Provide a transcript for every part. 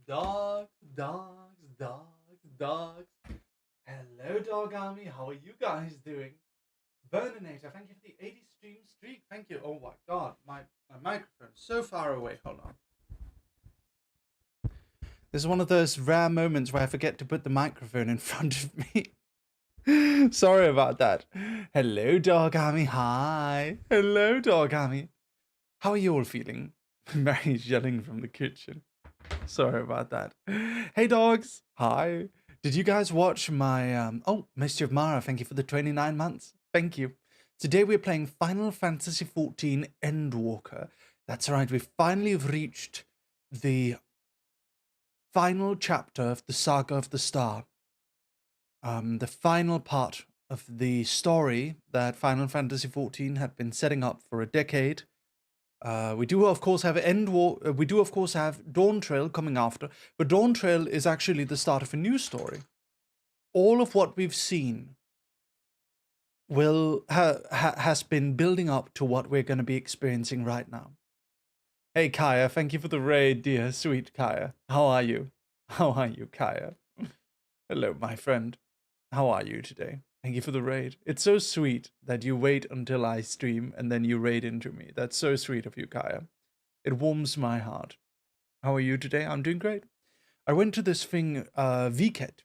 Dogs, dogs, dogs, dogs. Hello, Dog Army. How are you guys doing? Burninator, thank you for the 80 stream streak. Thank you. Oh my god, my microphone's so far away. Hold on. This is one of those rare moments where I forget to put the microphone in front of me. Sorry about that. Hello, Dog Army. Hi. Hello, Dog Army. How are you all feeling? Mary's yelling from the kitchen. Sorry about that. Hey, dogs. Hi. Did you guys watch my... Oh, Mischief Mara, thank you for the 29 months. Thank you. Today we're playing Final Fantasy XIV Endwalker. That's right, we finally have reached the final chapter of the Saga of the Star. The final part of the story that Final Fantasy XIV had been setting up for a decade. We do of course have Dawn Trail coming after, but Dawn Trail is actually the start of a new story. All of what we've seen has been building up to what we're going to be experiencing right now. Hey Kaya, thank you for the raid, dear sweet Kaya. How are you? How are you, Kaya? Hello, my friend. How are you today? Thank you for the raid. It's so sweet that you wait until I stream and then you raid into me. That's so sweet of you, Kaya. It warms my heart. How are you today? I'm doing great. I went to this thing, VCAT.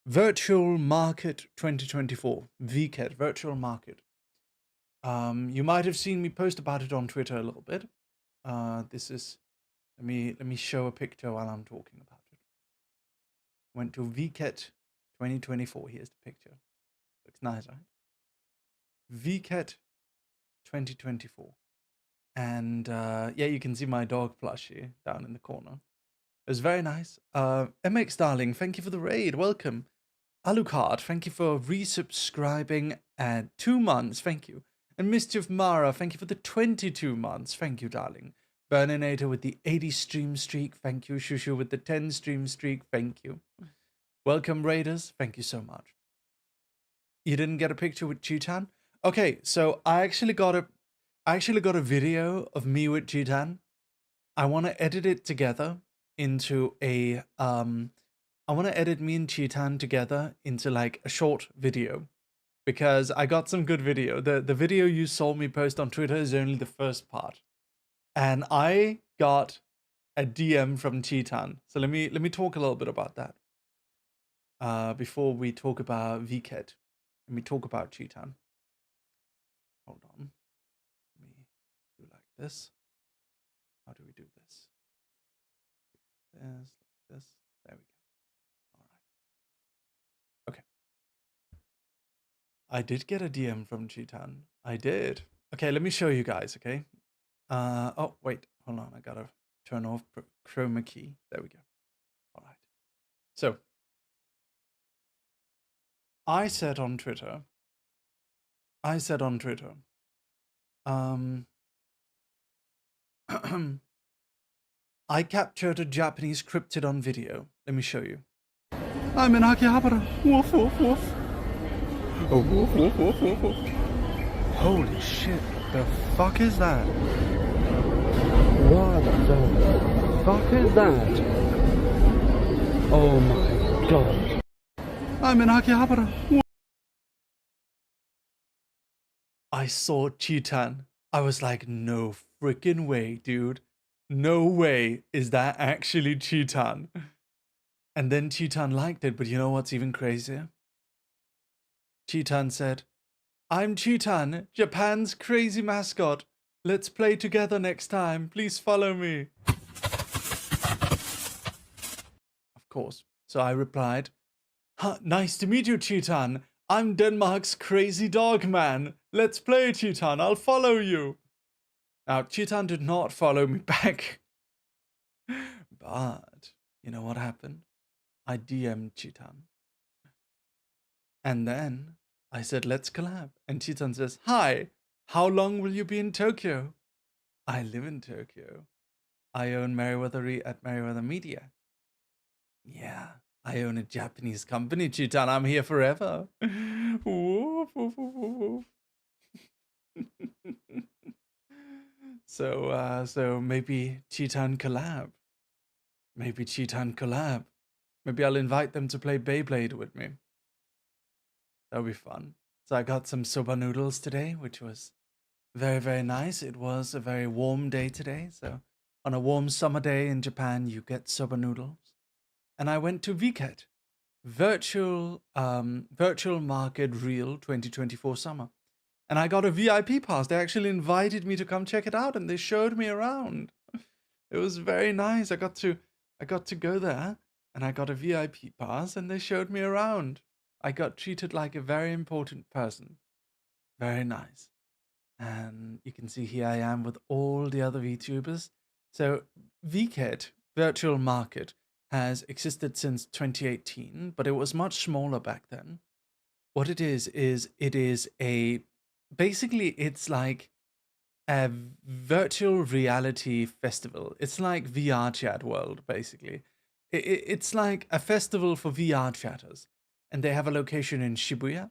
Virtual Market 2024. VCAT, Virtual Market. You might have seen me post about it on Twitter a little bit. This is... Let me show a picture while I'm talking about it. Went to VCAT 2024. Here's the picture. Looks nice, right? VCAT 2024. And yeah, you can see my dog plushie down in the corner. It was very nice. MX Darling, thank you for the raid. Welcome. Alucard, thank you for resubscribing at 2 months. Thank you. And Mischief Mara, thank you for the 22 months. Thank you, darling. Burninator with the 80 stream streak. Thank you. Shushu with the 10 stream streak. Thank you. Welcome, Raiders. Thank you so much. You didn't get a picture with Cheetan? Okay, so I actually got a video of me with Cheetan. I want to edit it together into a I want to edit me and Cheetan together into like a short video, because I got some good video. The video you saw me post on Twitter is only the first part, and I got a DM from Cheetan. So let me talk a little bit about that. Before we talk about VCAT, let me talk about Cheetan. Hold on. Let me do like this. How do we do this? This. There we go. All right. Okay. I did get a DM from Cheetan. I did. Okay, let me show you guys, okay? Oh, wait. Hold on. I gotta turn off chroma key. There we go. All right. So, I said on Twitter, I captured a Japanese cryptid on video. Let me show you. I'm in Akihabara. Woof, woof, woof. Oh, woof, woof, woof, woof, woof. Holy shit. The fuck is that? What the fuck is that? Oh my god. I'm in Akihabara. I saw Cheetan. I was like, no freaking way, dude. No way is that actually Cheetan. And then Cheetan liked it, but you know what's even crazier? Cheetan said, I'm Cheetan, Japan's crazy mascot. Let's play together next time. Please follow me. Of course. So I replied, nice to meet you, Cheetan. I'm Denmark's crazy dog man. Let's play, Cheetan. I'll follow you. Now, Cheetan did not follow me back. But, you know what happened? I DM'd Cheetan. And then I said, let's collab. And Cheetan says, hi, how long will you be in Tokyo? I live in Tokyo. I own Merryweather at Merryweather Media. Yeah, I own a Japanese company, Cheetan. I'm here forever. Woof, woof, woof, woof. So maybe Cheetan collab. Maybe Cheetan collab. Maybe I'll invite them to play Beyblade with me. That'll be fun. So I got some soba noodles today, which was very, very nice. It was a very warm day today. So on a warm summer day in Japan, you get soba noodles. And I went to VCAT, Virtual Market Real 2024 Summer. And I got a VIP pass. They actually invited me to come check it out and they showed me around. It was very nice. I got to go there and I got a VIP pass and they showed me around. I got treated like a very important person. Very nice. And you can see here I am with all the other VTubers. So VCAT, Virtual Market, has existed since 2018, but it was much smaller back then. What it is it is basically it's like a virtual reality festival. It's like VR chat world, basically. It's like a festival for VR chatters. And they have a location in Shibuya,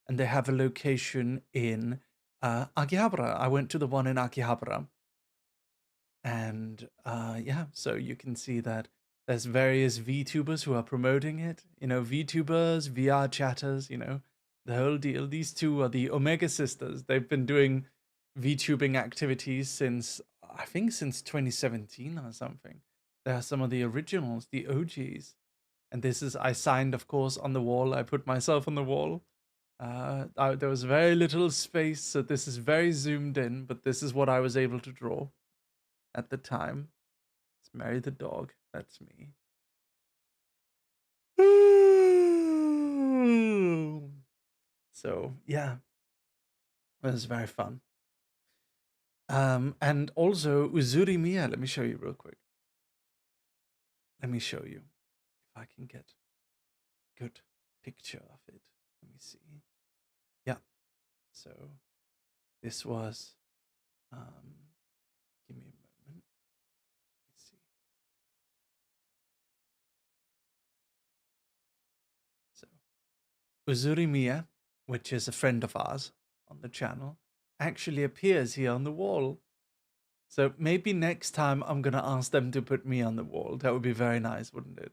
and they have a location in Akihabara. I went to the one in Akihabara. And yeah, so you can see that there's various VTubers who are promoting it. You know, VTubers, VR chatters, you know, the whole deal. These two are the Omega sisters. They've been doing VTubing activities since, I think, since 2017 or something. They are some of the originals, the OGs. And this is, I signed, of course, on the wall. I put myself on the wall. There was very little space, so this is very zoomed in, but this is what I was able to draw at the time. Let's marry the dog. That's me. So, yeah. It was very fun. And also, Uzuri Mia, let me show you real quick. Let me show you. I can get a good picture of it. Let me see. Yeah. So this was give me a moment. Let's see. So Uzuri Mia, which is a friend of ours on the channel, actually appears here on the wall. So maybe next time I'm gonna ask them to put me on the wall. That would be very nice, wouldn't it?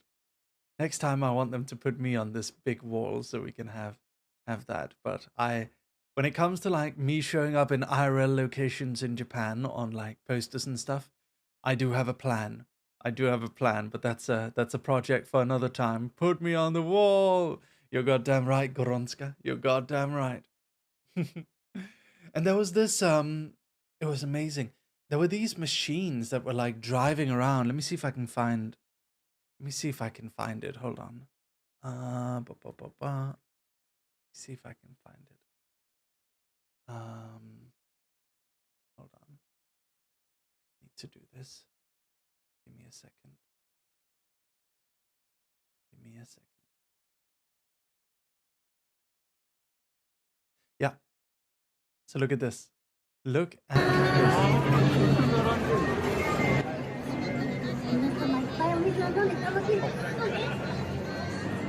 Next time I want them to put me on this big wall so we can have that. But when it comes to like me showing up in IRL locations in Japan on like posters and stuff, I do have a plan. I do have a plan, but that's a project for another time. Put me on the wall. You're goddamn right, Goronska. You're goddamn right. And there was this it was amazing. There were these machines that were like driving around. Let me see if I can find it. Hold on. See if I can find it. Hold on. Need to do this. Give me a second. Give me a second. Yeah. So look at this. Look at this.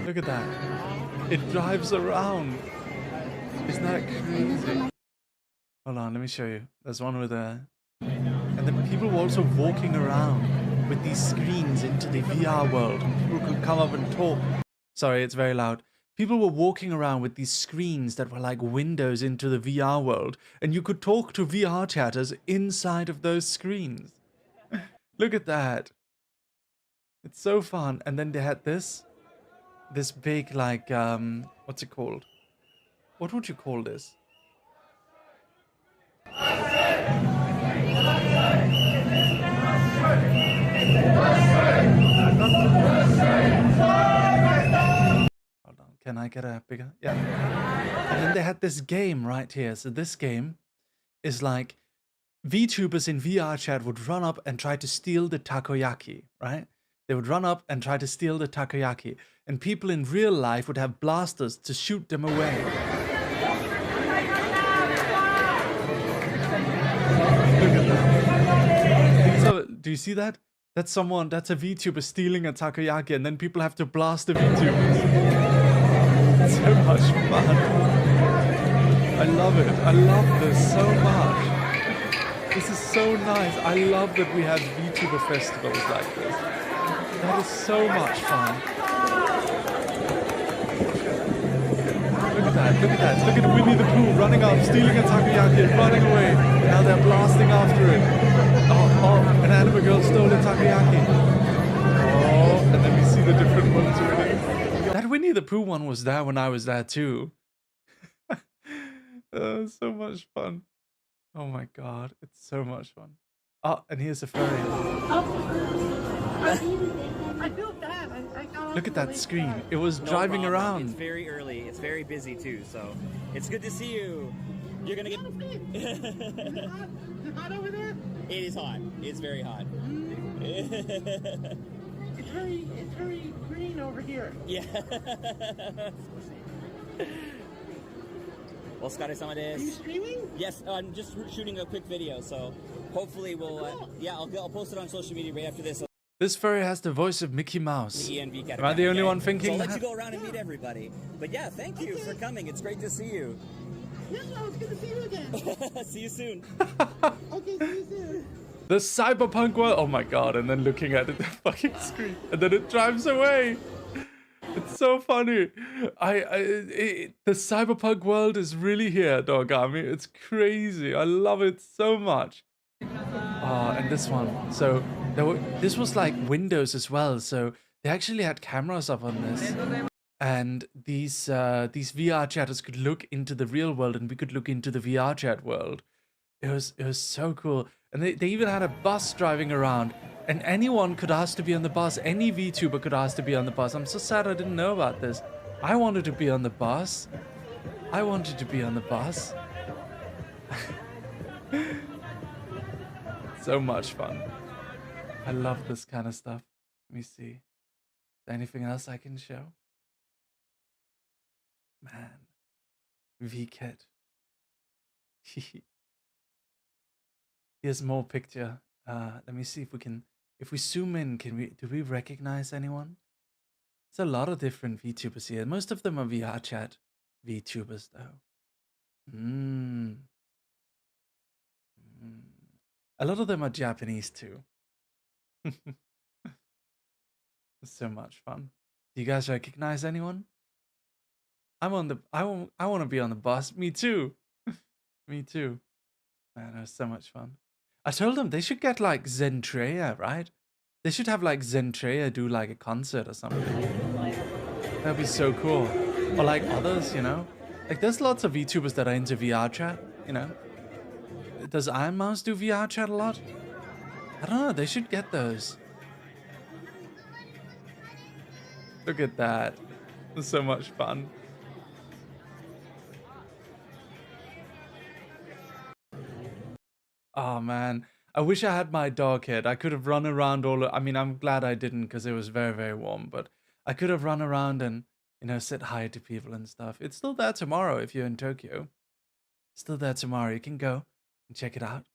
Look at that. It drives around. Isn't that crazy? Hold on, let me show you. There's one with a... And then people were also walking around with these screens into the VR world. People could come up and talk. Sorry, it's very loud. People were walking around with these screens that were like windows into the VR world. And you could talk to VR chatters inside of those screens. Look at that. It's so fun. And then they had this big, like, what's it called? What would you call this? Hold on, can I get a bigger? Yeah. And then they had this game right here. So this game is like VTubers in VR chat would run up and try to steal the takoyaki, right? They would run up and try to steal the takoyaki. And people in real life would have blasters to shoot them away. Look at that. So, do you see that? That's a VTuber stealing a takoyaki and then people have to blast the VTubers. It's so much fun. I love it. I love this so much. This is so nice. I love that we have VTuber festivals like this. That is so much fun. Look at that, look at that. Look at Winnie the Pooh running up, stealing a takoyaki and running away. Now they're blasting after it. Oh, an anime girl stole a takoyaki. Oh, and then we see the different ones winning. That Winnie the Pooh one was there when I was there too. So much fun. Oh my god, it's so much fun. Oh, and here's a furry. I feel bad. Look at that screen. It was driving around. It's very early. It's very busy too, so it's good to see you. You're gonna get. Is it hot over there? It is hot. It's very hot. It's very green over here. Yeah. Well, Scotty-sama Are you desu. streaming? Yes, I'm just shooting a quick video, so hopefully we'll. Yeah, I'll post it on social media right after this. This furry has the voice of Mickey Mouse. The ENV Am I the only one So thinking I'll let that? you go around and meet everybody. But yeah, thank you for coming. It's great to see you. Yeah, it's good to see you again. See you soon. Okay, see you soon. The cyberpunk world. Oh my god! And then looking at it, the fucking screen, and then it drives away. It's so funny. The cyberpunk world is really here, Dogami. It's crazy. I love it so much. And this one. So this was like Windows as well. So they actually had cameras up on this, and these VR chatters could look into the real world, and we could look into the VR chat world. It was so cool. And they even had a bus driving around, and anyone could ask to be on the bus. Any VTuber could ask to be on the bus. I'm so sad I didn't know about this. I wanted to be on the bus. I wanted to be on the bus. So much fun. I love this kind of stuff. Let me see. Is there anything else I can show? Man. VKit. Here's more picture. Let me see if we can. If we zoom in, do we recognize anyone? There's a lot of different VTubers here. Most of them are VR chat VTubers though. A lot of them are Japanese too. So much fun. Do you guys recognize anyone? I want to be on the bus. Me too. Me too. Man, it was so much fun. I told them they should get like Zentreya, right? They should have like Zentreya do like a concert or something. That'd be so cool. Or like others, you know? Like there's lots of VTubers that are into VR chat, you know? Does Iron Mouse do VR chat a lot? I don't know, they should get those. Look at that. It's so much fun. Oh man, I wish I had my dog head. I could have run around I mean, I'm glad I didn't because it was very, very warm, but I could have run around and, you know, said hi to people and stuff. It's still there tomorrow if you're in Tokyo. It's still there tomorrow. You can go and check it out.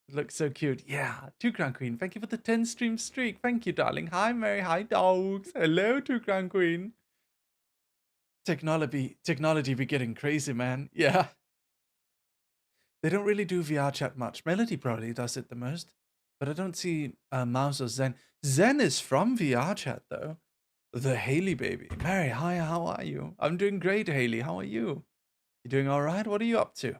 It looks so cute. Yeah, Two Crown Queen. Thank you for the 10 stream streak. Thank you, darling. Hi, Mary. Hi, dogs. Hello, Two Crown Queen. Technology be getting crazy, man. Yeah. They don't really do VR chat much. Melody probably does it the most, but I don't see Mouse or Zen. Zen is from VR chat though. The Haley baby. Mary, hi, how are you? I'm doing great, Haley. How are you? You doing all right? What are you up to?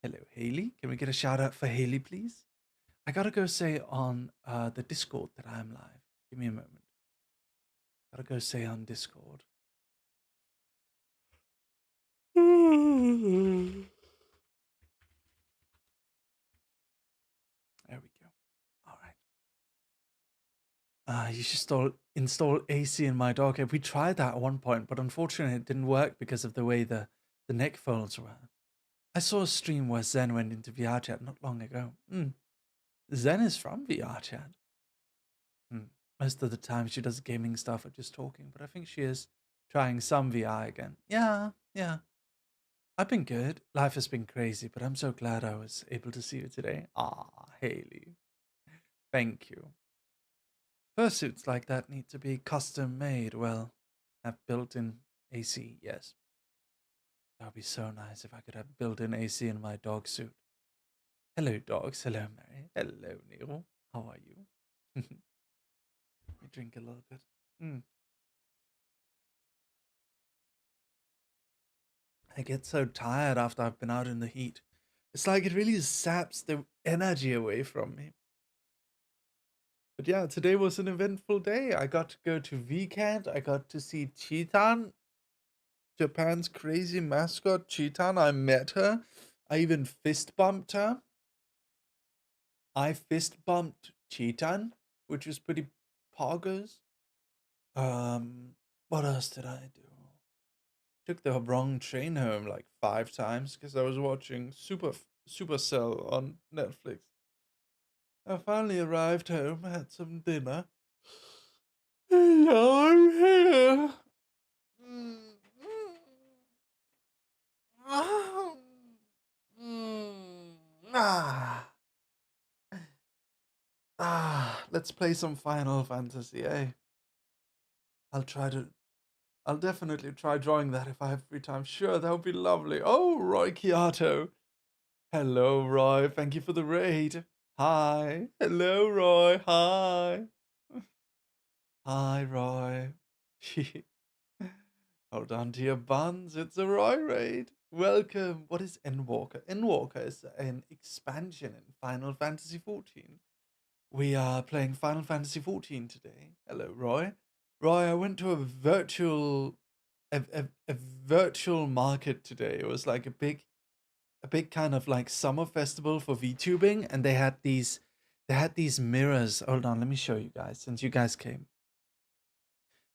Hello, Haley. Can we get a shout out for Haley, please? I gotta go say on the Discord that I'm live. Give me a moment. Gotta go say on Discord. There we go. All right. You should install AC in my dog. We tried that at one point, but unfortunately it didn't work because of the way the neck folds were. I saw a stream where Zen went into VR chat not long ago. Zen is from VR chat. Most of the time she does gaming stuff or just talking, but I think she is trying some VR again. Yeah. I've been good. Life has been crazy, but I'm so glad I was able to see you today. Ah, Haley. Thank you. Fursuits like that need to be custom made. Well, have built-in AC, yes. That would be so nice if I could have built-in AC in my dog suit. Hello, dogs. Hello, Mary. Hello, Neil. How are you? drink a little bit. Mm. I get so tired after I've been out in the heat. It's like it really saps the energy away from me. But yeah, today was an eventful day. I got to go to VCAT. I got to see Chitan, Japan's crazy mascot, Chitan. I met her. I even fist bumped her. I fist bumped Chitan, which was pretty poggers. What else did I do? Took the wrong train home like 5 times because I was watching Supercell on Netflix. I finally arrived home, had some dinner. And now I'm here. Let's play some Final Fantasy, eh? I'll definitely try drawing that if I have free time. Sure, that would be lovely. Oh, Roy Kiato. Hello, Roy. Thank you for the raid. Hi. Hello, Roy. Hi. Hi, Roy. Hold on to your buns. It's a Roy raid. Welcome. What is Endwalker? Endwalker is an expansion in Final Fantasy XIV. We are playing Final Fantasy XIV today. Hello, Roy. Roy, I went to a virtual market today. It was like a big kind of like summer festival for VTubing, and they had these mirrors. Hold on, let me show you guys since you guys came.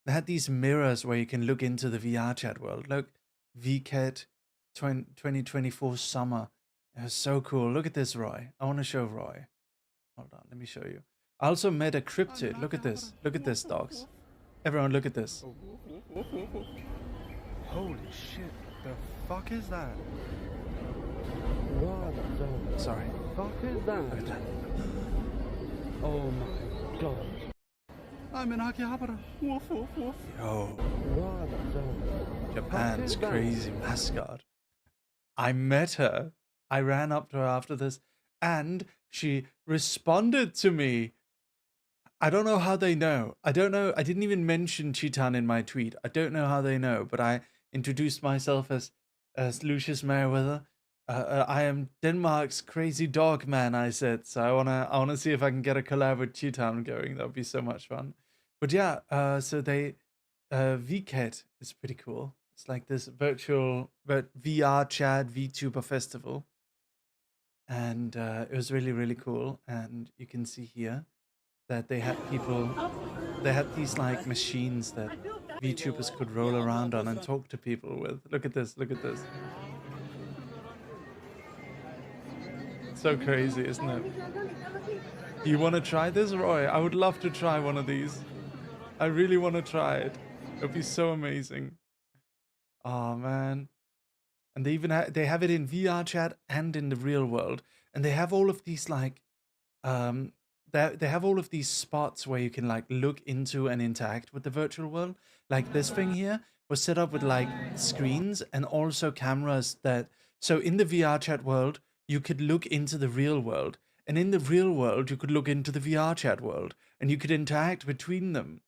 They had these mirrors where you can look into the VR chat world. Look, VCAT 2024 summer. It was so cool. Look at this, Roy. I want to show Roy. Hold on, let me show you. I also met a cryptid. Look at this. Look at this, dogs. Everyone, look at this. Holy shit. The fuck is that? What the Sorry. fuck is that? Look at that. Oh my god. I'm in Akihabara. Woof, woof, woof. Yo. What the Japan's fuck is crazy mascot. I met her. I ran up to her after this, and she responded to me. I don't know how they know. I don't know. I didn't even mention Chitan in my tweet. I don't know how they know, but I introduced myself as Lucius Merryweather. I am Denmark's crazy dog man, I said. So I wanna see if I can get a collab with Chitan going. That would be so much fun. But yeah, so they VCAT is pretty cool. It's like this virtual VR chat VTuber festival. And it was really, really cool. And you can see here that they had these like machines that VTubers could roll around on and talk to people with. Look at this, look at this. So crazy, isn't it? Do you want to try this, Roy? I would love to try one of these. I really want to try it. It would be so amazing. Oh man. And they even they have it in VR chat and in the real world. And they have all of these like they have all of these spots where you can like look into and interact with the virtual world. Like this thing here was set up with like screens and also cameras that, so in the VR chat world, you could look into the real world. And in the real world, you could look into the VR chat world and you could interact between them.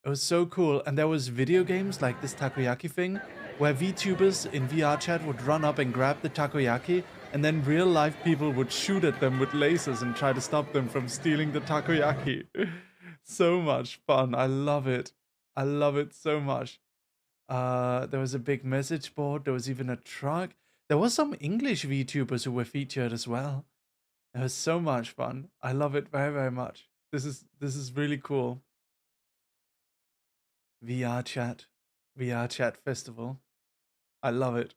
It was so cool. And there was video games like this takoyaki thing where VTubers in VR chat would run up and grab the takoyaki, and then real life people would shoot at them with lasers and try to stop them from stealing the takoyaki. So much fun. I love it. I love it so much. There was a big message board. There was even a truck. There was some English VTubers who were featured as well. It was so much fun. I love it very, very much. This is really cool. VR chat festival. I love it.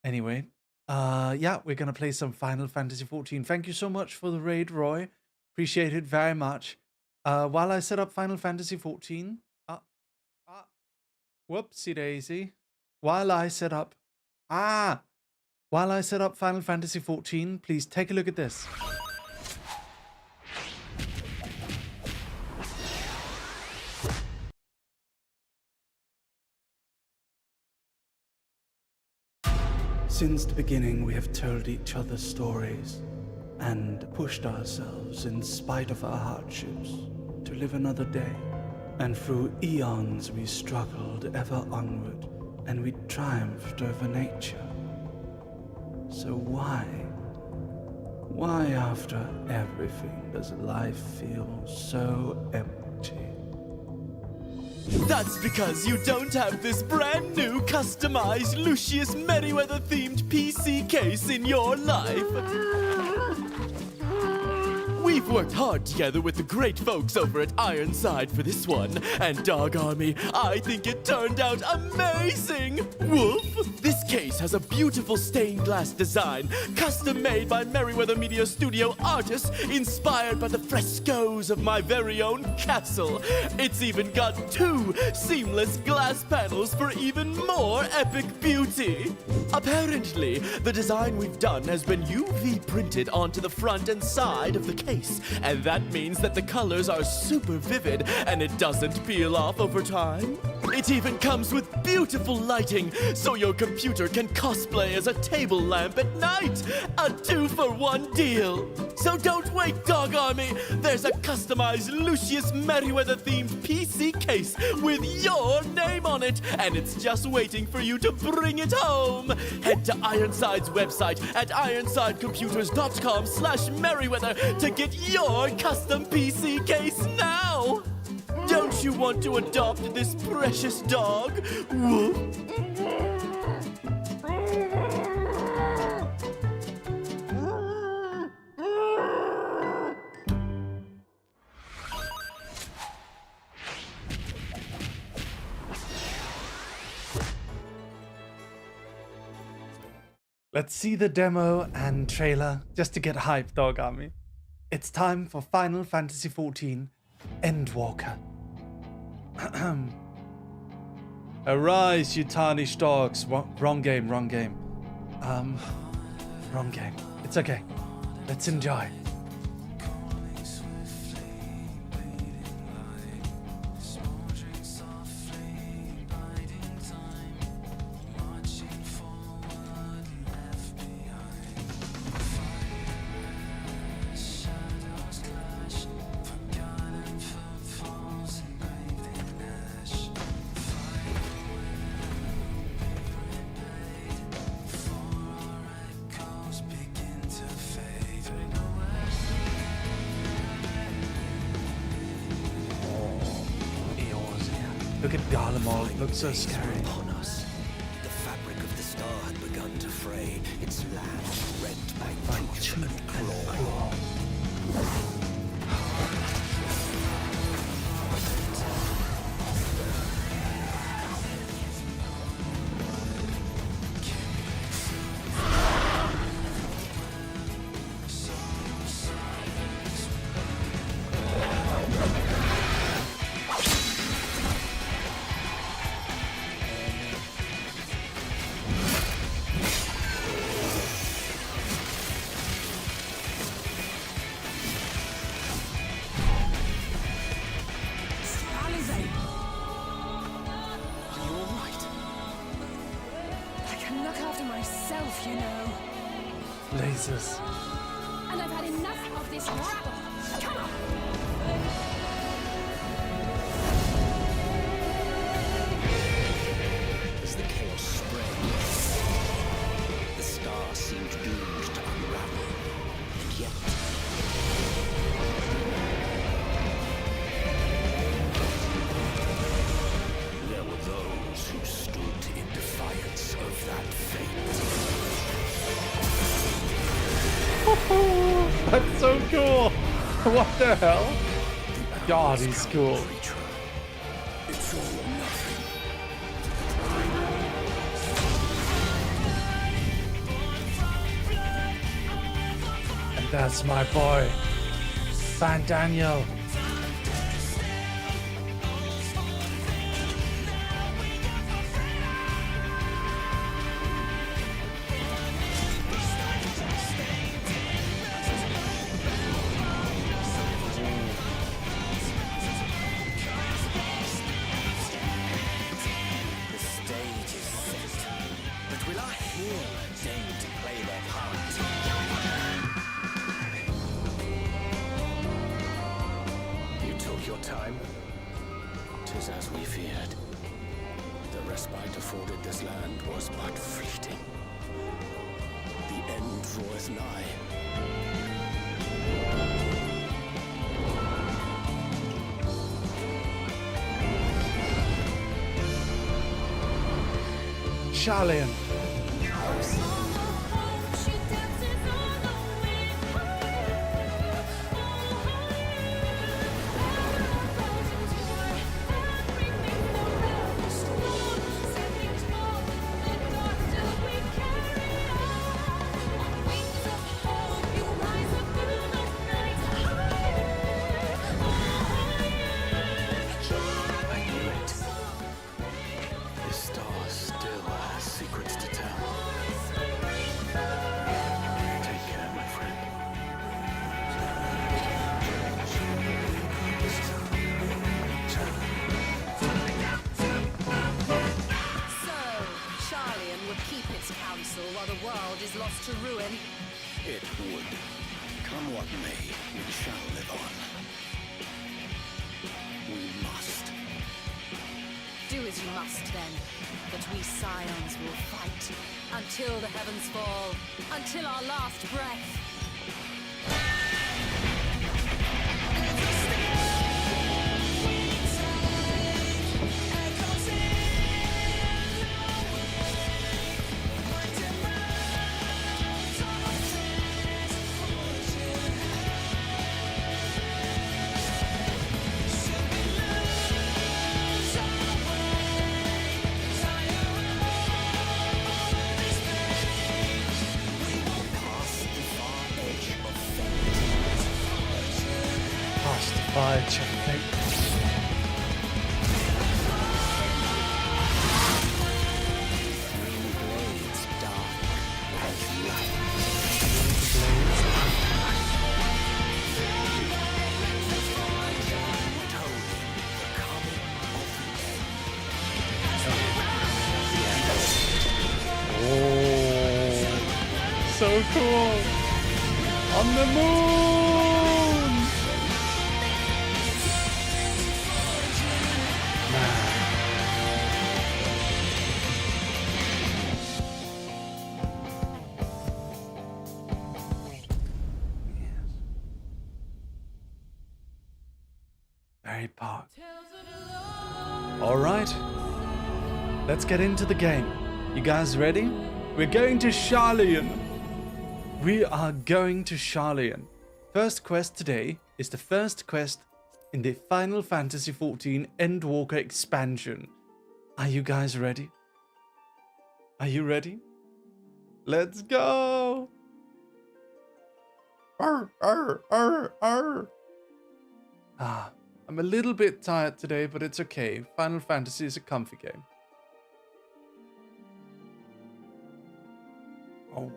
Anyway, yeah, we're gonna play some Final Fantasy XIV. Thank you so much for the raid, Roy. Appreciate it very much. While I set up Final Fantasy XIV, whoopsie daisy. While I set up Final Fantasy XIV, please take a look at this. Since the beginning, we have told each other stories. and pushed ourselves in spite of our hardships to live another day. And through eons we struggled ever onward, and we triumphed over nature. So why after everything does life feel so empty? That's because you don't have this brand new customized Lucius Merryweather themed PC case in your life. We've worked hard together with the great folks over at Ironside for this one, and Dog Army, I think it turned out amazing! Woof! This case has a beautiful stained glass design, custom made by Merryweather Media Studio artists, inspired by the frescoes of my very own castle. It's even got 2 seamless glass panels for even more epic beauty. Apparently, the design we've done has been UV printed onto the front and side of the case, and that means that the colors are super vivid and it doesn't peel off over time. It even comes with beautiful lighting, so your computer can cosplay as a table lamp at night. A 2-for-1 deal. So don't wait, Dog Army. There's a customized Lucius Merryweather themed PC case with your name on it, and it's just waiting for you to bring it home. Head to Ironside's website at ironsidecomputers.com/Merryweather to get your custom PC case now. Don't you want to adopt this precious dog? Woof. Let's see the demo and trailer just to get hyped, Dog Army. It's time for Final Fantasy XIV Endwalker. Arise, you tarnished dogs. Wrong game. Wrong game. It's okay. Let's enjoy. Look at Garlemald, it looks so scary. Upon us. The fabric of the star had begun to fray, its land rent by tooth and claw. You know. Lasers. And I've had enough of this rabble. Come on. As the chaos spread, the star seemed doomed to unravel, and yet there were those who stood in defiance of that fate. That's so cool. What the hell? God, he's cool. It's all or nothing. And that's my boy, San Daniel. was as we feared. The respite afforded this land was but fleeting. The end draweth nigh. Charlian. While the world is lost to ruin. It would. Come what may, we shall live on. We must. Do as you must then, but we scions will fight until the heavens fall, until our last breath. Checkmate. Blades dark as light. Oh, so cool! On the moon! Very park. All right, let's get into the game. You guys ready? We're going to Charlian. We are going to Charlian. First quest today is the first quest in the Final Fantasy XIV Endwalker expansion. Are you guys ready? Are you ready? Let's go! Arr, arr, arr, arr. I'm a little bit tired today, but it's okay. Final Fantasy is a comfy game. Oh.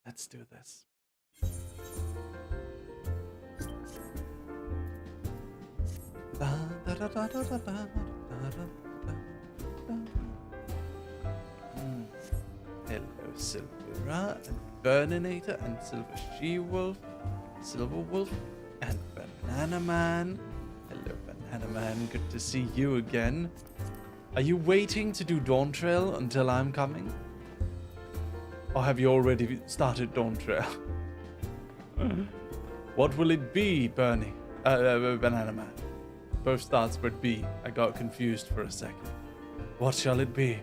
Let's do this. Hello, Silvera and Burninator and Silver She-Wolf, Silver Wolf and Banana Man. Hello, Banana Man. Good to see you again. Are you waiting to do Dawn Trail until I'm coming? Or have you already started Dawn Trail? What will it be, Bernie? Banana Man. Both starts with B. I got confused for a second. What shall it be?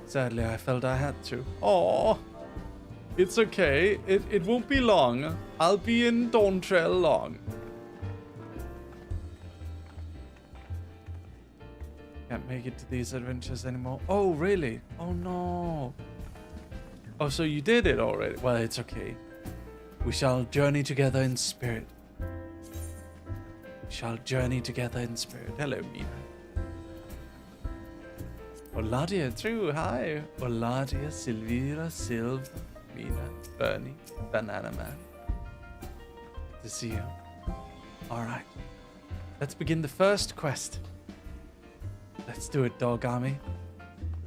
Sadly, I felt I had to. Oh, it's okay. It won't be long. I'll be in Dawn Trail long. Can't make it to these adventures anymore. Oh, really? Oh, no. Oh, so you did it already? Well, it's okay. We shall journey together in spirit. We shall journey together in spirit. Hello, Mina. Oladia too, hi. Oladia, Silvira, Silv, Mina, Bernie, Banana Man. Good to see you. Alright. Let's begin the first quest. Let's do it, Dog Army.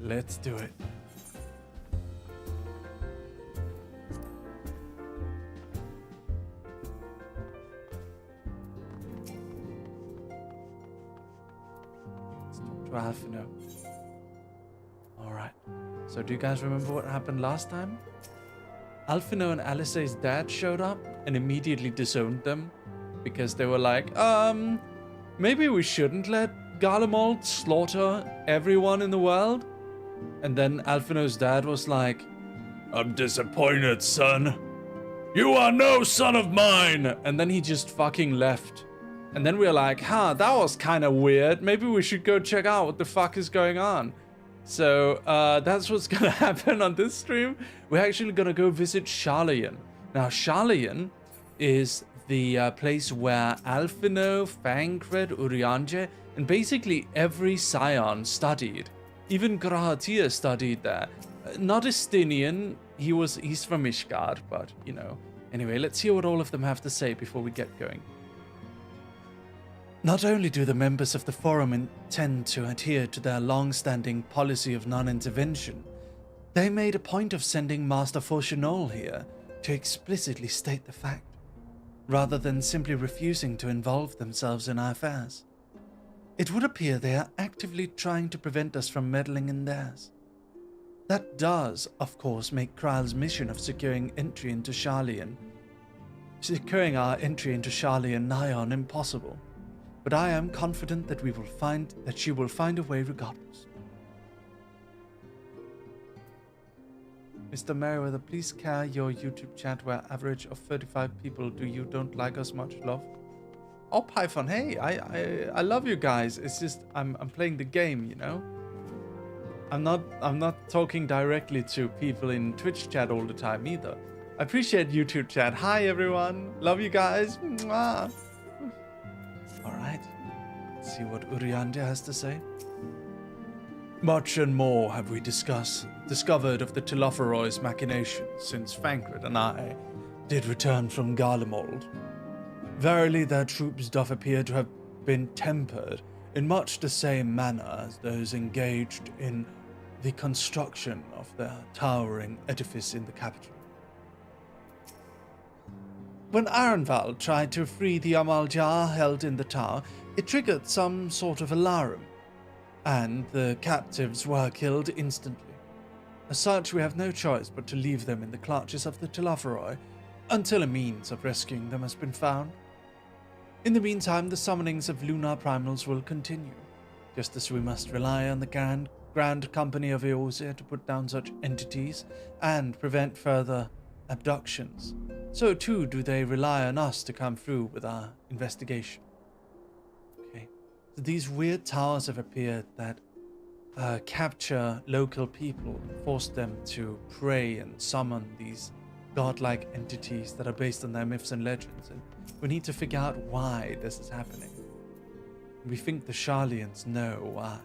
Let's do it. Let's talk to Alphino. Alright. So do you guys remember what happened last time? Alphino and Alice's dad showed up and immediately disowned them because they were like, maybe we shouldn't let Garlemald slaughter everyone in the world. And then Alphino's dad was like, I'm disappointed, son. You are no son of mine. And then he just fucking left. And then we were like, that was kind of weird. Maybe we should go check out what the fuck is going on. So that's what's gonna happen on this stream. We're actually gonna go visit Sharlayan. Now, Sharlayan is the place where Alphino, Fangred, Urianger, and basically every scion studied. Even Grahatir studied there. Not Estinian, he's from Ishgard, but you know. Anyway, let's hear what all of them have to say before we get going. Not only do the members of the forum intend to adhere to their long-standing policy of non-intervention, they made a point of sending Master Fauchenol here to explicitly state the fact, rather than simply refusing to involve themselves in our affairs. It would appear they are actively trying to prevent us from meddling in theirs. That does, of course, make Kryl's mission of securing our entry into Sharlayan nigh impossible. But I am confident that she will find a way regardless. Mr. Merryweather, please care your YouTube chat where average of 35 people don't like us much love. Oh, Python, hey, I love you guys. It's just I'm playing the game, you know. I'm not talking directly to people in Twitch chat all the time either. I appreciate YouTube chat. Hi everyone, love you guys. Mwah. All right, let's see what Uriander has to say. Much and more have we discovered of the Telophoroi's machinations since Fangred and I did return from Garlemald. Verily their troops doth appear to have been tempered in much the same manner as those engaged in the construction of their towering edifice in the capital. When Arenval tried to free the Amaljar held in the tower, it triggered some sort of alarm, and the captives were killed instantly. As such, we have no choice but to leave them in the clutches of the Telophoroi until a means of rescuing them has been found. In the meantime, the summonings of lunar primals will continue, just as we must rely on the Grand Company of Eorzea to put down such entities and prevent further abductions. So too do they rely on us to come through with our investigation. Okay, so these weird towers have appeared that capture local people, force them to pray and summon these godlike entities that are based on their myths and legends, and we need to figure out why this is happening. We think the Sharlayans know why.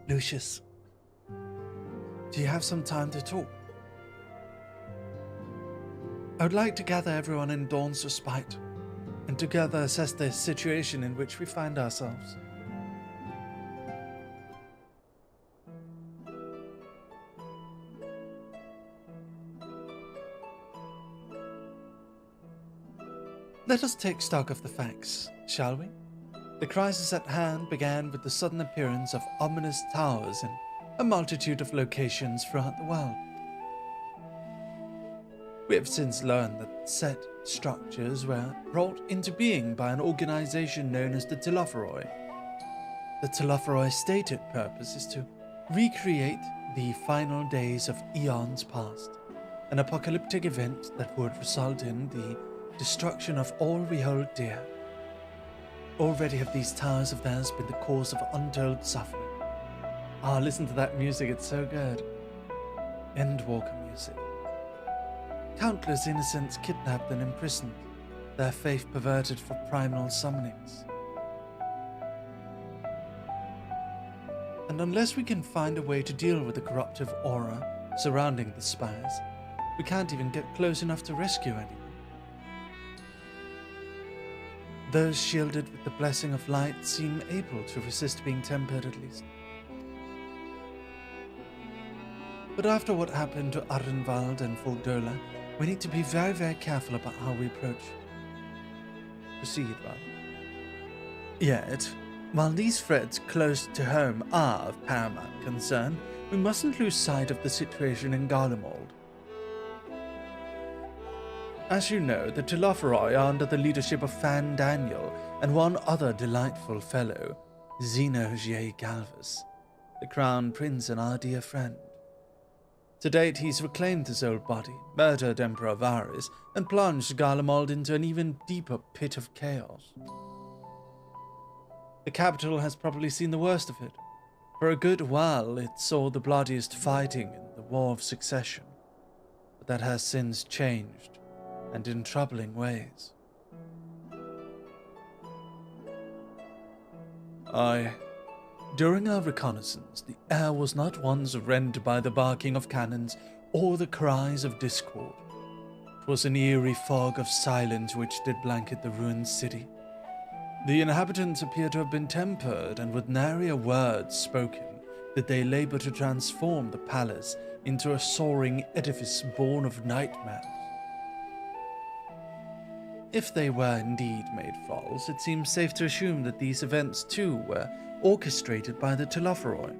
Lucius, do you have some time to talk? I would like to gather everyone in Dawn's respite and together assess the situation in which we find ourselves. Let us take stock of the facts, shall we? The crisis at hand began with the sudden appearance of ominous towers in a multitude of locations throughout the world. We have since learned that said structures were brought into being by an organization known as the Telophoroi. The Telophoroi's stated purpose is to recreate the final days of eons past, an apocalyptic event that would result in the destruction of all we hold dear. Already have these towers of theirs been the cause of untold suffering. Ah, listen to that music, it's so good. Endwalker music. Countless innocents kidnapped and imprisoned, their faith perverted for primal summonings. And unless we can find a way to deal with the corruptive aura surrounding the spies. We can't even get close enough to rescue anyone. Those shielded with the blessing of light seem able to resist being tempered at least. But after what happened to Ardenwald and Voldola, we need to be very, very careful about how we proceed, rather. Yet, while these threats close to home are of paramount concern, we mustn't lose sight of the situation in Garlemald. As you know, the Telophoroi are under the leadership of Fan Daniel and one other delightful fellow, Zeno J. Galvus, the Crown Prince and our dear friend. To date, he's reclaimed his old body, murdered Emperor Varys, and plunged Garlemald into an even deeper pit of chaos. The capital has probably seen the worst of it. For a good while, it saw the bloodiest fighting in the War of Succession, but that has since changed, and in troubling ways. During our reconnaissance, the air was not once rent by the barking of cannons or the cries of discord. It was an eerie fog of silence which did blanket the ruined city. The inhabitants appear to have been tempered, and with nary a word spoken did they labor to transform the palace into a soaring edifice born of nightmares. If they were indeed made false, it seems safe to assume that these events too were orchestrated by the Telophoroi.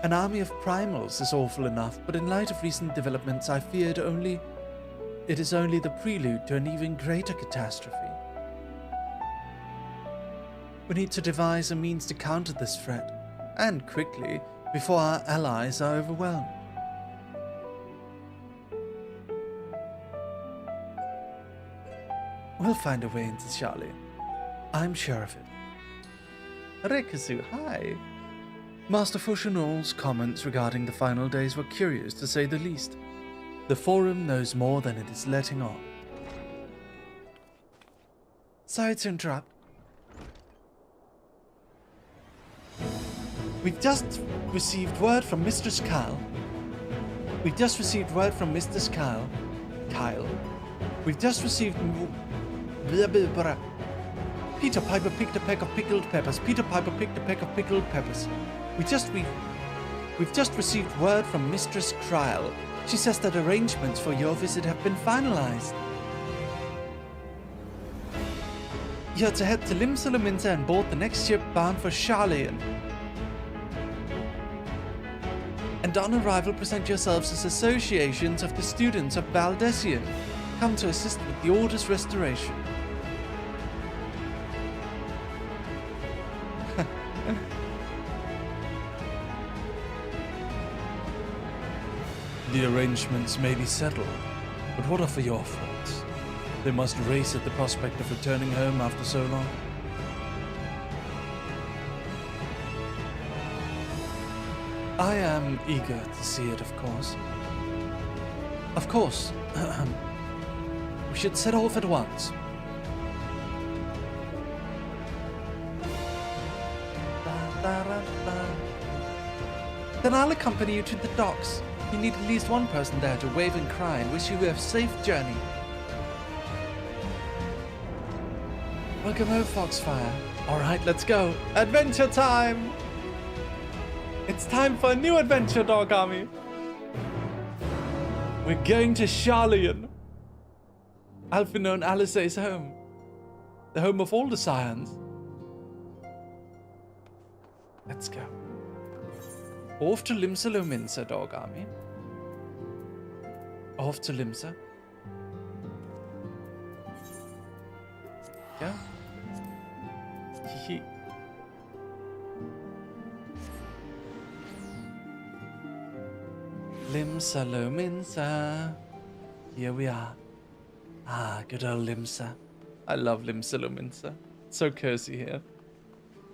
An army of primals is awful enough, but in light of recent developments, I feared it is only the prelude to an even greater catastrophe. We need to devise a means to counter this threat, and quickly, before our allies are overwhelmed. We'll find a way into Charlie. I'm sure of it. Rekazu, hi. Master Fauchenol's comments regarding the final days were curious, to say the least. The forum knows more than it is letting on. Sorry to interrupt. We've just received word from Mistress Kyle. We've just received word from Mistress Kyle. We've just received... Peter Piper picked a peck of pickled peppers. Peter Piper picked a peck of pickled peppers. We've just received word from Mistress Kryl. She says that arrangements for your visit have been finalized. You're to head to Limsalaminta and board the next ship bound for Charlian. And on arrival, present yourselves as associations of the students of Valdesian, come to assist with the Order's restoration. The arrangements may be settled, but what are for your thoughts? They must race at the prospect of returning home after so long. I am eager to see it, of course. Of course. We should set off at once. Then I'll accompany you to the docks. You need at least one person there to wave and cry and wish you a safe journey. Welcome home, Foxfire. Alright, let's go. Adventure time! It's time for a new adventure, Dog Army. We're going to Charlian. Alphinaud Alisae's home. The home of all the scions. Let's go. Off to Limsa, Dog Army. Off to Limsa. Yeah. Hehe. Limsa. Here we are. Ah, good old Limsa. I love Limsa. So cozy here.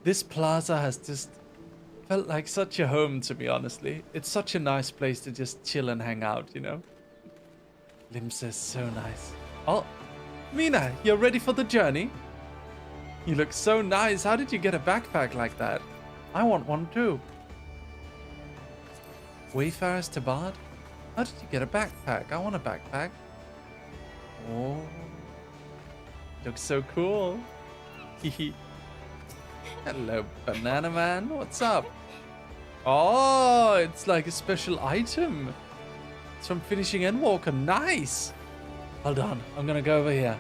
This plaza has just felt like such a home to me, honestly. It's such a nice place to just chill and hang out, you know? Limsa is so nice. Oh, Mina, you're ready for the journey? You look so nice. How did you get a backpack like that? I want one too. Wayfarer's to Bard? How did you get a backpack? I want a backpack. Oh. Looks so cool. Hehe. Hello, Banana Man. What's up? Oh, it's like a special item. It's from Finishing Endwalker. Nice. Hold on. I'm going to go over here.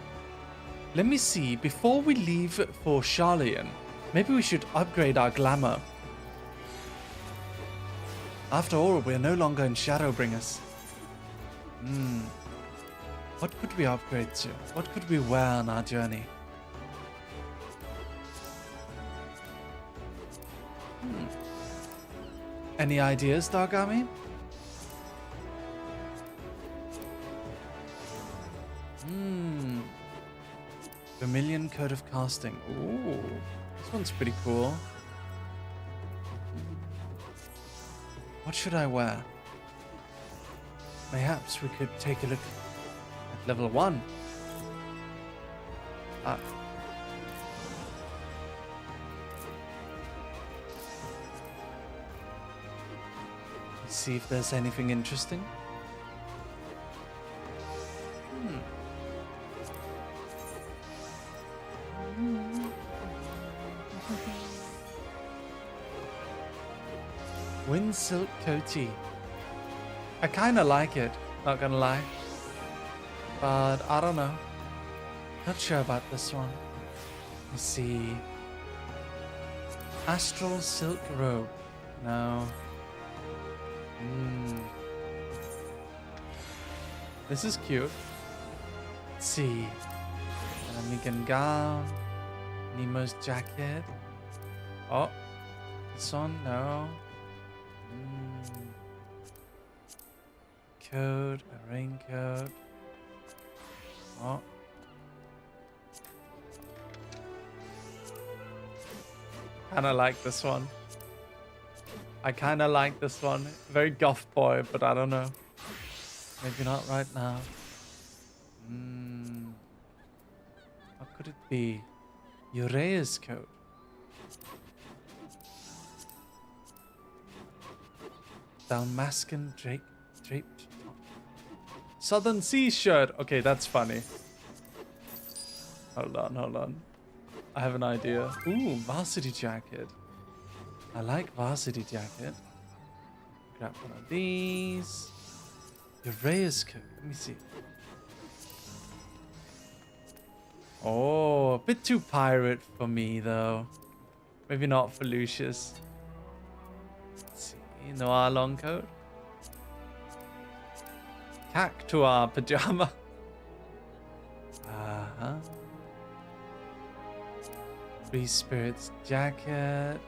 Let me see. Before we leave for Charlian, maybe we should upgrade our glamour. After all, we're no longer in Shadowbringers. What could we upgrade to? What could we wear on our journey? Any ideas, Dark Army? Vermilion Code of Casting. Ooh, this one's pretty cool. What should I wear? Perhaps we could take a look at level 1. Ah. Let's see if there's anything interesting. Wind Silk Coatee. I kinda like it, not gonna lie. But I don't know. Not sure about this one. Let's see. Astral Silk Robe. No. This is cute. Let's see. Amigan Gown. Nemo's Jacket. Oh. This one, no. Coat, a raincoat. Oh. Kinda like this one. I kinda like this one. Very goth boy, but I don't know. Maybe not right now. What could it be? Uraea's coat. Dalmascan draped top. Southern Sea shirt. Okay, that's funny. Hold on. I have an idea. Ooh, varsity jacket. I like varsity jacket. Grab one of these. Uraea's coat. Let me see. Oh, a bit too pirate for me though. Maybe not for Lucius. Let's see. Noir long coat. Cactuar pajama. Free Spirits jacket.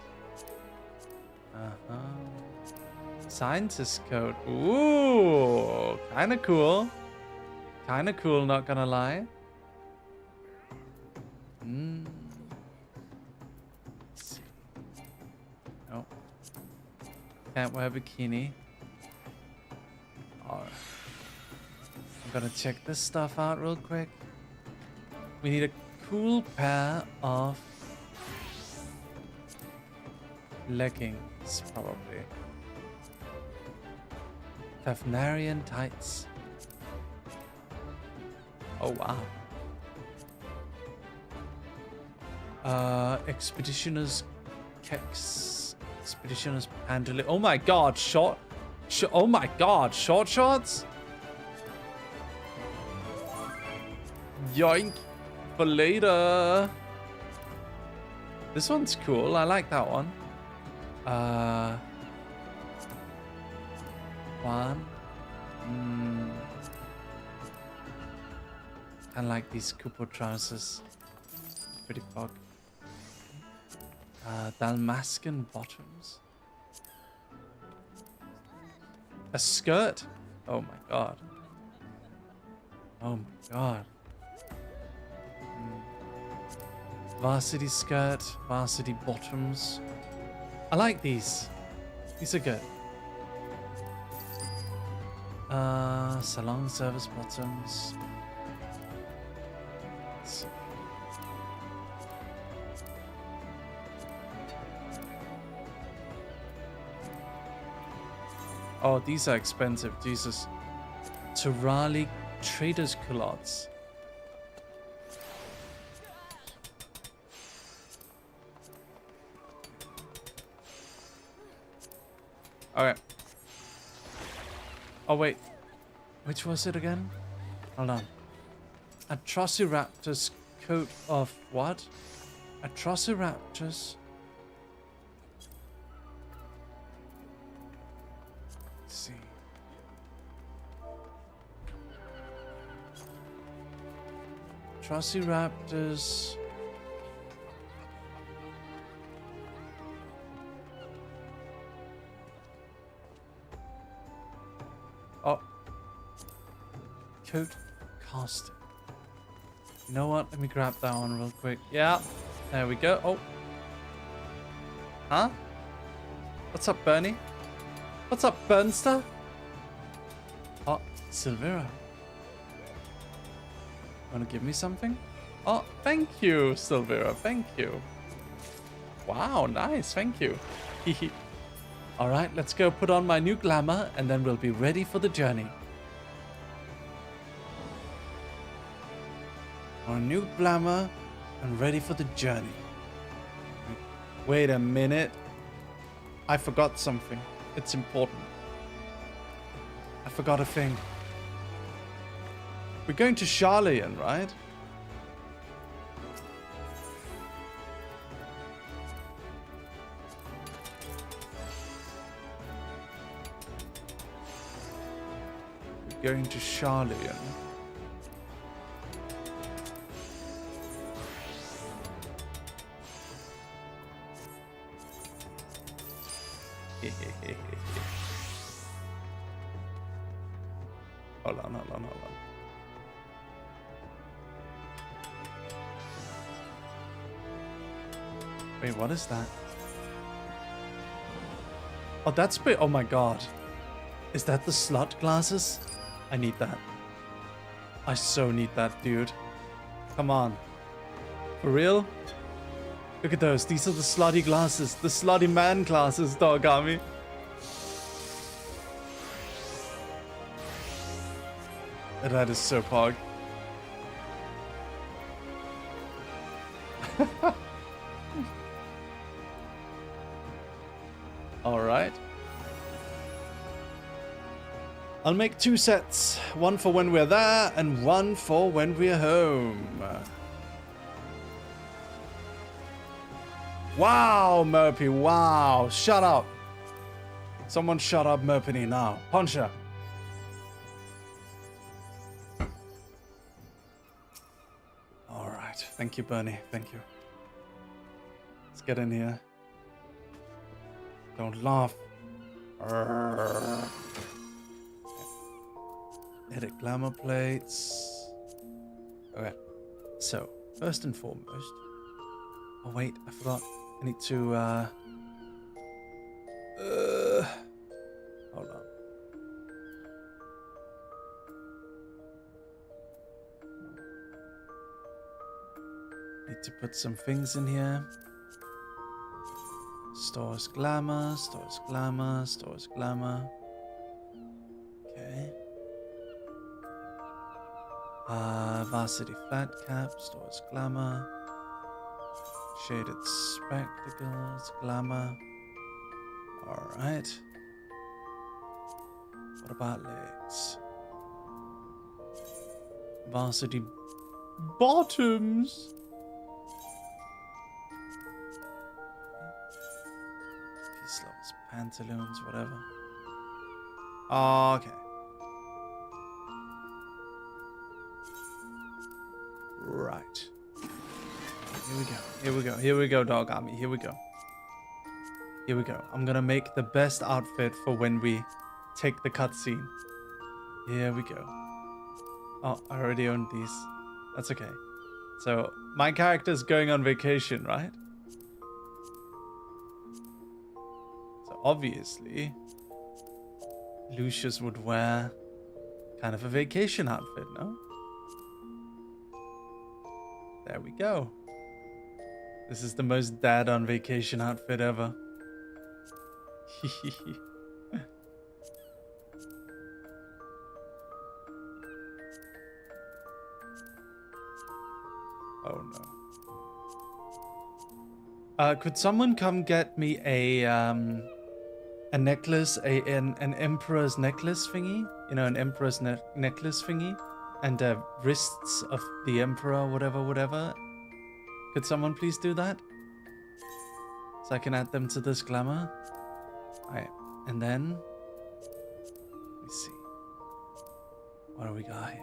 Scientist coat. Ooh, kinda cool. Kinda cool, not gonna lie. Let's see. Nope. Can't wear bikini. Alright. I'm gonna check this stuff out real quick. We need a cool pair of leggings, probably. Fafnarian tights. Oh wow. Expeditioner's kecks. Expeditioner's pantaloon. Oh my god, oh my god, short shorts? Yoink. For later. This one's cool. I like that one. One. I like these Kupo trousers. Pretty fog. Dalmascan bottoms. A skirt? Oh my god. Oh my god. Varsity skirt, varsity bottoms. I like these. These are good. Salon service bottoms. Let's see. Oh, these are expensive. Jesus. Turali traders culottes. Okay. Oh, wait. Which was it again? Hold on. Atrociraptor's coat of what? Atrociraptor's... Let's see. Atrociraptor's... Oh. Coat casting. You know what? Let me grab that one real quick. Yeah. There we go. Oh. Huh? What's up, Bernie? What's up, Bernster? Oh, Silvera. Wanna give me something? Oh, thank you, Silvera. Thank you. Wow, nice. Thank you. Alright, let's go put on my new glamour and then we'll be ready for the journey. Our new glamour and ready for the journey. Wait a minute. I forgot something. It's important. I forgot a thing. We're going to Charlian, right? Going to Charlian. Hold on. Wait, what is that? Oh, that's big. Oh my god. Is that the slot glasses? I need that. I so need that, dude. Come on. For real? Look at those. These are the slutty glasses. The slutty man glasses, Dogami. That is so pog. Alright. I'll make 2 sets. One for when we're there and one for when we're home. Wow, Murpy, wow. Shut up. Someone shut up Murpy now. Punch her. Alright, thank you, Bernie. Thank you. Let's get in here. Don't laugh. Edit glamour plates. Okay. So, first and foremost. Oh wait, I forgot. I need to hold on. Need to put some things in here. Stores glamour, stores glamour, stores glamour. Okay. Varsity flat cap, stores glamour. Shaded spectacles, glamour. Alright. What about legs? Varsity bottoms. Peace lovers, pantaloons, whatever. Okay. Right. Here we go, Dog Army. Here we go. I'm gonna make the best outfit for when we take the cutscene. Here we go. Oh, I already own these. That's okay. So, my character's going on vacation, right? So, obviously, Lucius would wear kind of a vacation outfit, no? There we go. This is the most dad on vacation outfit ever. Could someone come get me a necklace, an emperor's necklace thingy? You know, an emperor's necklace thingy, and wrists of the emperor, whatever. Could someone please do that? So I can add them to this glamour. Alright, and then let me see. What do we got here?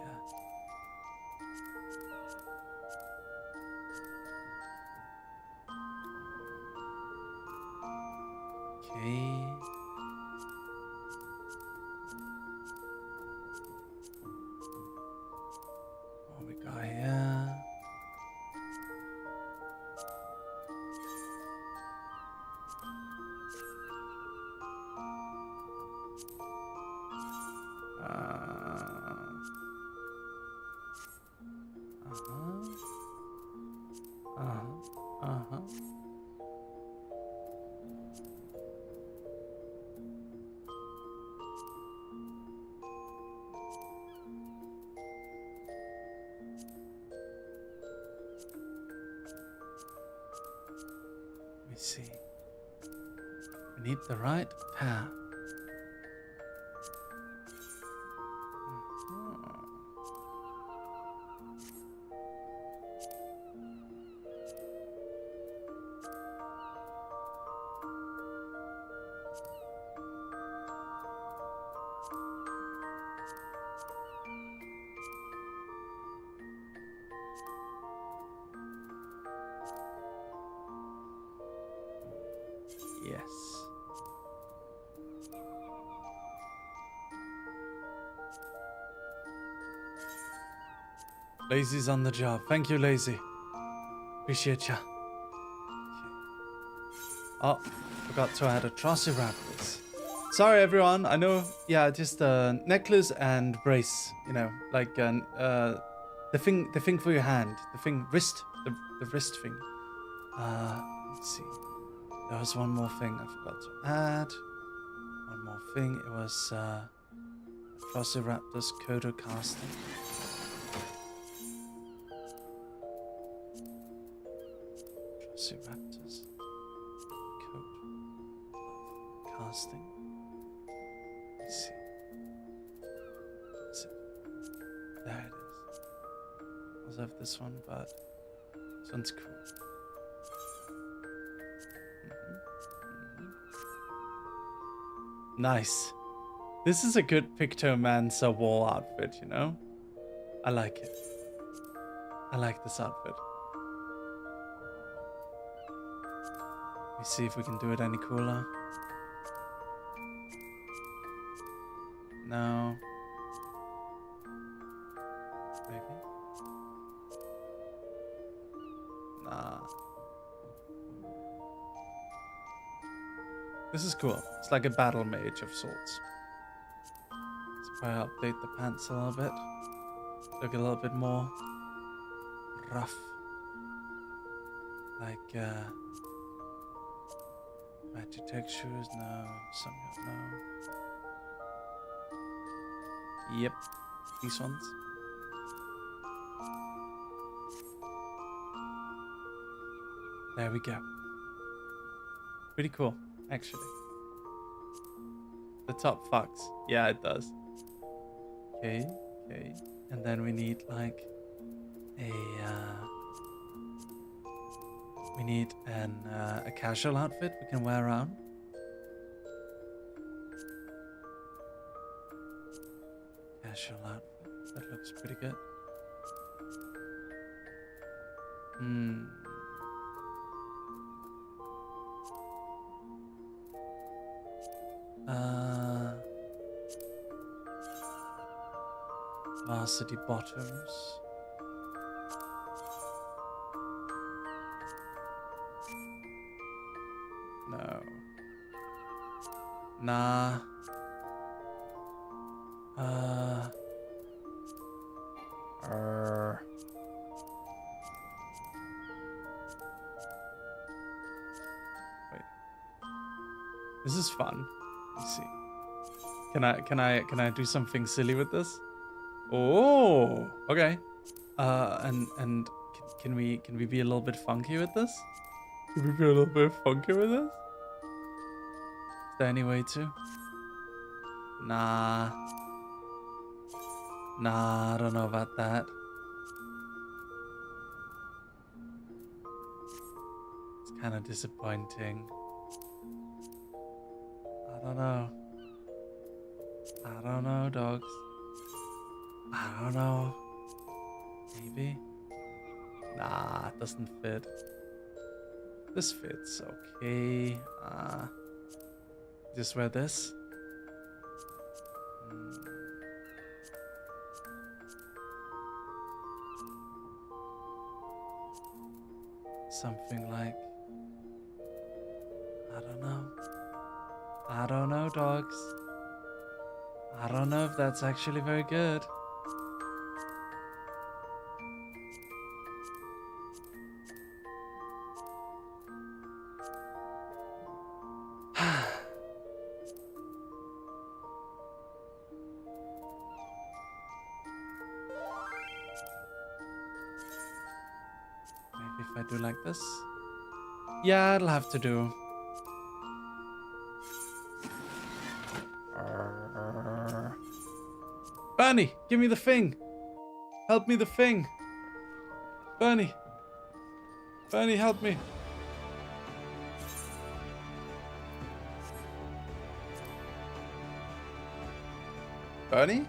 Okay. What we got here? Let me see. We need the right path. Yes. Lazy's on the job. Thank you, Lazy. Appreciate ya. Oh, forgot to add Atrociraptors. Sorry, everyone. I know. Yeah, just a necklace and brace. You know, like the thing for your hand, the wrist, the wrist thing. Let's see. There was one more thing I forgot to add. One more thing. It was Atrociraptors Coda casting. Atrociraptors coat of casting. Let's see. That's it. There it is. I also have this one, but this one's cool. Nice. This is a good Pictomancer wall outfit, you know? I like it. I like this outfit. Let me see if we can do it any cooler. No. Maybe? Nah. This is cool. It's like a battle mage of sorts. Let's probably update the pants a little bit. Look a little bit more rough. Like Magitech shoes, no. Some no. Yep. These ones. There we go. Pretty cool. Actually, the top fucks. Yeah, it does. Okay, and then we need like a casual outfit we can wear around. Casual outfit. That looks pretty good. Varsity bottoms. No. Nah. Wait. This is fun. Let's see. Can I do something silly with this? Oh, okay. And can we be a little bit funky with this? Can we be a little bit funky with this? Is there any way to? Nah. Nah, I don't know about that. It's kind of disappointing. I don't know. I don't know, dogs. I don't know. Maybe? Nah, it doesn't fit. This fits okay. Just wear this. Something like, I don't know. I don't know, dogs. I don't know if that's actually very good. Maybe if I do like this. Yeah, it'll have to do. Bernie, give me the thing. Help me the thing. Bernie. Bernie, help me. Bernie?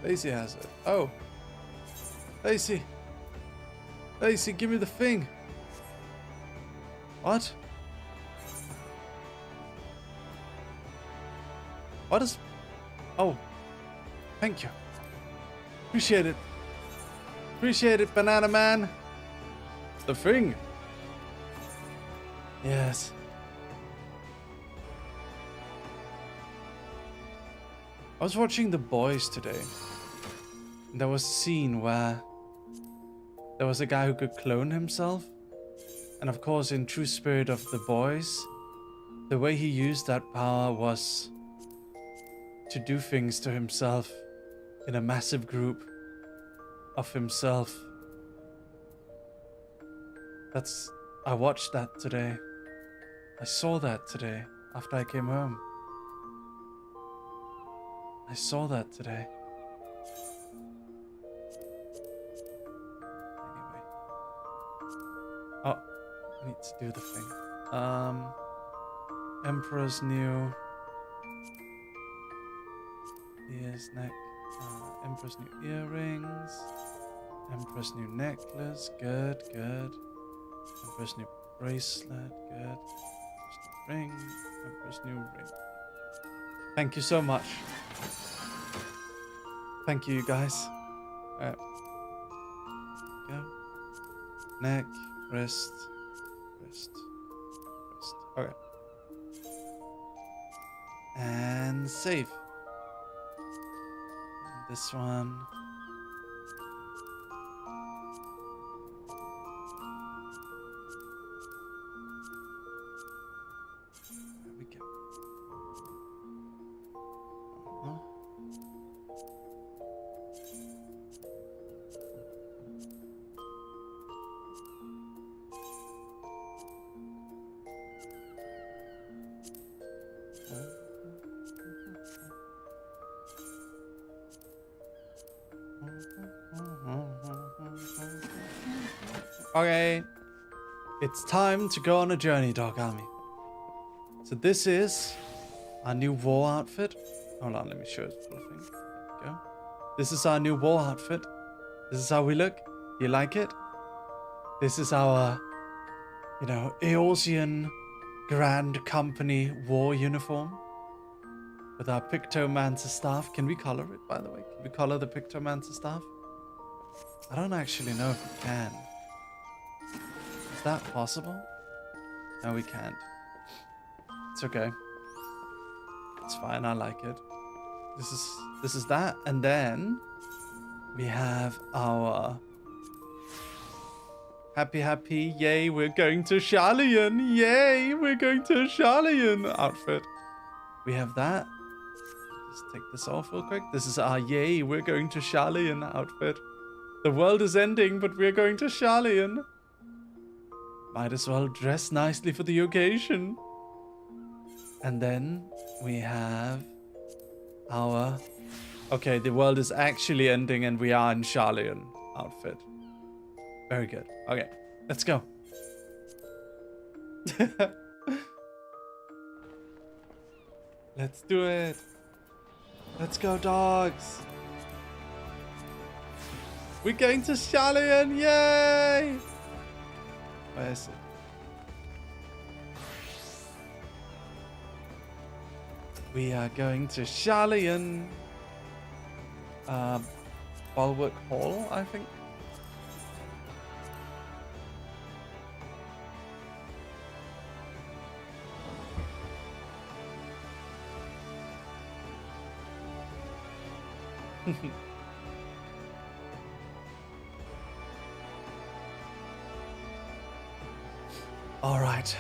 Daisy has it. Oh. Daisy. Daisy, give me the thing. What? What is... Oh. Thank you. Appreciate it. Appreciate it, Banana Man. It's the thing. Yes. I was watching The Boys today. There was a scene where there was a guy who could clone himself. And of course, in true spirit of The Boys, the way he used that power was to do things to himself in a massive group of himself. I watched that today. I saw that today after I came home. I saw that today. Anyway. Oh, I need to do the thing. Emperor's New ears, neck. Emperor's New earrings. Emperor's New necklace. Good, good. Emperor's New bracelet. Good. Emperor's New ring. Emperor's New ring. Thank you so much. Thank you, guys. Alright. Go. Neck, wrist, wrist, wrist. Okay. And save. And this one. There we go. Okay, it's time to go on a journey, Dog Army. So this is our new war outfit. Hold on, let me show you the full thing. There we go. This is our new war outfit. This is how we look. You like it? This is our, Eorzean Grand Company war uniform with our Pictomancer staff. Can we color it, by the way? Can we color the Pictomancer staff? I don't actually know if we can. Is that possible? No, we can't. It's okay. It's fine. I like it. This is that, and then we have our happy, yay, we're going to Sharlayan, yay, we're going to Sharlayan outfit. We have that. Just take this off real quick. This is our yay, we're going to Sharlayan outfit. The world is ending, but we're going to Sharlayan. Might as well dress nicely for the occasion. And then we have our... Okay, the world is actually ending and we are in Charlian outfit. Very good. Okay, let's go. Let's do it. Let's go, dogs. We're going to Charlian, yay! Where is it? We are going to Charlian. Bulwark Hall, I think. All right.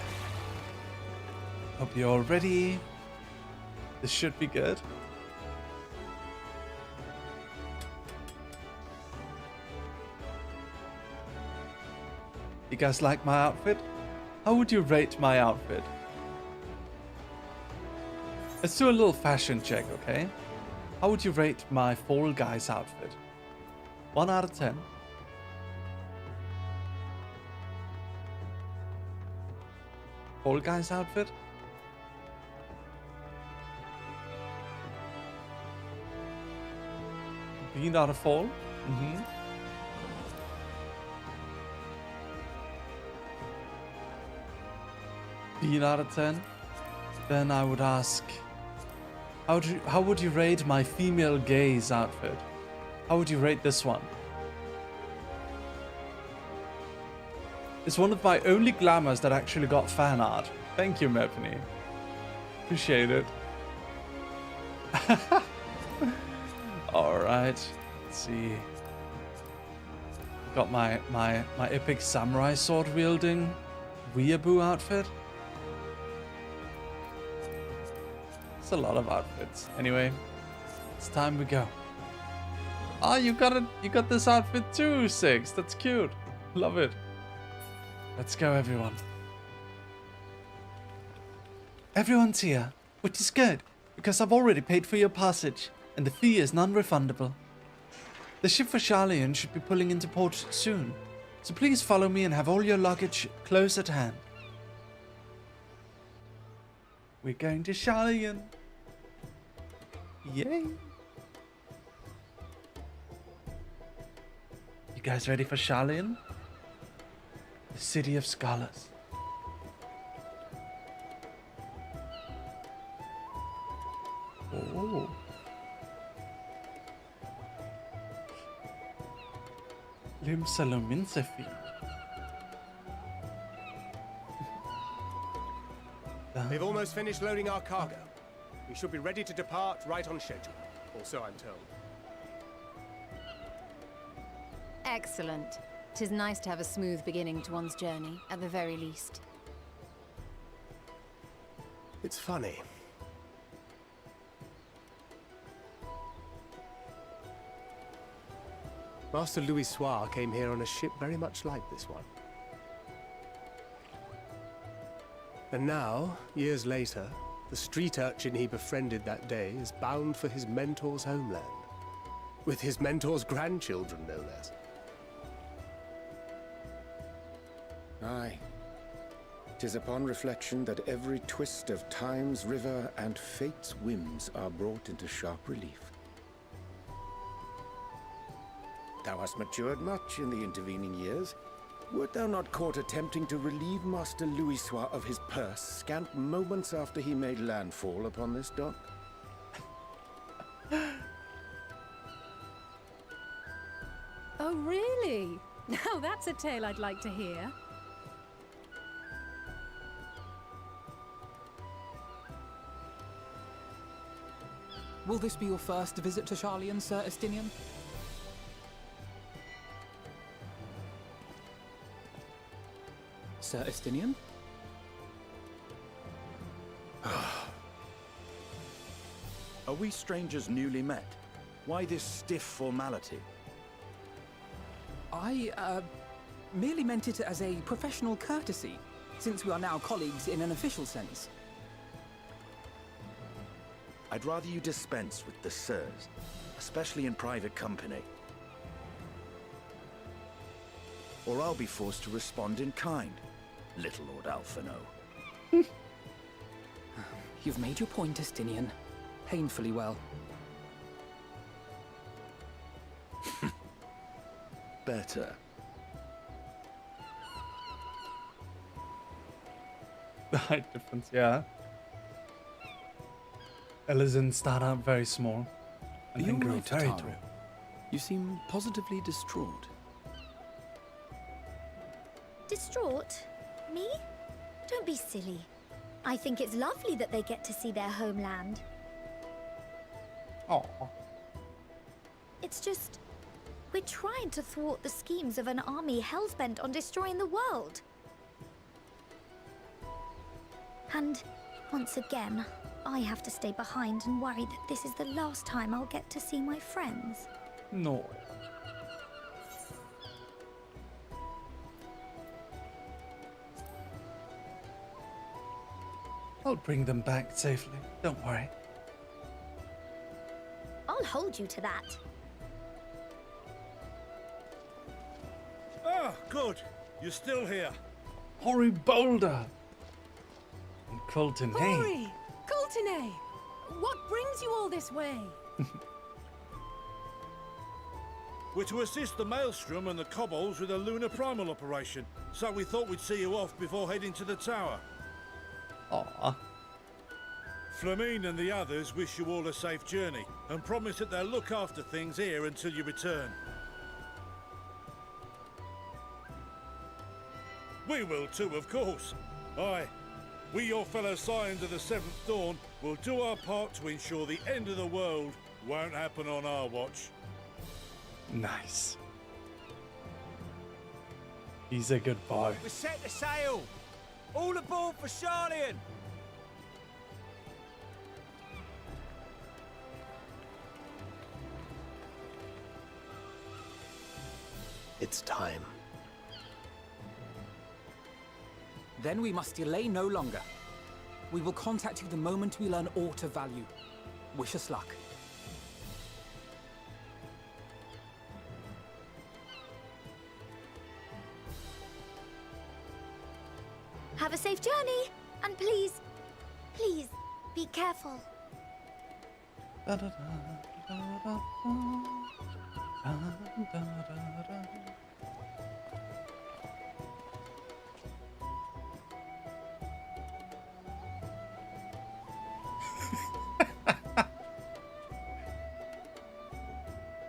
Hope you're all ready. This should be good. You guys like my outfit? How would you rate my outfit? Let's do a little fashion check, okay? How would you rate my Fall Guys outfit? 1 out of 10. Fall Guys outfit? Being out of fall? Mm-hmm. Being out of 10? Then I would ask, how would you rate my female gaze outfit? How would you rate this one? It's one of my only glamours that actually got fan art. Thank you, Mepney. Appreciate it. Alright, let's see. Got my epic samurai sword wielding weeaboo outfit. It's a lot of outfits. Anyway, it's time we go. Ah, you got this outfit too, Six. That's cute. Love it. Let's go, everyone. Everyone's here, which is good, because I've already paid for your passage, and the fee is non-refundable. The ship for Charlian should be pulling into port soon, so please follow me and have all your luggage close at hand. We're going to Charlian. Yay! You guys ready for Charlian? The city of scholars. Oh. Lim Salomin Sefi. They've almost finished loading our cargo. We should be ready to depart right on schedule, or so I'm told. Excellent. 'Tis nice to have a smooth beginning to one's journey, at the very least. It's funny. Master Lucius came here on a ship very much like this one. And now, years later, the street urchin he befriended that day is bound for his mentor's homeland. With his mentor's grandchildren, no less. Aye. 'Tis upon reflection that every twist of time's river and fate's whims are brought into sharp relief. Thou hast matured much in the intervening years. Wert thou not caught attempting to relieve Master Lucius of his purse scant moments after he made landfall upon this dock? Oh, really? Now that's a tale I'd like to hear. Will this be your first visit to Charlian, Sir Estinian? Sir Estinian? Are we strangers newly met? Why this stiff formality? merely meant it as a professional courtesy, since we are now colleagues in an official sense. I'd rather you dispense with the sirs, especially in private company. Or I'll be forced to respond in kind, little Lord Alphino. You've made your point, Estinian. Painfully well. Better. The height difference, yeah. Elizin start out very small and then grow very tall. You seem positively distraught. Distraught? Me? Don't be silly. I think it's lovely that they get to see their homeland. Aww. It's just... we're trying to thwart the schemes of an army hell-bent on destroying the world. And, once again, I have to stay behind and worry that this is the last time I'll get to see my friends. No. I'll bring them back safely, don't worry. I'll hold you to that. Ah, good. You're still here. Hori Boulder! And Colton, hey. Hori! Colton, what brings you all this way? We're to assist the Maelstrom and the Kobolds with a lunar primal operation, so we thought we'd see you off before heading to the tower. Aww. Flamine and the others wish you all a safe journey, and promise that they'll look after things here until you return. We will too, of course. Aye. We, your fellow Scions of the Seventh Dawn, will do our part to ensure the end of the world won't happen on our watch. Nice. He's a good boy. We set the sail! All aboard for Charlian! It's time. Then we must delay no longer. We will contact you the moment we learn aught of value. Wish us luck. Have a safe journey, and please, please, be careful.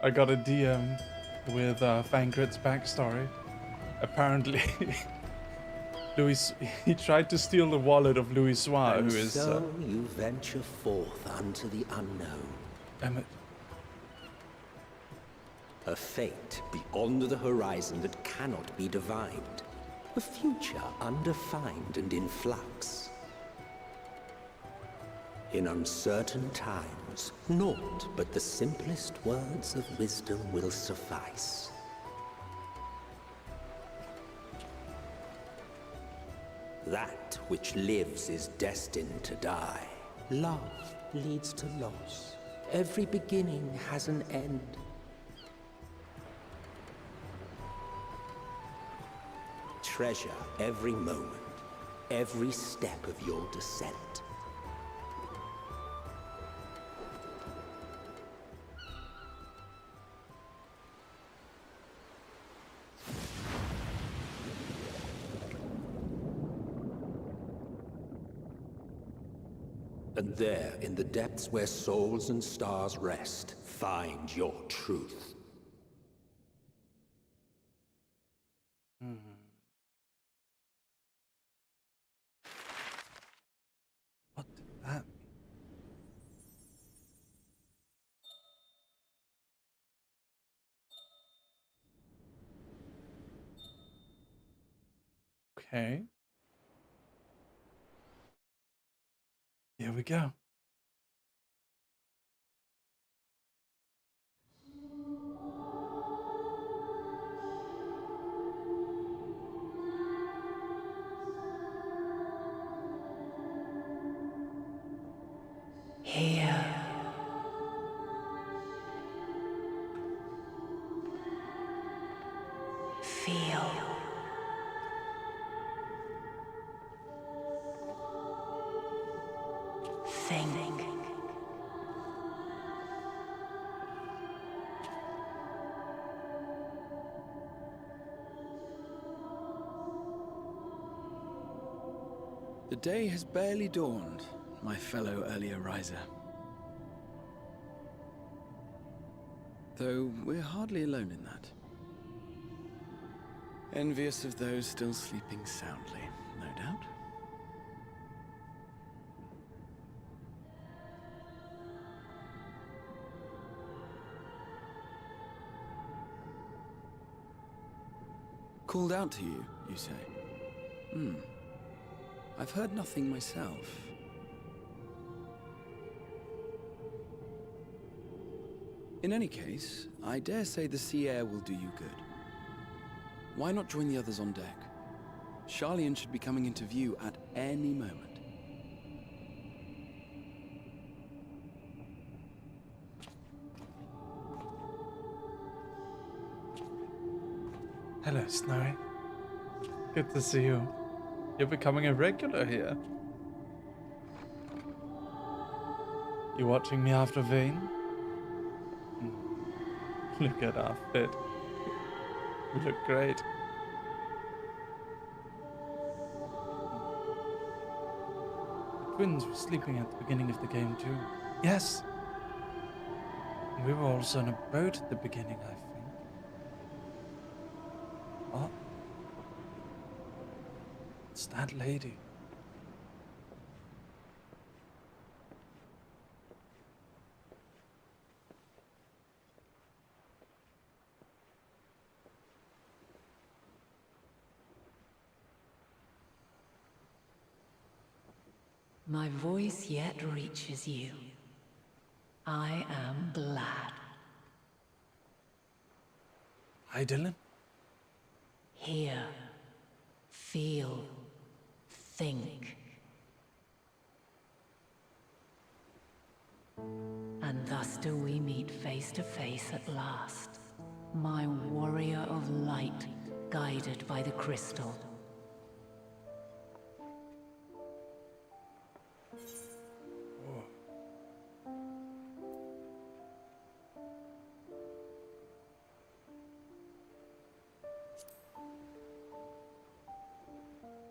I got a DM with Fangrit's backstory. Apparently, he tried to steal the wallet of Louis, who And is. so you venture forth unto the unknown. Emmett. A fate beyond the horizon that cannot be divined. A future undefined and in flux. In uncertain times, naught but the simplest words of wisdom will suffice. That which lives is destined to die. Love leads to loss. Every beginning has an end. Treasure every moment, every step of your descent. And there, in the depths where souls and stars rest, find your truth. What did that mean? Okay. Here we go. Here. Feel. Think. The day has barely dawned, my fellow earlier riser. Though we're hardly alone in that. Envious of those still sleeping soundly, no doubt. Called out to you, you say? I've heard nothing myself. In any case, I dare say the sea air will do you good. Why not join the others on deck? Charlian should be coming into view at any moment. Hello, Snowy. Good to see you. You're becoming a regular here. You watching me after Vane? Look at our fit. We look great. The twins were sleeping at the beginning of the game too. Yes. We were also on a boat at the beginning, I think. What? It's that lady. My voice yet reaches you. I am glad. Hi, Dylan. Hear, feel, think. And thus do we meet face to face at last. My warrior of light, guided by the crystal.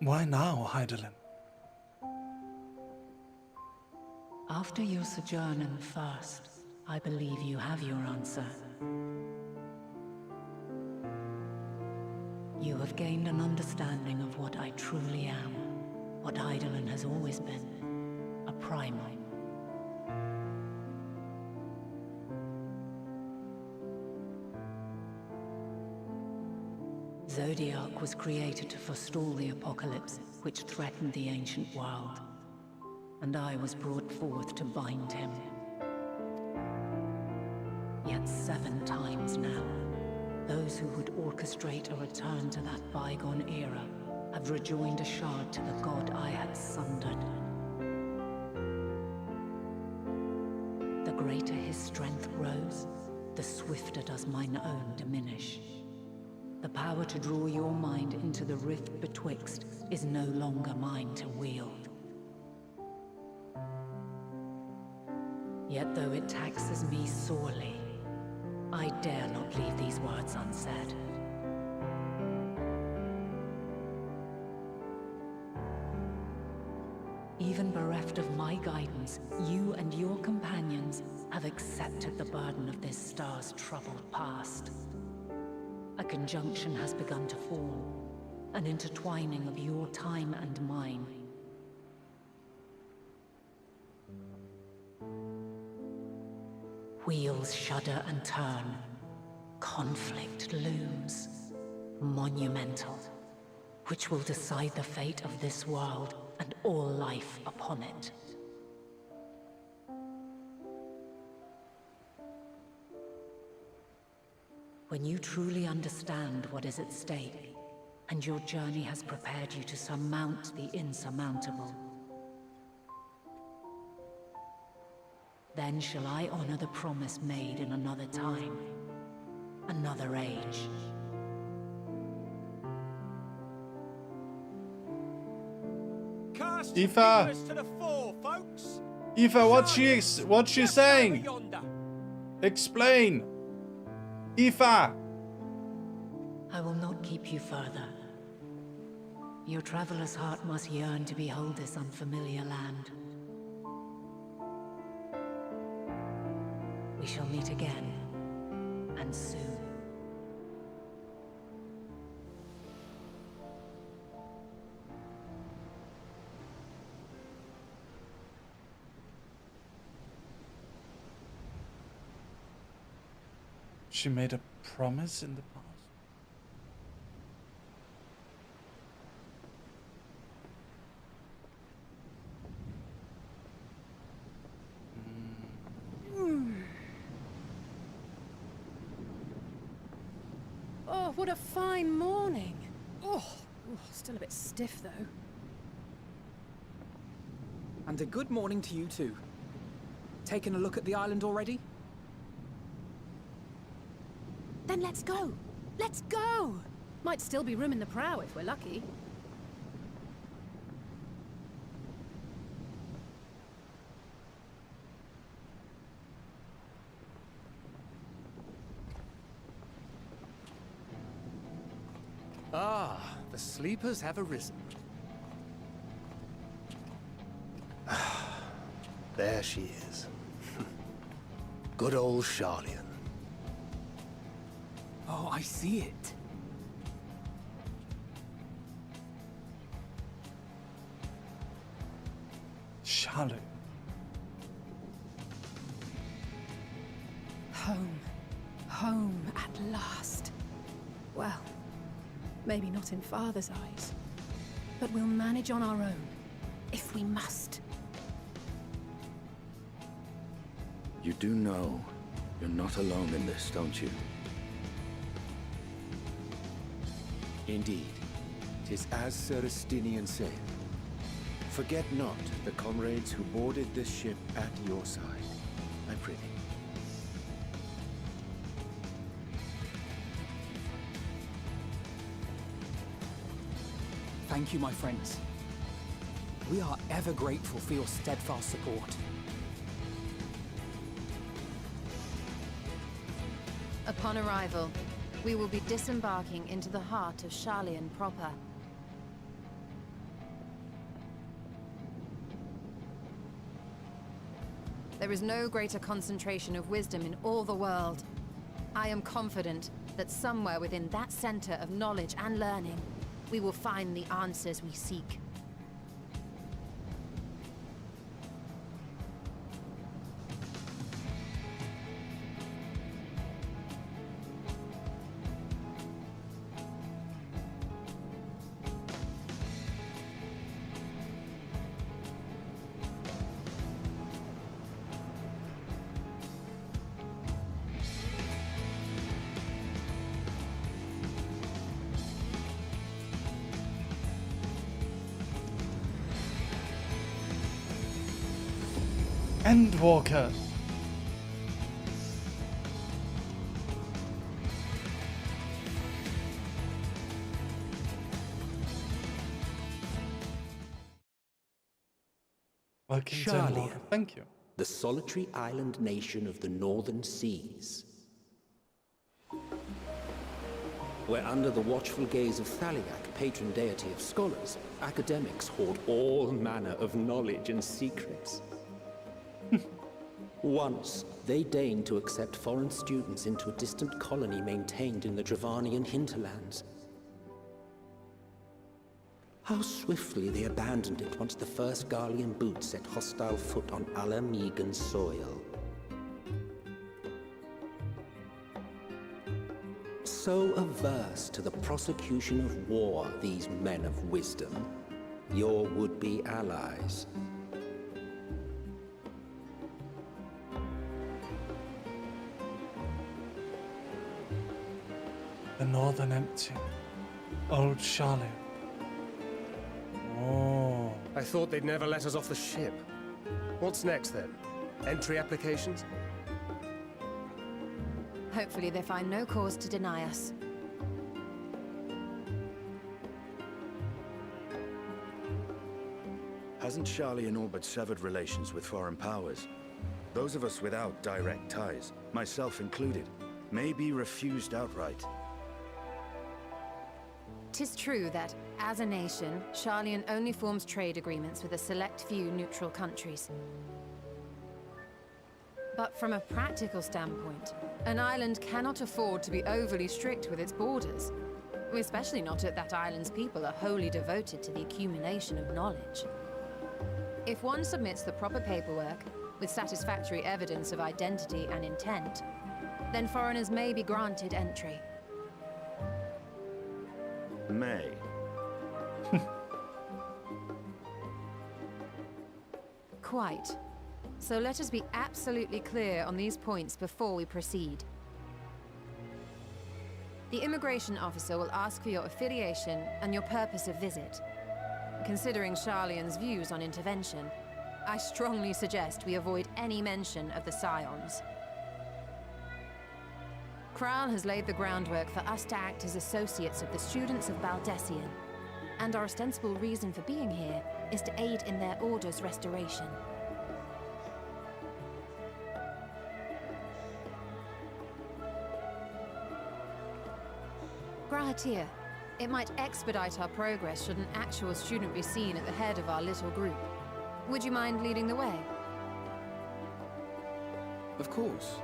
Why now, Hydaelyn? After your sojourn in the First, I believe you have your answer. You have gained an understanding of what I truly am, what Hydaelyn has always been, a primal. Zodiac was created to forestall the apocalypse which threatened the ancient world, and I was brought forth to bind him. Yet 7 times now, those who would orchestrate a return to that bygone era have rejoined a shard to the god I had sundered. The greater his strength grows, the swifter does mine own diminish. The power to draw your mind into the rift betwixt is no longer mine to wield. Yet though it taxes me sorely, I dare not leave these words unsaid. Even bereft of my guidance, you and your companions have accepted the burden of this star's troubled past. A conjunction has begun to form, an intertwining of your time and mine. Wheels shudder and turn. Conflict looms, monumental, which will decide the fate of this world and all life upon it. When you truly understand what is at stake, and your journey has prepared you to surmount the insurmountable, Then shall I honor the promise made in another time, another age. Cast Aoife! fingers to the fore, folks. Aoife, what's she saying? Over yonder. Explain. Aoife! I will not keep you further. Your traveler's heart must yearn to behold this unfamiliar land. We shall meet again, and soon. She made a promise in the past. Oh, what a fine morning. Oh, still a bit stiff though. And a good morning to you too. Taking a look at the island already? Then let's go. Let's go. Might still be room in the prow if we're lucky. Ah, the sleepers have arisen. There she is. Good old Charlian. Oh, I see it. Charlotte. Home. Home at last. Well, maybe not in Father's eyes, but we'll manage on our own, if we must. You do know you're not alone in this, don't you? Indeed. 'Tis as Sir Estinian said. Forget not the comrades who boarded this ship at your side, I prithee. Thank you, my friends. We are ever grateful for your steadfast support. Upon arrival, we will be disembarking into the heart of Charlian proper. There is no greater concentration of wisdom in all the world. I am confident that somewhere within that center of knowledge and learning, we will find the answers we seek. Endwalker. Welcome to Endwalker. Thank you. The solitary island nation of the northern seas. Where under the watchful gaze of Thaliak, patron deity of scholars, academics hoard all manner of knowledge and secrets. Once, they deigned to accept foreign students into a distant colony maintained in the Dravanian hinterlands. How swiftly they abandoned it once the first Garlean boot set hostile foot on Alamegan soil. So averse to the prosecution of war, these men of wisdom, your would-be allies. The Northern Empty. Old Charlotte. Oh. I thought they'd never let us off the ship. What's next then? Entry applications? Hopefully they find no cause to deny us. Hasn't Charlian all but severed relations with foreign powers? Those of us without direct ties, myself included, may be refused outright. 'Tis true that, as a nation, Charlian only forms trade agreements with a select few neutral countries. But from a practical standpoint, an island cannot afford to be overly strict with its borders. Especially not if that island's people are wholly devoted to the accumulation of knowledge. If one submits the proper paperwork, with satisfactory evidence of identity and intent, then foreigners may be granted entry. May. Quite. So let us be absolutely clear on these points before we proceed. The immigration officer will ask for your affiliation and your purpose of visit. Considering Charlian's views on intervention, I strongly suggest we avoid any mention of the Scions. Kral has laid the groundwork for us to act as associates of the students of Baldessian, and our ostensible reason for being here is to aid in their order's restoration. Grahatir, it might expedite our progress should an actual student be seen at the head of our little group. Would you mind leading the way? Of course.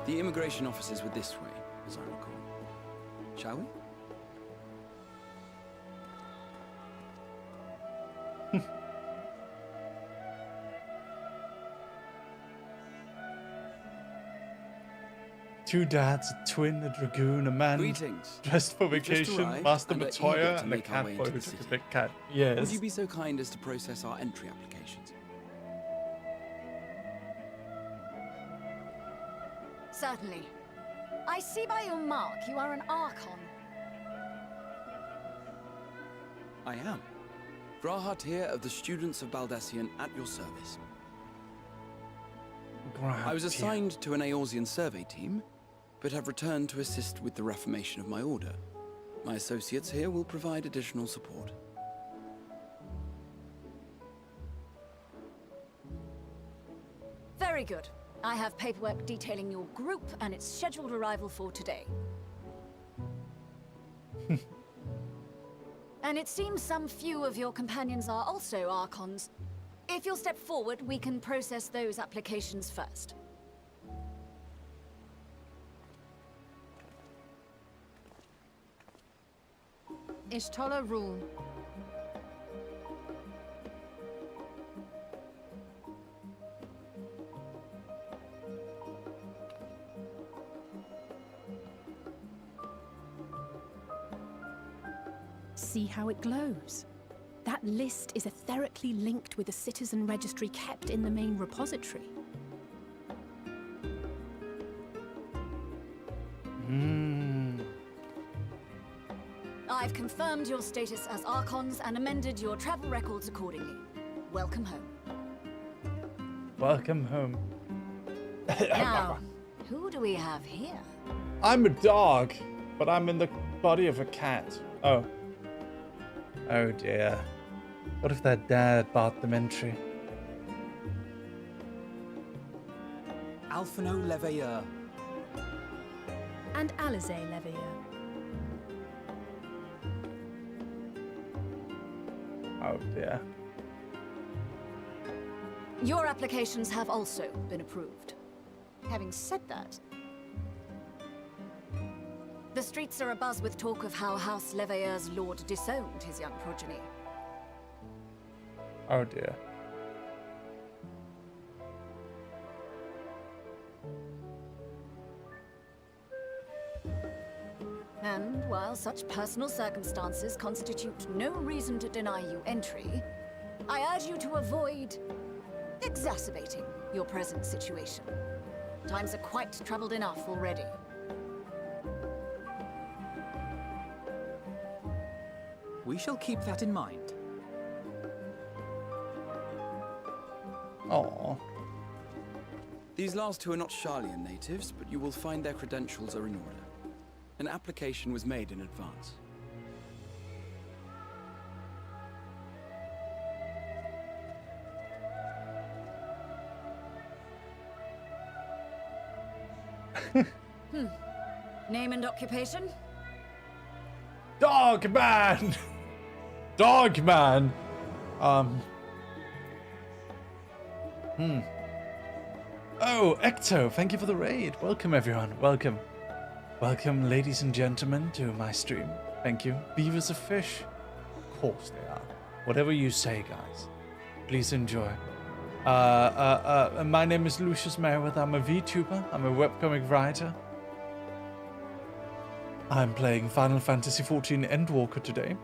The immigration officers were this way, as I recall. Shall we? Two dads, a twin, a dragoon, a man Greetings. dressed for We've just vacation, arrived Master and are eager Matoya, to and a make our way cat boy into who the took a city. big cat. Yes. Would you be so kind as to process our entry applications? Certainly. I see by your mark you are an Archon. I am. Grahatir of the students of Baldessian at your service. I was assigned to an Eorzean survey team, but have returned to assist with the reformation of my order. My associates here will provide additional support. Very good. I have paperwork detailing your group and its scheduled arrival for today. And it seems some few of your companions are also Archons. If you'll step forward, we can process those applications first. Ishtola rule. See how it glows? That list is etherically linked with a citizen registry kept in the main repository. I've confirmed your status as Archons and amended your travel records accordingly. Welcome home. Welcome home. Now, who do we have here? I'm a dog, but I'm in the body of a cat. Oh. Oh dear. What if their dad bought them entry? Alphino Leveilleur. And Alize Leveilleur. Oh dear. Your applications have also been approved. Having said that, the streets are abuzz with talk of how House Leveilleur's lord disowned his young progeny. Oh dear. And while such personal circumstances constitute no reason to deny you entry, I urge you to avoid exacerbating your present situation. Times are quite troubled enough already. We shall keep that in mind. Oh. These last two are not Charlian natives, but you will find their credentials are in order. An application was made in advance. Name and occupation? Dogman! Dogman! Oh, Ecto, thank you for the raid. Welcome, everyone. Welcome. Welcome, ladies and gentlemen, to my stream. Thank you. Beavers of fish? Of course they are. Whatever you say, guys. Please enjoy. My name is Lucius Merryweather. I'm a VTuber. I'm a webcomic writer. I'm playing Final Fantasy XIV Endwalker today.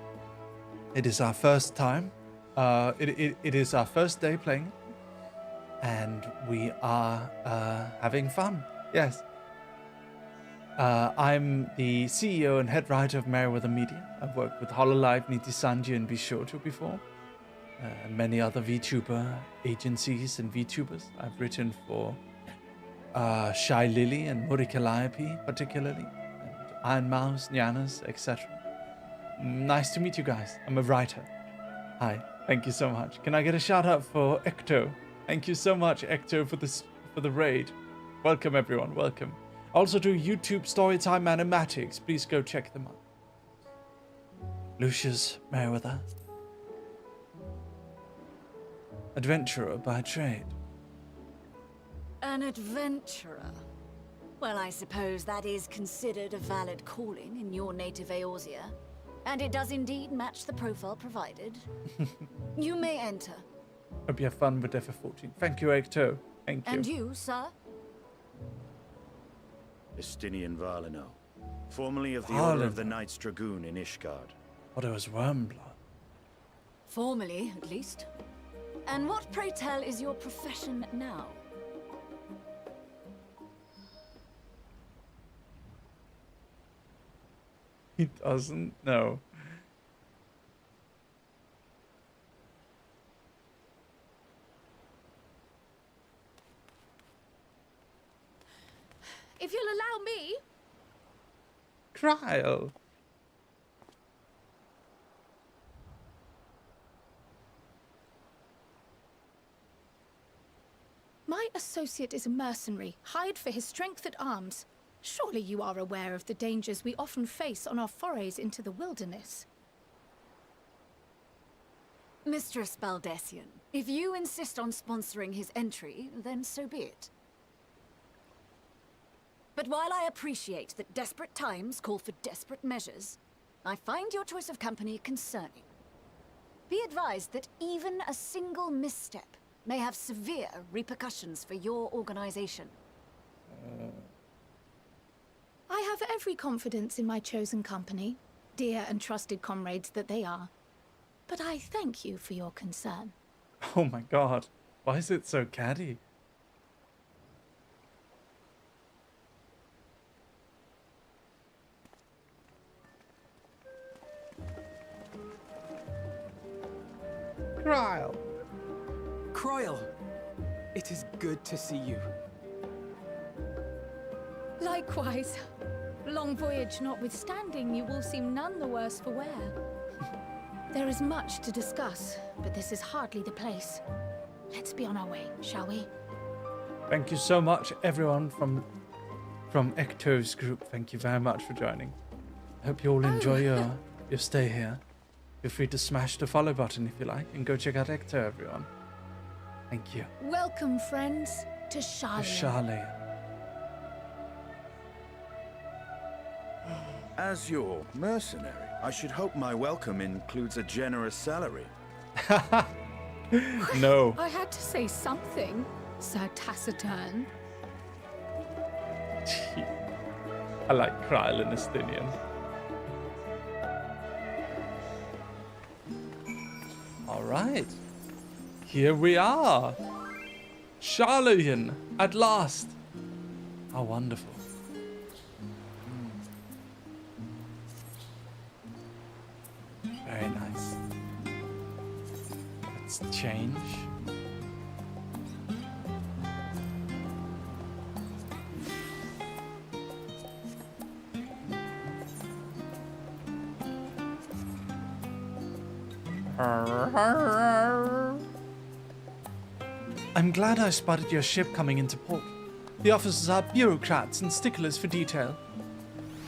It is our first time. It is our first day playing. And we are having fun. Yes. I'm the CEO and head writer of Merryweather Media. I've worked with Hololive, Niti Sanji, and Bishoto before. And many other VTuber agencies and VTubers. I've written for Shy Lily and Muri Calliope particularly. And Iron Mouse, Nyanas, etc. Nice to meet you guys. I'm a writer. Hi. Thank you so much. Can I get a shout out for Ecto? Thank you so much, Ecto, for the raid. Welcome, everyone. Welcome. Also to YouTube Storytime Animatics. Please go check them out. Lucius Merryweather. Adventurer by trade. An adventurer? Well, I suppose that is considered a valid calling in your native Eorzea. And it does indeed match the profile provided. You may enter. Hope you have fun with FF14. Thank you, Ecto. Thank you. And you, sir? Estinian Valino, formerly of the Order of the Knights Dragoon in Ishgard. What, it was Wormblood? Formerly, at least. And what, pray tell, is your profession now? He doesn't know. If you'll allow me. Trial. My associate is a mercenary, hired for his strength at arms. Surely you are aware of the dangers we often face on our forays into the wilderness. Mistress Baldessian, if you insist on sponsoring his entry, then so be it. But while I appreciate that desperate times call for desperate measures, I find your choice of company concerning. Be advised that even a single misstep may have severe repercussions for your organization. I have every confidence in my chosen company, dear and trusted comrades that they are. But I thank you for your concern. Oh my god. Why is it so catty? Cryle. Cryle, it is good to see you. Likewise. Long voyage notwithstanding, you will seem none the worse for wear. There is much to discuss, but this is hardly the place. Let's be on our way, shall we? Thank you so much, everyone from Ecto's group. Thank you very much for joining. I hope you all enjoy your stay here. Feel free to smash the follow button if you like, and go check out Ecto, everyone. Thank you. Welcome, friends, to Charlian. Charlian. As your mercenary, I should hope my welcome includes a generous salary. No. I had to say something, Sir Taciturn. I like Cryle in Estinian. Alright. Here we are. Charlian, at last. How wonderful. Very nice. Let's change. I'm glad I spotted your ship coming into port. The officers are bureaucrats and sticklers for detail.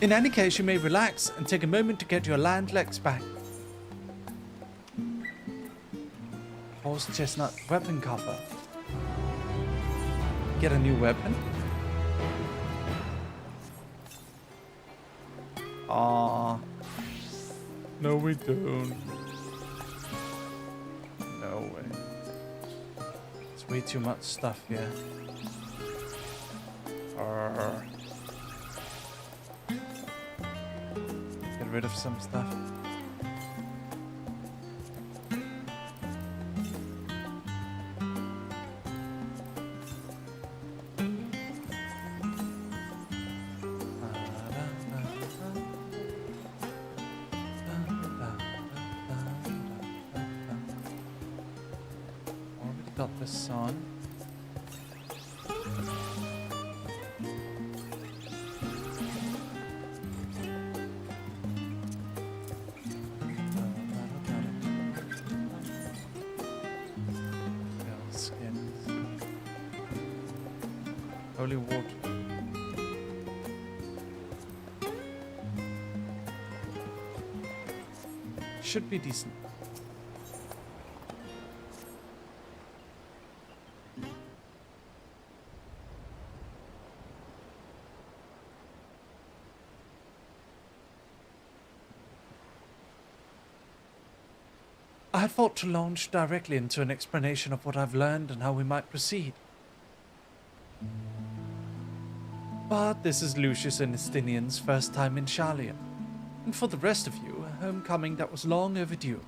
In any case, you may relax and take a moment to get your land legs back. Horse chestnut weapon cover. Get a new weapon? Aww. No, we don't. No way. It's way too much stuff here. Get rid of some stuff. Got this on. Skins. Holy water. Should be decent. I had thought to launch directly into an explanation of what I've learned and how we might proceed. But this is Lucius and Estinian's first time in Charlian, and for the rest of you, a homecoming that was long overdue.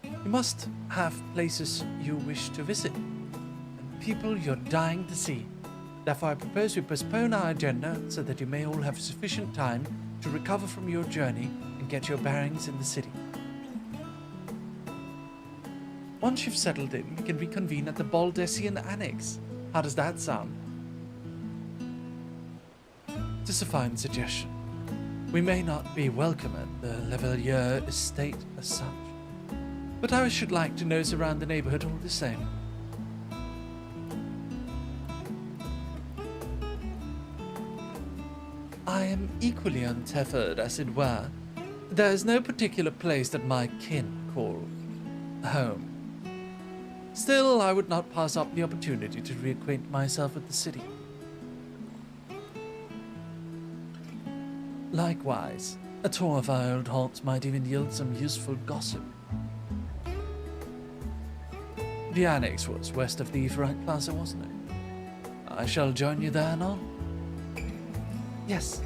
You must have places you wish to visit, and people you're dying to see. Therefore, I propose we postpone our agenda so that you may all have sufficient time to recover from your journey and get your bearings in the city. Once you've settled in, we can reconvene at the Baldessian Annex. How does that sound? Just a fine suggestion. We may not be welcome at the Lavalier estate as such, but I should like to nose around the neighborhood all the same. I am equally untethered, as it were. There is no particular place that my kin call home. Still, I would not pass up the opportunity to reacquaint myself with the city. Likewise, a tour of our old haunts might even yield some useful gossip. The annex was west of the Efrite Plaza, wasn't it? I shall join you there, no? Yes,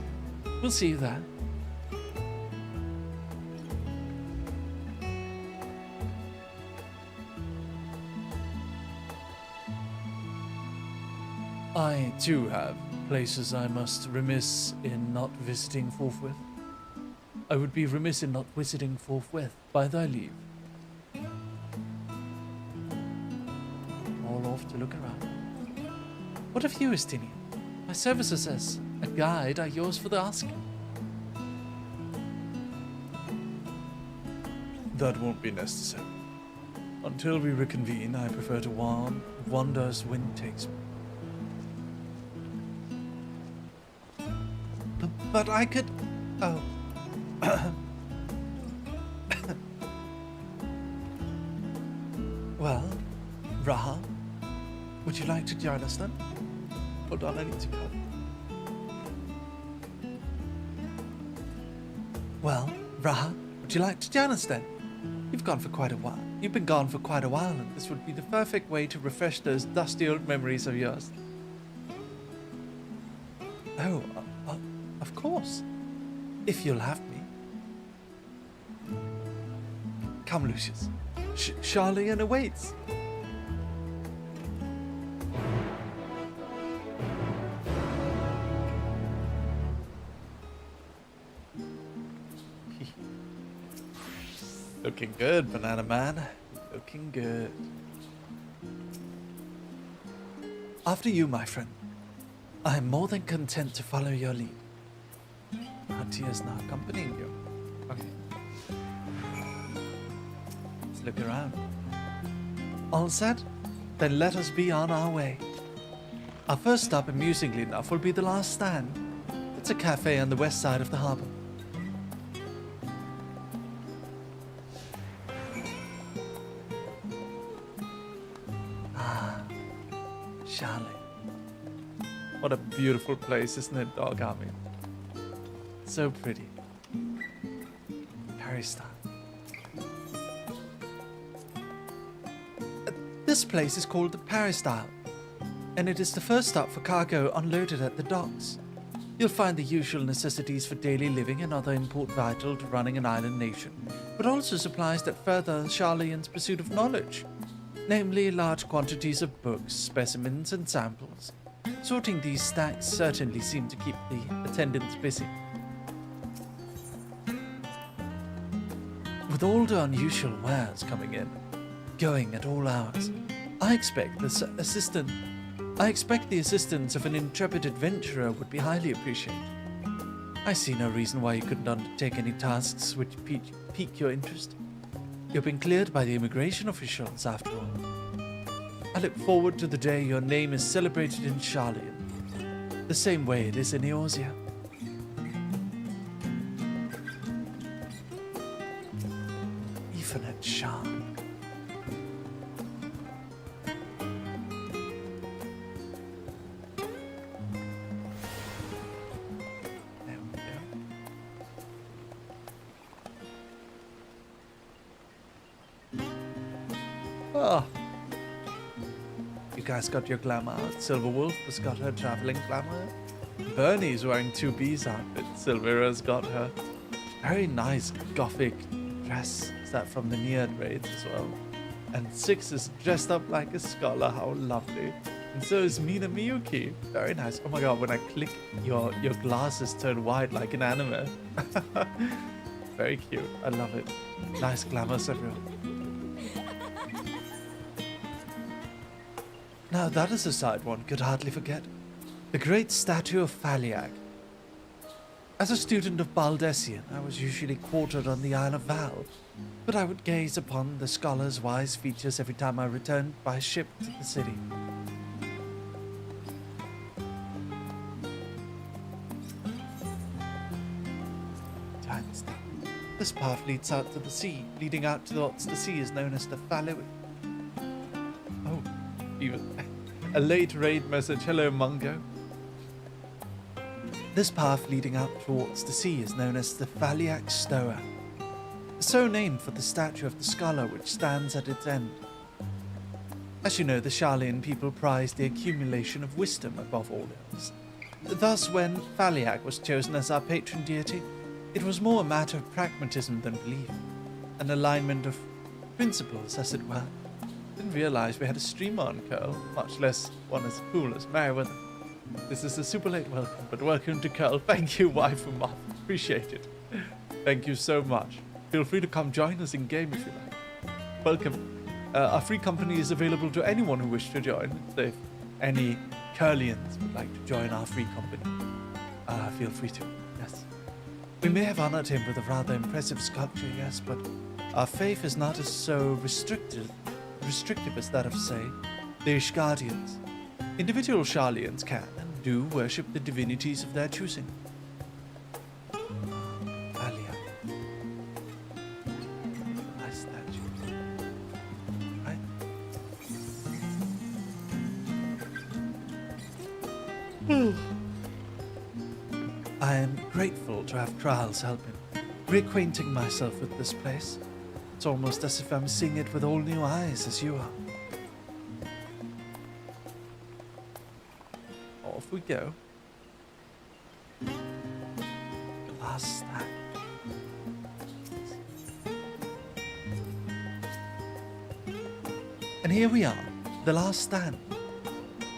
we'll see you there. I, too, have places I must remiss in not visiting forthwith. I would be remiss in not visiting forthwith, by thy leave. All off to look around. What of you, Estinian? My services as a guide are yours for the asking. That won't be necessary. Until we reconvene, I prefer to wander as wind takes me. But I could... Oh. Well, Raha, would you like to join us then? Hold on, I need to cut. Well, Raha, would you like to join us then? You've been gone for quite a while, and this would be the perfect way to refresh those dusty old memories of yours. Oh, of course. If you'll have me. Come, Lucius. Charlian awaits. Looking good, Banana Man. Looking good. After you, my friend. I am more than content to follow your lead. Auntie is now accompanying you. Okay. look around. All set? Then let us be on our way. Our first stop, amusingly enough, will be the last stand. It's a cafe on the west side of the harbor. Ah, Charlie. What a beautiful place, isn't it, Dog Army? So pretty. Very style. This place is called the Peristyle, and it is the first stop for cargo unloaded at the docks. You'll find the usual necessities for daily living and other import vital to running an island nation, but also supplies that further Charlian's pursuit of knowledge, namely large quantities of books, specimens, and samples. Sorting these stacks certainly seemed to keep the attendants busy. With all the unusual wares coming in, going at all hours, I expect the assistance of an intrepid adventurer would be highly appreciated. I see no reason why you couldn't undertake any tasks which pique your interest. You've been cleared by the immigration officials, after all. I look forward to the day your name is celebrated in Charlian, the same way it is in Eorzea. Infinite charm. There we go. Oh. You guys got your glamour out. Silver Wolf has got her traveling glamour. Bernie's wearing 2B's outfit. Silvera's got her very nice gothic dress. Is that from the Near raids as well? And Six is dressed up like a scholar. How lovely. And so is Mina Miyuki. Very nice. Oh my god, when I click, your glasses turn white like an anime. Very cute. I love it. Nice glamours, everyone. Now that is a sight one could hardly forget. The great statue of Faliag. As a student of Baldessian, I was usually quartered on the Isle of Val, but I would gaze upon the scholar's wise features every time I returned by ship to the city. This path leads out to the sea. Leading out towards the sea is known as the Faliag. Oh, even a late raid message. Hello, Mungo. This path leading out towards the sea is known as the Faliag Stoa, so named for the statue of the scholar which stands at its end. As you know, the Charlian people prize the accumulation of wisdom above all else. Thus, when Faliag was chosen as our patron deity, it was more a matter of pragmatism than belief, an alignment of principles, as it were. Didn't realize we had a streamer on Curl, much less one as cool as Merryweather. This is a super late welcome, but welcome to Curl. Thank you, Waifu Moth. Appreciate it. Thank you so much. Feel free to come join us in game if you like. Welcome. Our free company is available to anyone who wishes to join. So if any Curlians would like to join our free company, feel free to. Yes. We may have honored him with a rather impressive sculpture, yes, but our faith is not as so restrictive as that of, say, the Ishgardians. Individual Charlians can and do worship the divinities of their choosing. Alia. Nice statue. Right? I am grateful to have Kral's help in reacquainting myself with this place. It's almost as if I'm seeing it with all new eyes as you are. Off we go. Last stack. And here we are, the last stand.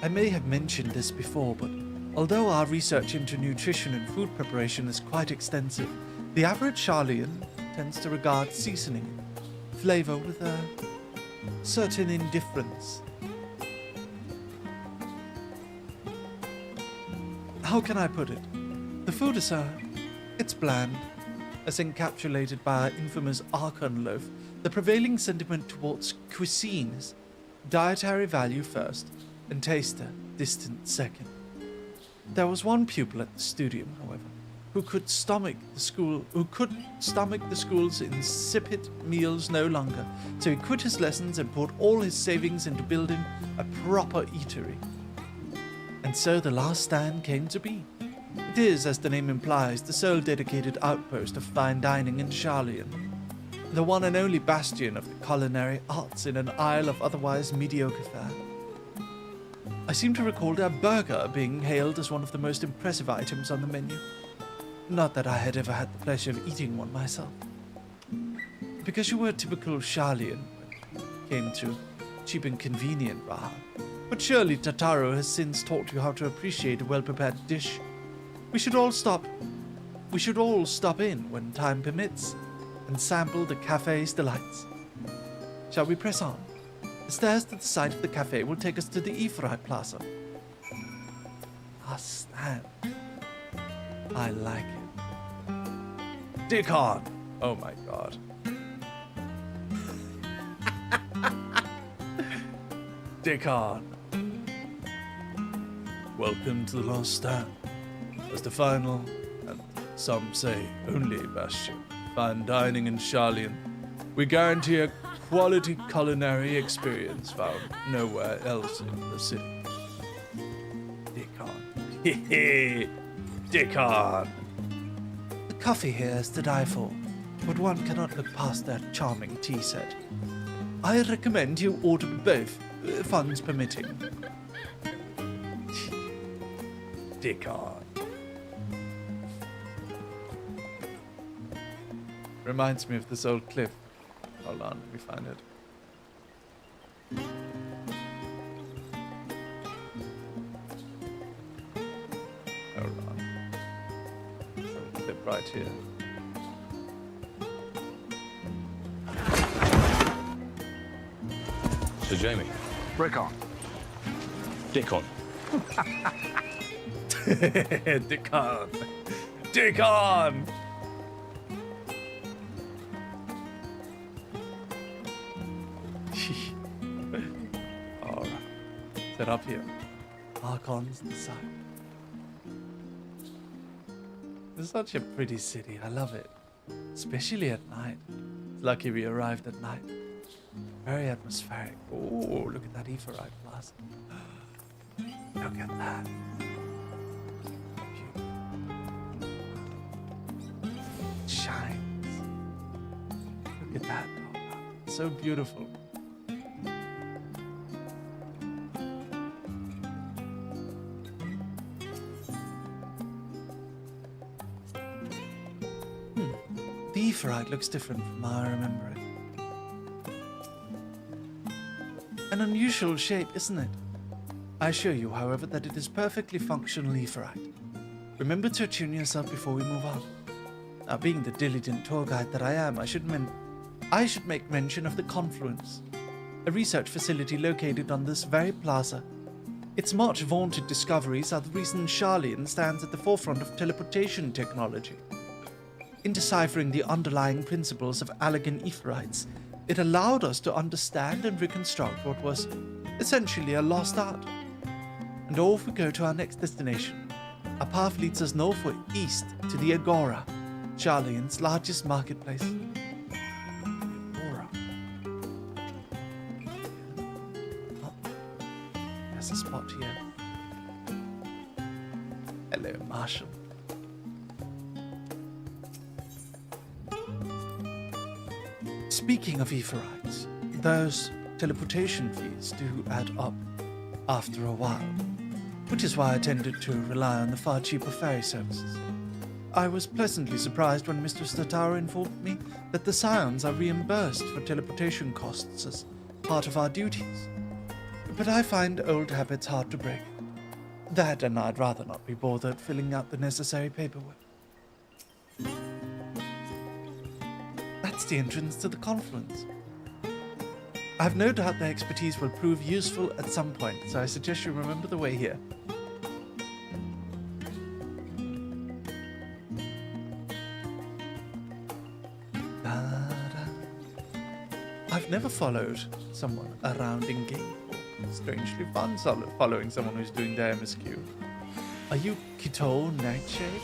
I may have mentioned this before, but although our research into nutrition and food preparation is quite extensive, the average Charlian tends to regard seasoning and flavor with a certain indifference. How can I put it? The food is it's bland, as encapsulated by our infamous Archon loaf, The prevailing sentiment towards cuisine is dietary value first and taster distant second. There was one pupil at the studium, however, who could stomach the school's insipid meals no longer, so he quit his lessons and poured all his savings into building a proper eatery. And so the last stand came to be. It is, as the name implies, the sole dedicated outpost of fine dining in Charlian, the one and only bastion of the culinary arts in an isle of otherwise mediocre fare. I seem to recall their burger being hailed as one of the most impressive items on the menu. Not that I had ever had the pleasure of eating one myself. Because you were a typical Charlian when it came to cheap and convenient raha. But surely Tataru has since taught you how to appreciate a well-prepared dish. We should all stop in when time permits and sample the cafe's delights. Shall we press on? The stairs to the side of the cafe will take us to the Ifrai Plaza. Last stand. I like it. Dick on! Oh my god. Dick on. Welcome to the last stand. As the final, and some say only bastion, fine dining in Charlian, we guarantee a quality culinary experience found nowhere else in the city. Dick on. Hehe. Dick on. The coffee here is to die for, but one cannot look past that charming tea set. I recommend you order both, funds permitting. Dick on. Reminds me of this old cliff. Hold on, let me find it. Hold on. There's a clip right here. Sir Jamie. Brick on. Dick on. Dick on. Dick on! Alright. Set up here. Archons the side. It's such a pretty city. I love it. Especially at night. It's lucky we arrived at night. Very atmospheric. Oh, look at that Ifrai Plaza. Look at that. It shines. Look at that. Oh, so beautiful. The Ifrai looks different from how I remember it. An unusual shape, isn't it? I assure you, however, that it is perfectly functional Ifrai. Remember to attune yourself before we move on. Now, being the diligent tour guide that I am, I should make mention of the Confluence, a research facility located on this very plaza. Its much vaunted discoveries are the reason Charlian stands at the forefront of teleportation technology. In deciphering the underlying principles of Allegan Ifrites, it allowed us to understand and reconstruct what was essentially a lost art. And off we go to our next destination. Our path leads us north or east to the Agora, Charlian's largest marketplace. Agora. Oh, there's a spot here. Hello, Marshall. Speaking of Ifrites, those teleportation fees do add up after a while, which is why I tended to rely on the far cheaper ferry services. I was pleasantly surprised when Mr. Stataro informed me that the Scions are reimbursed for teleportation costs as part of our duties. But I find old habits hard to break. That, and I'd rather not be bothered filling out the necessary paperwork. That's the entrance to the Confluence. I have no doubt their expertise will prove useful at some point, so I suggest you remember the way here. I've never followed someone around in game. Strangely fun following someone who's doing their MSQ. Are you Kito Nightshade?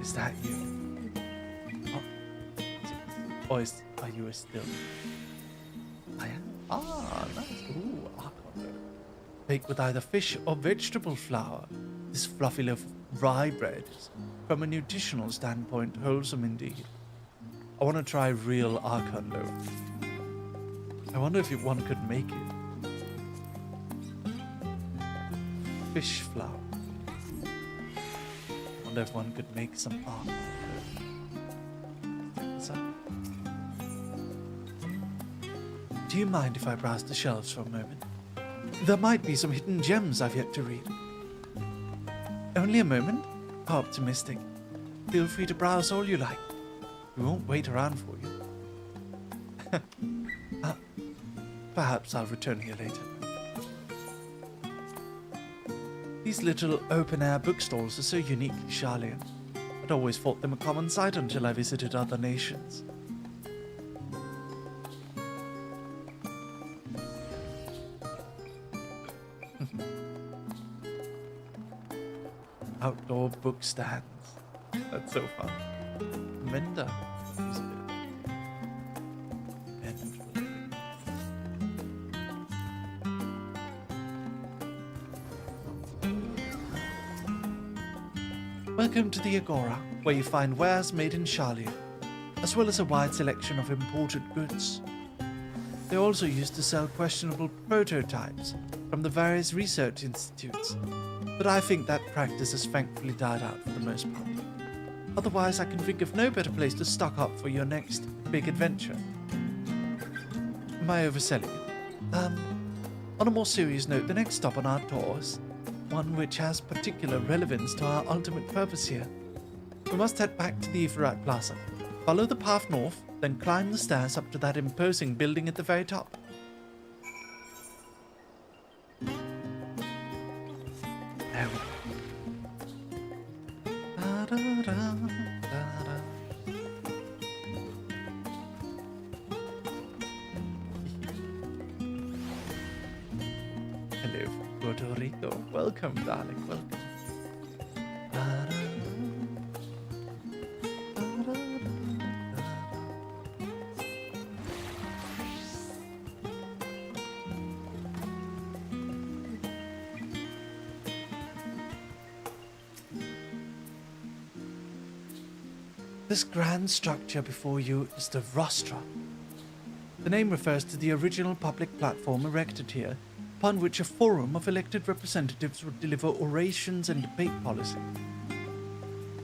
Is that you? Oh. Or are you a still? I am. Ah, nice. Ooh, avocado. Baked with either fish or vegetable flour. This fluffy loaf of rye bread is, from a nutritional standpoint, wholesome indeed. I want to try real Archon loaf. I wonder if one could make it. Fish flour. I wonder if one could make some Archon loaf. Check this out. Do you mind if I browse the shelves for a moment? There might be some hidden gems I've yet to read. Only a moment? How optimistic. Feel free to browse all you like. We won't wait around for you. Perhaps I'll return here later. These little open-air bookstores are so uniquely Sharlayan. I'd always thought them a common sight until I visited other nations. Outdoor book stands. That's so fun. Mender. Welcome to the Agora, where you find wares made in Sharlayan, as well as a wide selection of imported goods. They also used to sell questionable prototypes from the various research institutes, but I think that practice has thankfully died out for the most part. Otherwise, I can think of no better place to stock up for your next big adventure. Am I overselling it? On a more serious note, the next stop on our tour is one which has particular relevance to our ultimate purpose here. We must head back to the Everite Plaza, follow the path north, then climb the stairs up to that imposing building at the very top. There we go. Hello, Puerto Rico. Welcome, darling. Welcome. This grand structure before you is the Rostra. The name refers to the original public platform erected here, upon which a forum of elected representatives would deliver orations and debate policy.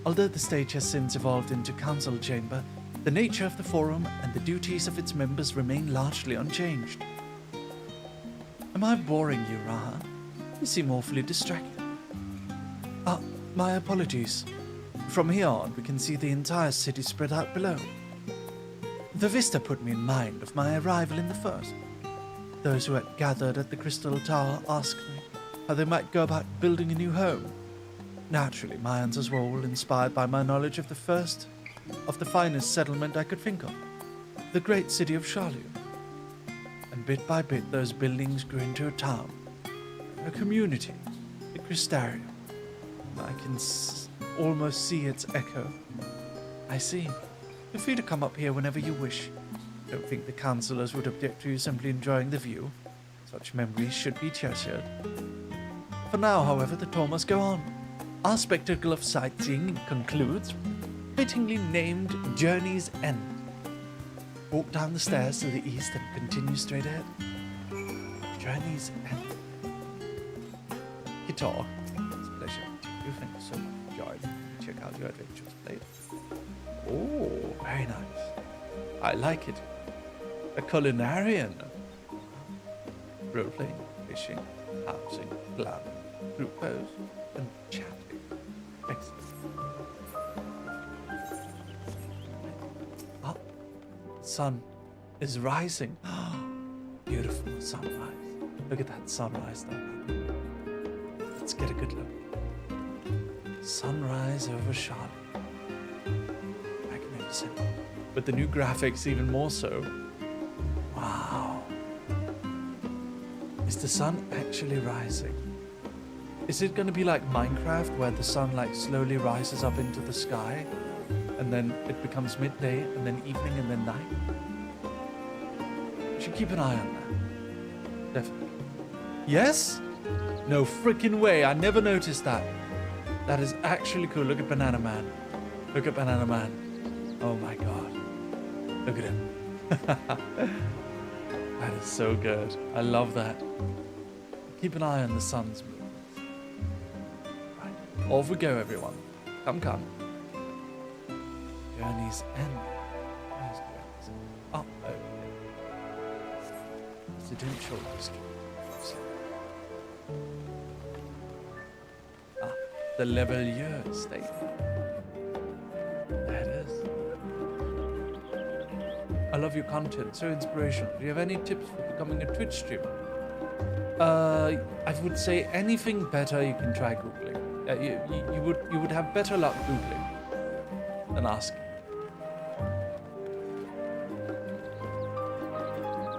Although the stage has since evolved into council chamber, the nature of the forum and the duties of its members remain largely unchanged. Am I boring you, Raha? You seem awfully distracted. My apologies. From here on, we can see the entire city spread out below. The vista put me in mind of my arrival in the first. Those who had gathered at the Crystal Tower asked me how they might go about building a new home. Naturally, my answers were all inspired by my knowledge of the finest settlement I could think of, the great city of Sharlayan. And bit by bit, those buildings grew into a town, a community, the Crystarium. I can almost see its echo. I see. Feel free to come up here whenever you wish. Don't think the councillors would object to you simply enjoying the view. Such memories should be treasured. For now, however, the tour must go on. Our spectacle of sightseeing concludes, fittingly named Journey's End. Walk down the stairs to the east and continue straight ahead. Journey's End. Guitar. It's a pleasure. Thank you so much. Check out your adventures later. Oh, very nice. I like it. A culinarian. Role-playing, fishing, housing, glamour, group pose, and chatting. Excellent. Oh, sun is rising. Beautiful sunrise. Look at that sunrise though. Let's get a good look. Sunrise over Sharlayan. Magnificent. With the new graphics even more so. Wow. Is the sun actually rising? Is it going to be like Minecraft where the sun like slowly rises up into the sky and then it becomes midday and then evening and then night? We should keep an eye on that. Definitely. Yes? No freaking way. I never noticed that. That is actually cool. Look at Banana Man. Look at Banana Man. Oh my god. Look at him. That is so good. I love that. Keep an eye on the sun's movements. Right. Off we go, everyone. Come, come. Journey's end. Where's Journey's end? Oh, over here. Residential district. Ah, the Levellier estate. There it is. I love your content, so inspirational. Do you have any tips for becoming a Twitch streamer? I would say anything better you can try Googling. You would have better luck Googling than asking.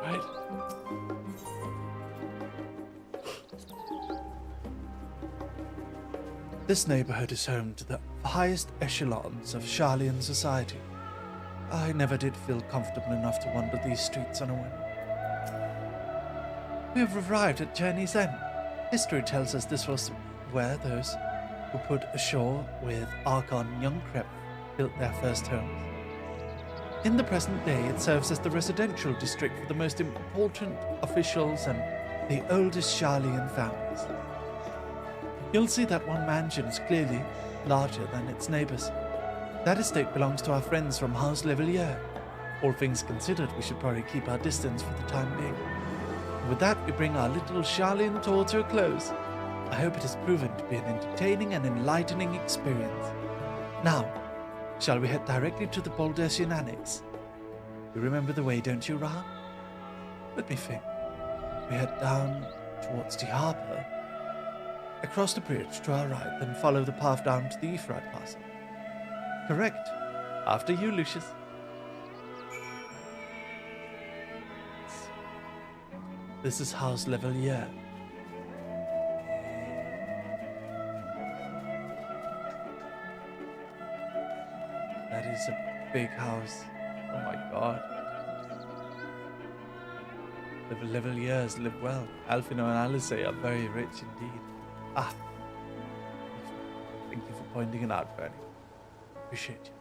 Right. This neighborhood is home to the highest echelons of Charlian society. I never did feel comfortable enough to wander these streets on a whim. We have arrived at Journey's End. History tells us this was where those who put ashore with Archon Youngcrep built their first homes. In the present day, it serves as the residential district for the most important officials and the oldest Charlian families. You'll see that one mansion is clearly larger than its neighbors. That estate belongs to our friends from House Levellier. All things considered, we should probably keep our distance for the time being. And with that, we bring our little Charlian tour to a close. I hope it has proven to be an entertaining and enlightening experience. Now, shall we head directly to the Baldersian Annex? You remember the way, don't you, Ra? Let me think. We head down towards the harbour, across the bridge to our right, then follow the path down to the Ephraim Castle. Correct. After you, Lucius. This is House Levellier. That is a big house. Oh my god. The Levelliers live well. Alfino and Alice are very rich indeed. Ah. Thank you for pointing it out, Bernie. Appreciate you.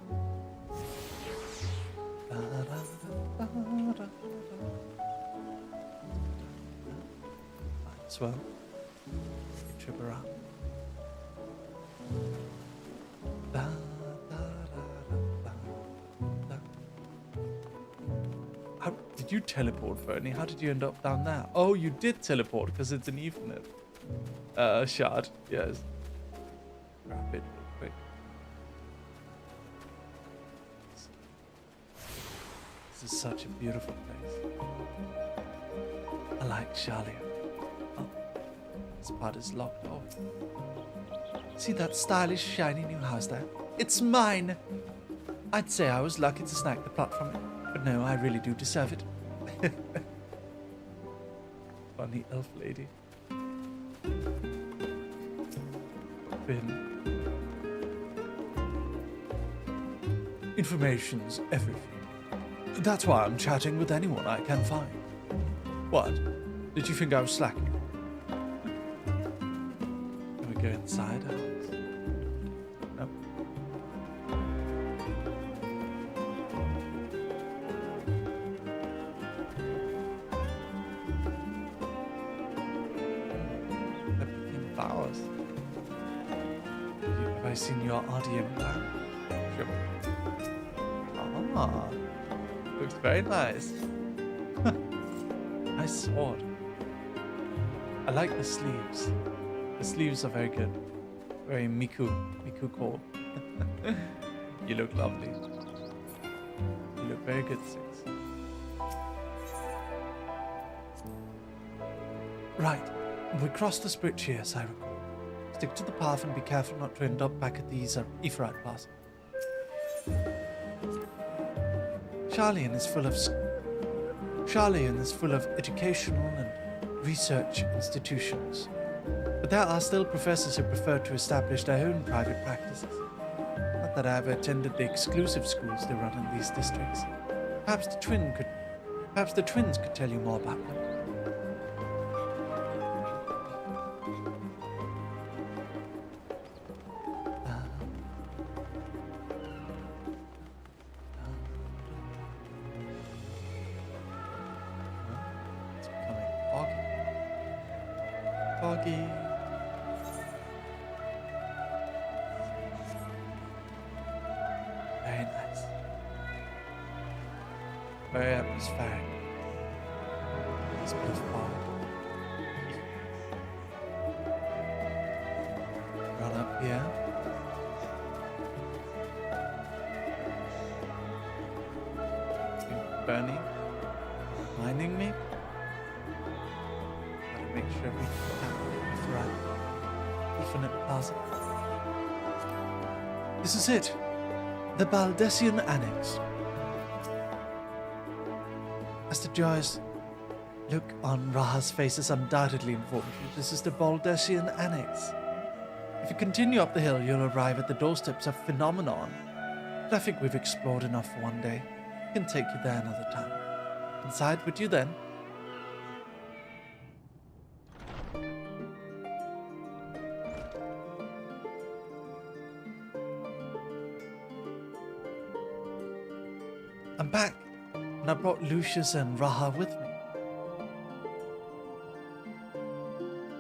Might as well trip around. How did you teleport, Bernie? How did you end up down there? Oh, you did teleport because it's an Ethernet shard. Yes. Grab it. This is such a beautiful place. I like Charlian. Oh, this part is locked off. See that stylish, shiny new house there? It's mine! I'd say I was lucky to snag the plot from it, but no, I really do deserve it. Funny elf lady. Finn. Information's everything. That's why I'm chatting with anyone I can find. What? Did you think I was slacking? Can we go inside our house? Nope. Everything flowers. Have I seen your RDM plan? Sure. Ah. Looks very nice. Nice sword. I like the sleeves. The sleeves are very good. Very Miku core. You look lovely. You look very good, Six. Right. We crossed this bridge here, as I recall. Stick to the path and be careful not to end up back at these Ephraim Pass. Charlian is full of educational and research institutions. But there are still professors who prefer to establish their own private practices. Not that I ever attended the exclusive schools they run in these districts. Perhaps the twins could tell you more about them. It's becoming foggy. Very nice. Very atmospheric. It's a bit of fog. Run up here. Bernie, minding me. Gotta make sure we have the right infinite plaza. This is it. The Baldessian Annex. As the joyous look on Raha's face is undoubtedly informed you, this is the Baldessian Annex. If you continue up the hill, you'll arrive at the doorsteps of Phenomenon. But I think we've explored enough for one day. I can take you there another time. Inside with you then. I'm back, and I brought Lucius and Raha with me.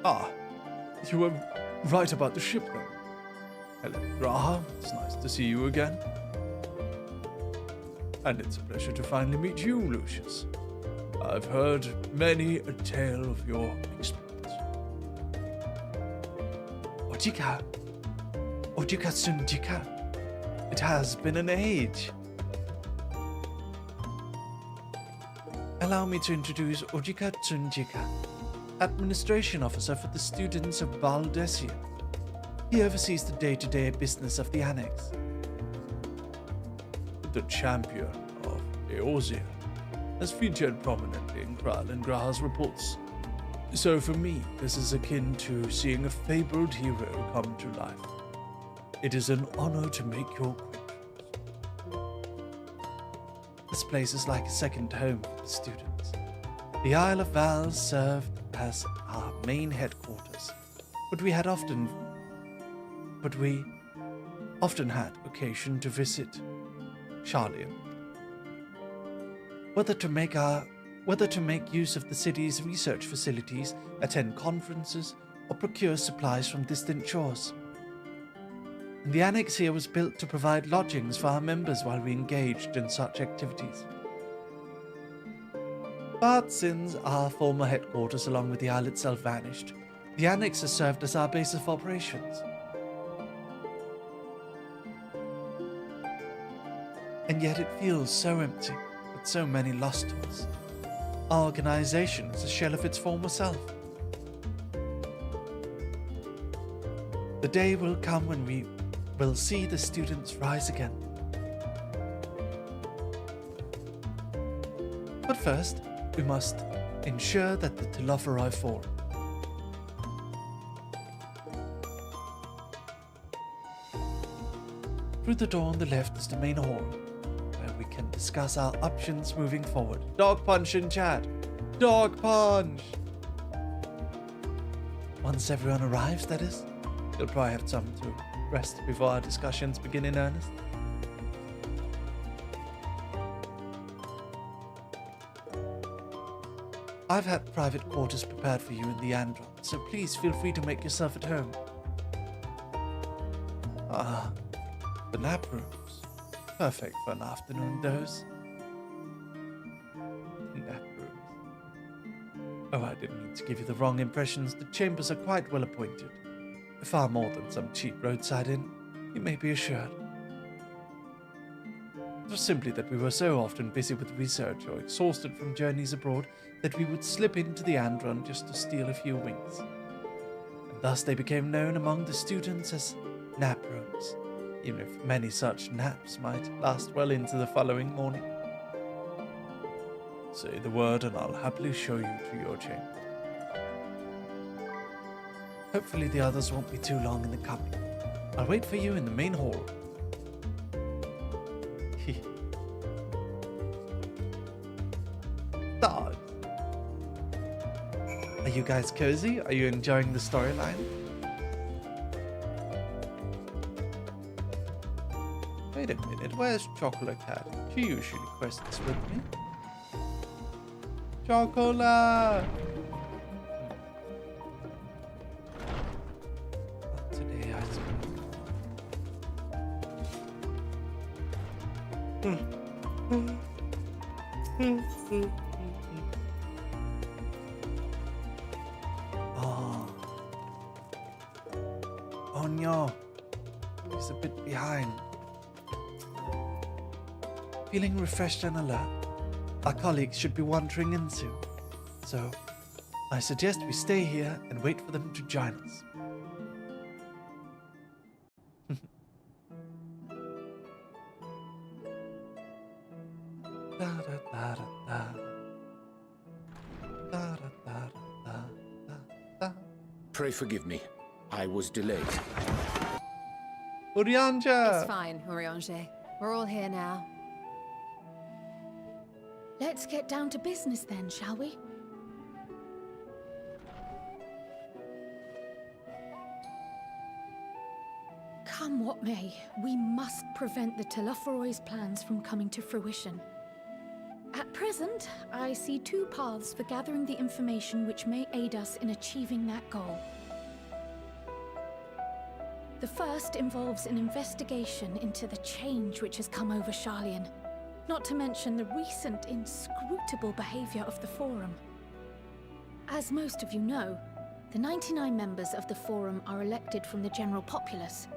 Ah, you were right about the ship then. Hello, Raha. It's nice to see you again. And it's a pleasure to finally meet you, Lucius. I've heard many a tale of your exploits. Ojika. Ojika Sunjika. It has been an age. Allow me to introduce Ojika Tsunjika, Administration Officer for the students of Baldessia. He oversees the day-to-day business of the Annex. The champion of Eorzea has featured prominently in Kral and Graha's reports. So for me, this is akin to seeing a fabled hero come to life. It is an honor to make your acquaintance. This place is like a second home for the students. The Isle of Val served as our main headquarters, but we often had occasion to visit Charlian. Whether to make use of the city's research facilities, attend conferences, or procure supplies from distant shores. And the annex here was built to provide lodgings for our members while we engaged in such activities. But since our former headquarters along with the isle itself vanished, the annex has served as our base of operations. And yet it feels so empty, with so many lost to us. Our organization is a shell of its former self. The day will come when we will see the students rise again. But first, we must ensure that the Telophoroi fall. Through the door on the left is the main hall, where we can discuss our options moving forward. Dog punch in chat! Dog punch! Once everyone arrives, that is. You'll probably have time to rest before our discussions begin in earnest. I've had private quarters prepared for you in the Andron, so please feel free to make yourself at home. Ah, the nap rooms. Perfect for an afternoon doze. Nap rooms. Oh, I didn't mean to give you the wrong impressions. The chambers are quite well appointed. Far more than some cheap roadside inn, you may be assured. It was simply that we were so often busy with research or exhausted from journeys abroad that we would slip into the Andron just to steal a few winks. And thus they became known among the students as nap rooms, even if many such naps might last well into the following morning. Say the word and I'll happily show you to your chamber. Hopefully the others won't be too long in the cubby. I'll wait for you in the main hall. Stars. Are you guys cozy? Are you enjoying the storyline? Wait a minute, where's Chocolate Cat? She usually quests with me. Chocolate! Not today, I suppose. Oh no, he's a bit behind. Feeling refreshed and alert, our colleagues should be wandering in soon. So, I suggest we stay here and wait for them to join us. Pray forgive me. I was delayed. Urianger! It's fine, Urianger. We're all here now. Let's get down to business then, shall we? Come what may, we must prevent the Telophoroid's plans from coming to fruition. At present, I see two paths for gathering the information which may aid us in achieving that goal. The first involves an investigation into the change which has come over Sharlayan, not to mention the recent inscrutable behavior of the Forum. As most of you know, the 99 members of the Forum are elected from the general populace.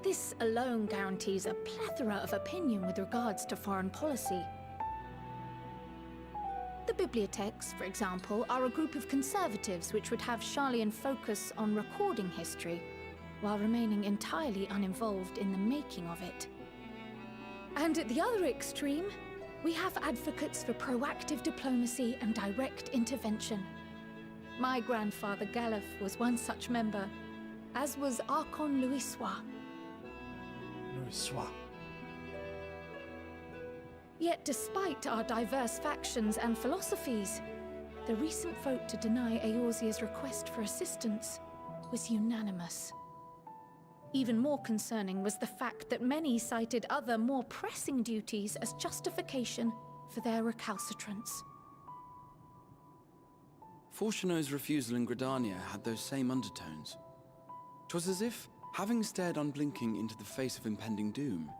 This alone guarantees a plethora of opinion with regards to foreign policy. The bibliotheques, for example, are a group of conservatives which would have Sharlayan focus on recording history, while remaining entirely uninvolved in the making of it. And at the other extreme, we have advocates for proactive diplomacy and direct intervention. My grandfather Galef was one such member, as was Archon Lucius. Yet despite our diverse factions and philosophies, the recent vote to deny Eorzea's request for assistance was unanimous. Even more concerning was the fact that many cited other, more pressing duties as justification for their recalcitrance. Fortuno's refusal in Gridania had those same undertones. 'Twas as if, having stared unblinking into the face of impending doom,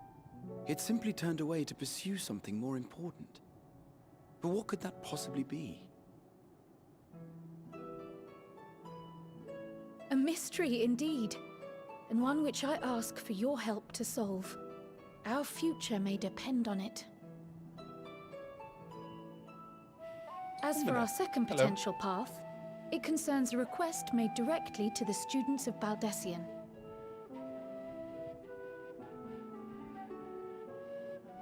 he had simply turned away to pursue something more important. But what could that possibly be? A mystery indeed, and one which I ask for your help to solve. Our future may depend on it. As for our second potential path, it concerns a request made directly to the students of Baldessian.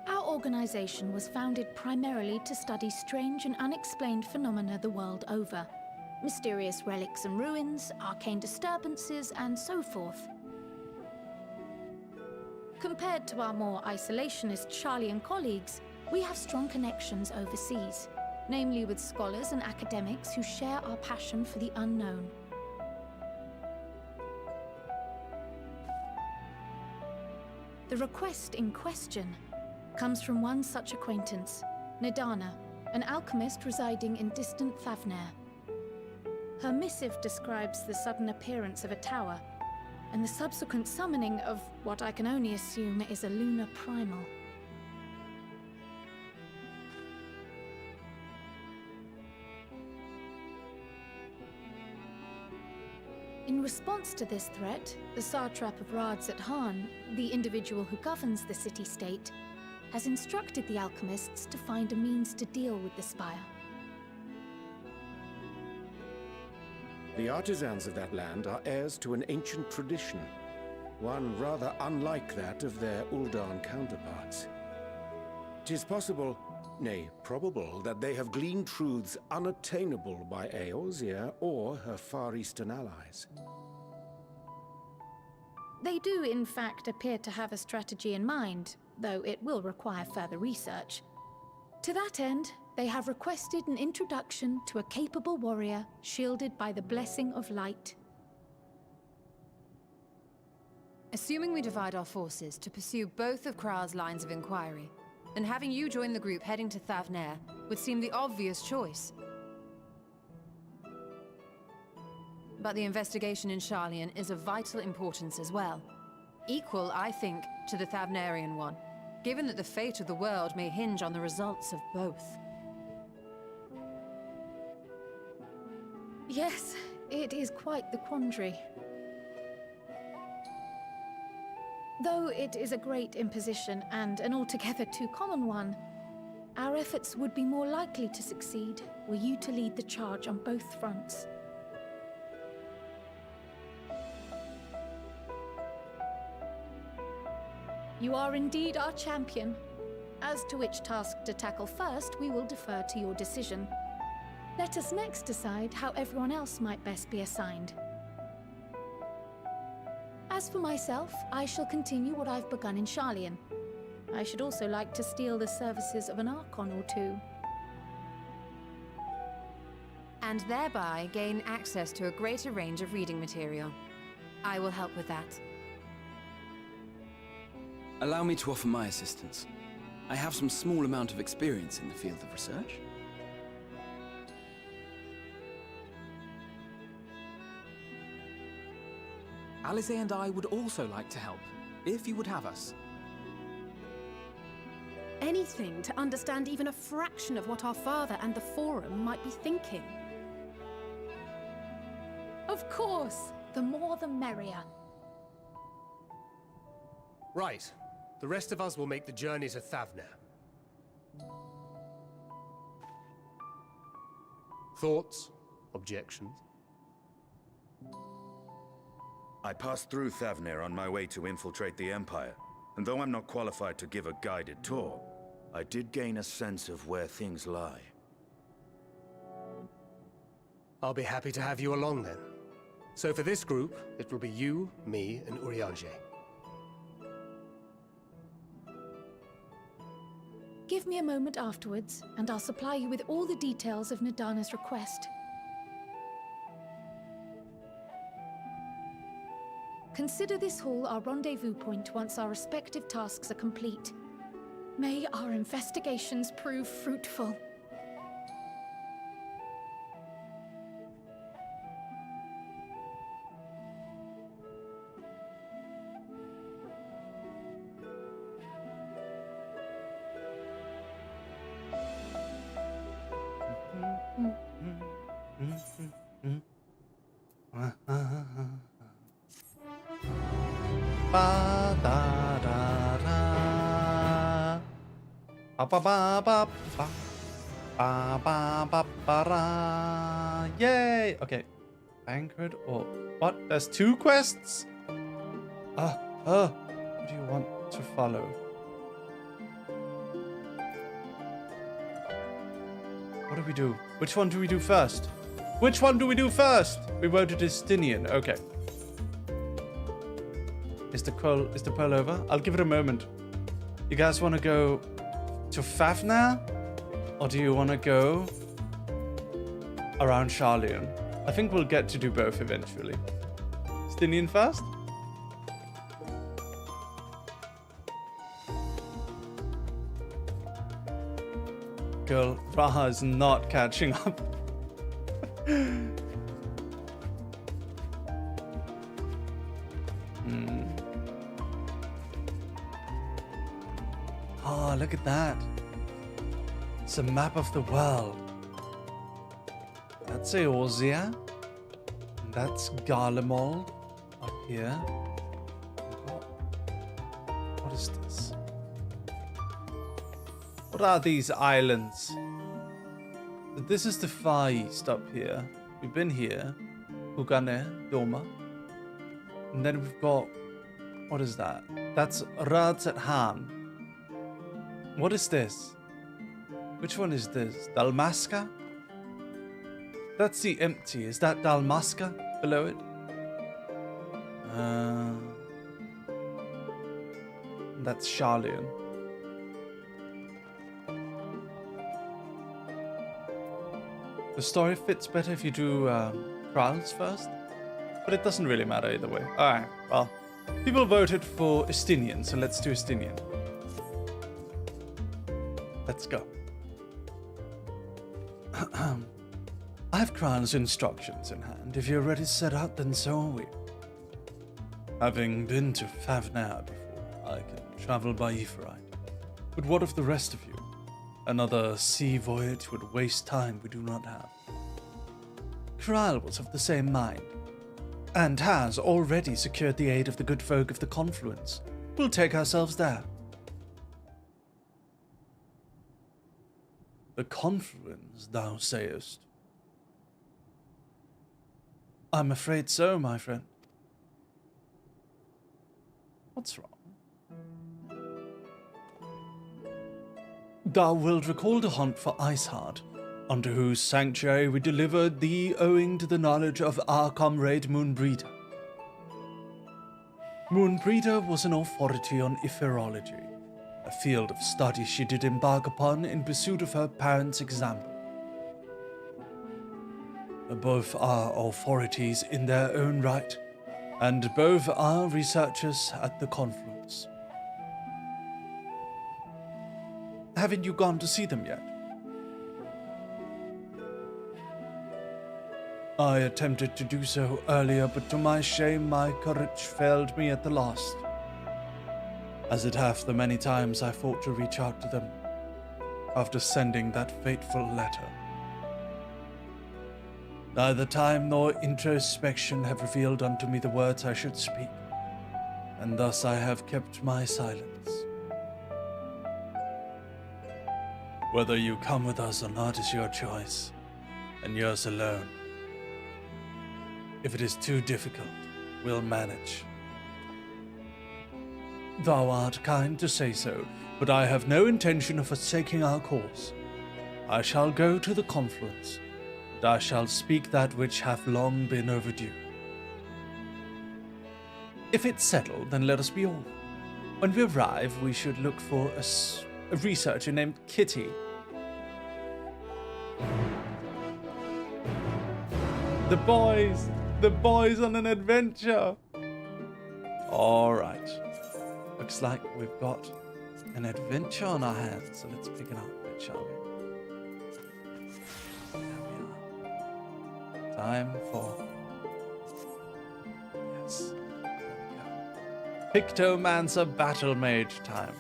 Our organization was founded primarily to study strange and unexplained phenomena the world over. Mysterious relics and ruins, arcane disturbances, and so forth. Compared to our more isolationist Sharlayan colleagues, we have strong connections overseas, namely with scholars and academics who share our passion for the unknown. The request in question comes from one such acquaintance, Nidana, an alchemist residing in distant Favner. Her missive describes the sudden appearance of a tower, and the subsequent summoning of what I can only assume is a lunar primal. In response to this threat, the Satrap of Radzat-Han, the individual who governs the city-state, has instructed the alchemists to find a means to deal with the spire. The artisans of that land are heirs to an ancient tradition, one rather unlike that of their Uldan counterparts. 'Tis possible, nay, probable, that they have gleaned truths unattainable by Eorzea or her Far Eastern allies. They do, in fact, appear to have a strategy in mind, though it will require further research. To that end, they have requested an introduction to a capable warrior shielded by the blessing of light. Assuming we divide our forces to pursue both of Kral's lines of inquiry, then having you join the group heading to Thavnair would seem the obvious choice. But the investigation in Sharlayan is of vital importance as well. Equal, I think, to the Thavnairian one, given that the fate of the world may hinge on the results of both. Yes, it is quite the quandary. Though it is a great imposition and an altogether too common one, our efforts would be more likely to succeed were you to lead the charge on both fronts. You are indeed our champion. As to which task to tackle first, we will defer to your decision. Let us next decide how everyone else might best be assigned. As for myself, I shall continue what I've begun in Sharlayan. I should also like to steal the services of an Archon or two. And thereby gain access to a greater range of reading material. I will help with that. Allow me to offer my assistance. I have some small amount of experience in the field of research. Alice and I would also like to help, if you would have us. Anything to understand even a fraction of what our father and the Forum might be thinking. Of course, the more the merrier. Right. The rest of us will make the journey to Thavnair. Thoughts? Objections? I passed through Thavnair on my way to infiltrate the Empire, and though I'm not qualified to give a guided tour, I did gain a sense of where things lie. I'll be happy to have you along then. So for this group, it will be you, me, and Urianger. Give me a moment afterwards, and I'll supply you with all the details of Nadana's request. Consider this hall our rendezvous point once our respective tasks are complete. May our investigations prove fruitful. Ba da da da. Ba ba ba ba ba. Ba ba ba ba da. Yay! Okay. Banquet or what? There's two quests? What do you want to follow? What do we do? Which one do we do first? Which one do we do first? We voted Estinian. Okay. Is the poll over? I'll give it a moment. You guys want to go to Fafnir? Or do you want to go around Sharlayan? I think we'll get to do both eventually. Estinian first? Girl, Raha is not catching up. Oh, look at that. It's a map of the world. That's Eorzea. And that's Garlemald up here. What is this? What are these islands? This is the Far East up here. We've been here. Hugane, Doma. And then we've got... What is that? That's Radzat Han. What is this? Which one is this? Dalmasca? That's the empty. Is that Dalmasca below it? That's Charlian. The story fits better if you do trials first, but it doesn't really matter either way. Alright, well, people voted for Estinian, so let's do Estinian. Let's go. I have Kran's instructions in hand. If you're ready to set out, then so are we. Having been to Favnar before, I can travel by Ephorite. But what of the rest of you? Another sea voyage would waste time we do not have. Kral was of the same mind, and has already secured the aid of the good folk of the Confluence. We'll take ourselves there. The Confluence, thou sayest? I'm afraid so, my friend. What's wrong? Thou wilt recall the hunt for Iceheart, under whose sanctuary we delivered thee owing to the knowledge of our comrade Moonbreeder. Moonbreeder was an authority on Iferology, a field of study she did embark upon in pursuit of her parents' example. Both are authorities in their own right, and both are researchers at the Confluence. Haven't you gone to see them yet? I attempted to do so earlier, but to my shame my courage failed me at the last, as it hath the many times I thought to reach out to them after sending that fateful letter. Neither time nor introspection have revealed unto me the words I should speak, and thus I have kept my silence. Whether you come with us or not is your choice, and yours alone. If it is too difficult, we'll manage. Thou art kind to say so, but I have no intention of forsaking our course. I shall go to the Confluence, and I shall speak that which hath long been overdue. If it's settled, then let us be off. When we arrive, we should look for a researcher named Kitty. The boys on an adventure. All right. Looks like we've got an adventure on our hands, so let's pick it up a bit, shall we? There we are. Time for... Yes. There we go. Pictomancer Battle Mage time.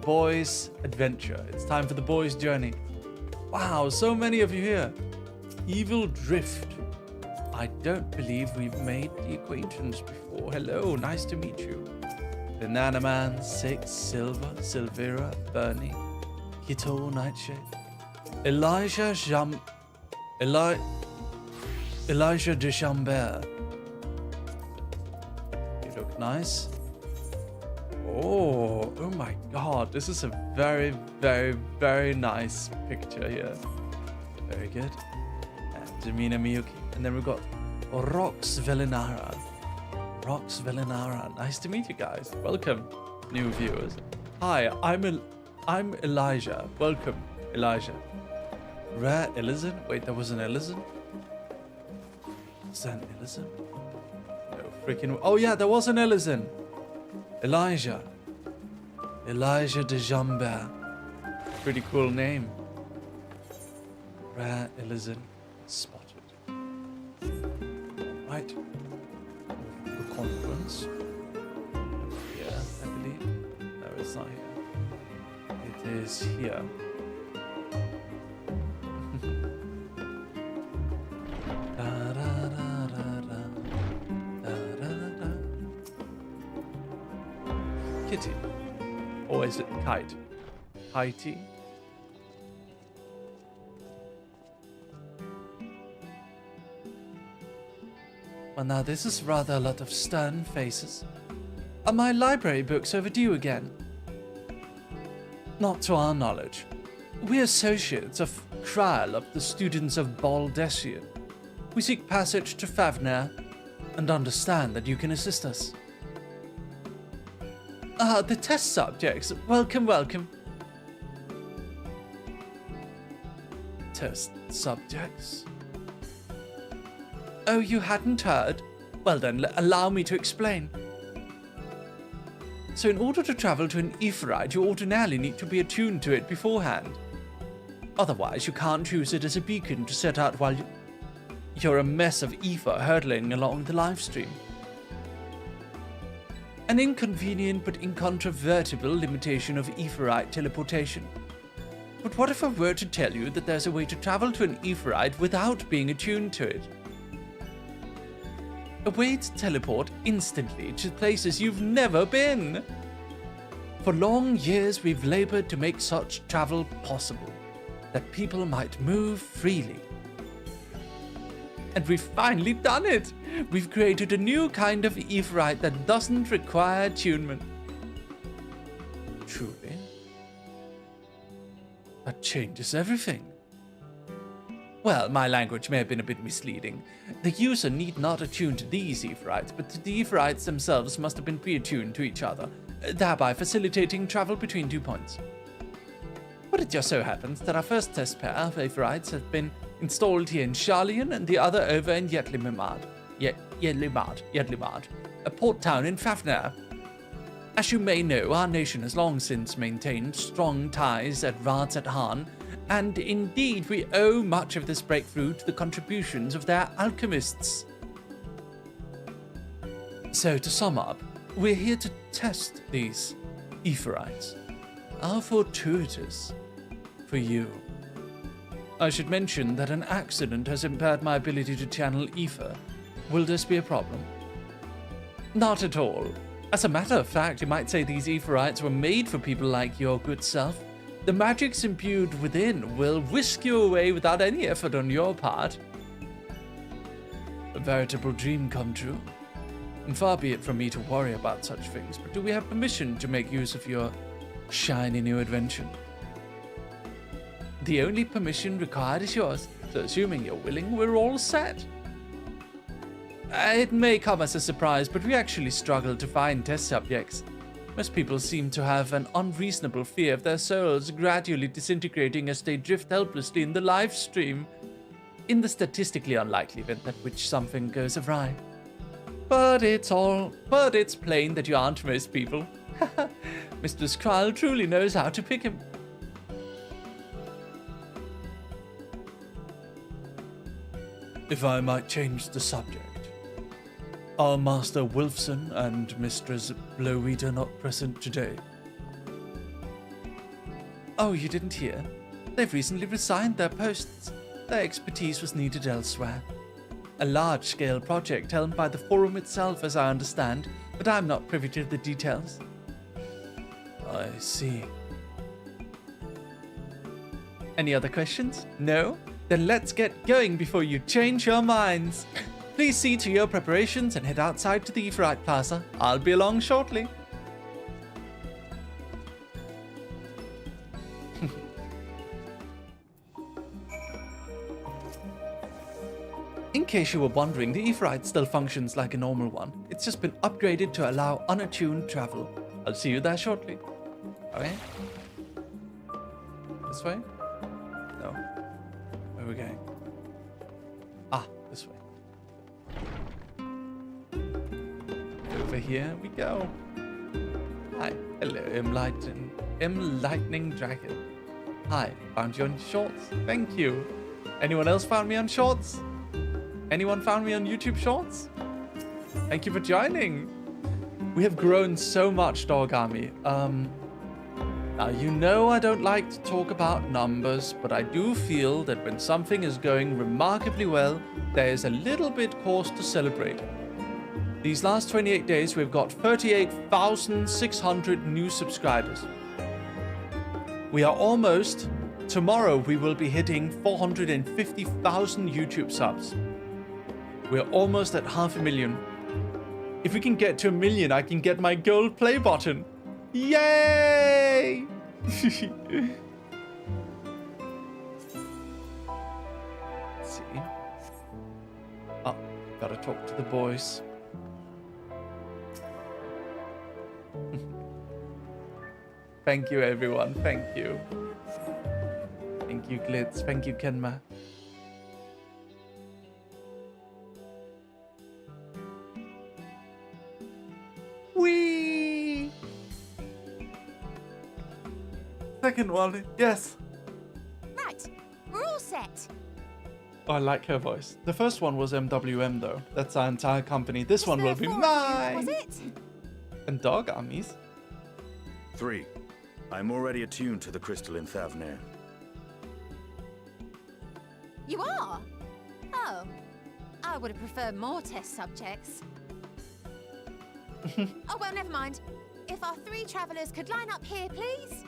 Boys' adventure. It's time for the boys' journey. Wow, so many of you here. Evil Drift. I don't believe we've made the acquaintance before. Hello, nice to meet you. Banana Man, Six, Silver, Silvera, Bernie, Kito, Nightshade. Elijah Deschambert. You look nice. Oh my god, this is a very, very, very nice picture here. Very good. And Jamina Miyuki. And then we've got Rox Velinara. Rox Velinara. Nice to meet you guys. Welcome, new viewers. Hi, I'm Elijah. Welcome, Elijah. Rare Ellison? Wait, there was an Ellison? Is that an Ellison? No freaking... Oh yeah, there was an Ellison. Elijah de Jambert. Pretty cool name. Rare Ellison spotted. Right. The Confluence. Here, I believe. No, it's not here. It is here. Kitty. Or is it Kite? Kitey? Well, now this is rather a lot of stern faces. Are my library books overdue again? Not to our knowledge. We're associates of Kral of the students of Baldessian. We seek passage to Favnar and understand that you can assist us. The test subjects. Welcome, welcome. Test subjects. Oh, you hadn't heard? Well then, allow me to explain. So in order to travel to an aetheryte, you ordinarily need to be attuned to it beforehand. Otherwise, you can't use it as a beacon to set out while you're a mess of ether hurtling along the live stream. An inconvenient but incontrovertible limitation of aetheryte teleportation. But what if I were to tell you that there's a way to travel to an aetheryte without being attuned to it? A way to teleport instantly to places you've never been. For long years, we've labored to make such travel possible, that people might move freely. And we've finally done it! We've created a new kind of aetheryte that doesn't require attunement. Truly? That changes everything. Well, my language may have been a bit misleading. The user need not attune to these aetherites, but the aetherites themselves must have been pre-attuned to each other, thereby facilitating travel between 2 points. But it just so happens that our first test pair of aetherites have been installed here in Charlian and the other over in Yetlimard, a port town in Fafnir. As you may know, our nation has long since maintained strong ties at Rats at Han, and indeed we owe much of this breakthrough to the contributions of their alchemists. So to sum up, we're here to test these aetherites. How fortuitous for you. I should mention that an accident has impaired my ability to channel ether. Will this be a problem? Not at all. As a matter of fact, you might say these aetherites were made for people like your good self. The magics imbued within will whisk you away without any effort on your part. A veritable dream come true. And far be it from me to worry about such things, but do we have permission to make use of your shiny new invention? The only permission required is yours, so assuming you're willing, we're all set. It may come as a surprise, but we actually struggle to find test subjects. Most people seem to have an unreasonable fear of their souls gradually disintegrating as they drift helplessly in the live stream, in the statistically unlikely event that which something goes awry. But it's plain that you aren't most people. Mr. Skrull truly knows how to pick him. If I might change the subject. Are Master Wilfson and Mistress Blowweeder not present today? Oh, you didn't hear? They've recently resigned their posts. Their expertise was needed elsewhere. A large-scale project helmed by the Forum itself, as I understand, but I'm not privy to the details. I see. Any other questions? No? Then let's get going before you change your minds. Please see to your preparations and head outside to the Aetherite Plaza. I'll be along shortly. In case you were wondering, the Aetherite still functions like a normal one. It's just been upgraded to allow unattuned travel. I'll see you there shortly. Okay? This way? No. Where are we going? Ah, this way. Over here we go. Hi. Hello, Lightning Dragon. Hi. Found you on Shorts? Thank you. Anyone else found me on Shorts? Anyone found me on YouTube Shorts? Thank you for joining. We have grown so much, Dog Army. Now, you know I don't like to talk about numbers, but I do feel that when something is going remarkably well, there is a little bit cause to celebrate. These last 28 days, we've got 38,600 new subscribers. We are almost, tomorrow we will be hitting 450,000 YouTube subs. We're almost at 500,000. If we can get to 1 million, I can get my gold play button. Yay! Let's see. Oh, gotta talk to the boys. Thank you, everyone. Thank you. Thank you, Glitz. Thank you, Kenma. Whee! Second one, yes. Right, we're all set. Oh, I like her voice. The first one was MWM though. That's our entire company. This one will be mine. Was it? And dog armies. 3. I'm already attuned to the crystal in Thavnir. You are? Oh. I would have preferred more test subjects. Oh, well, never mind. If our 3 travelers could line up here, please.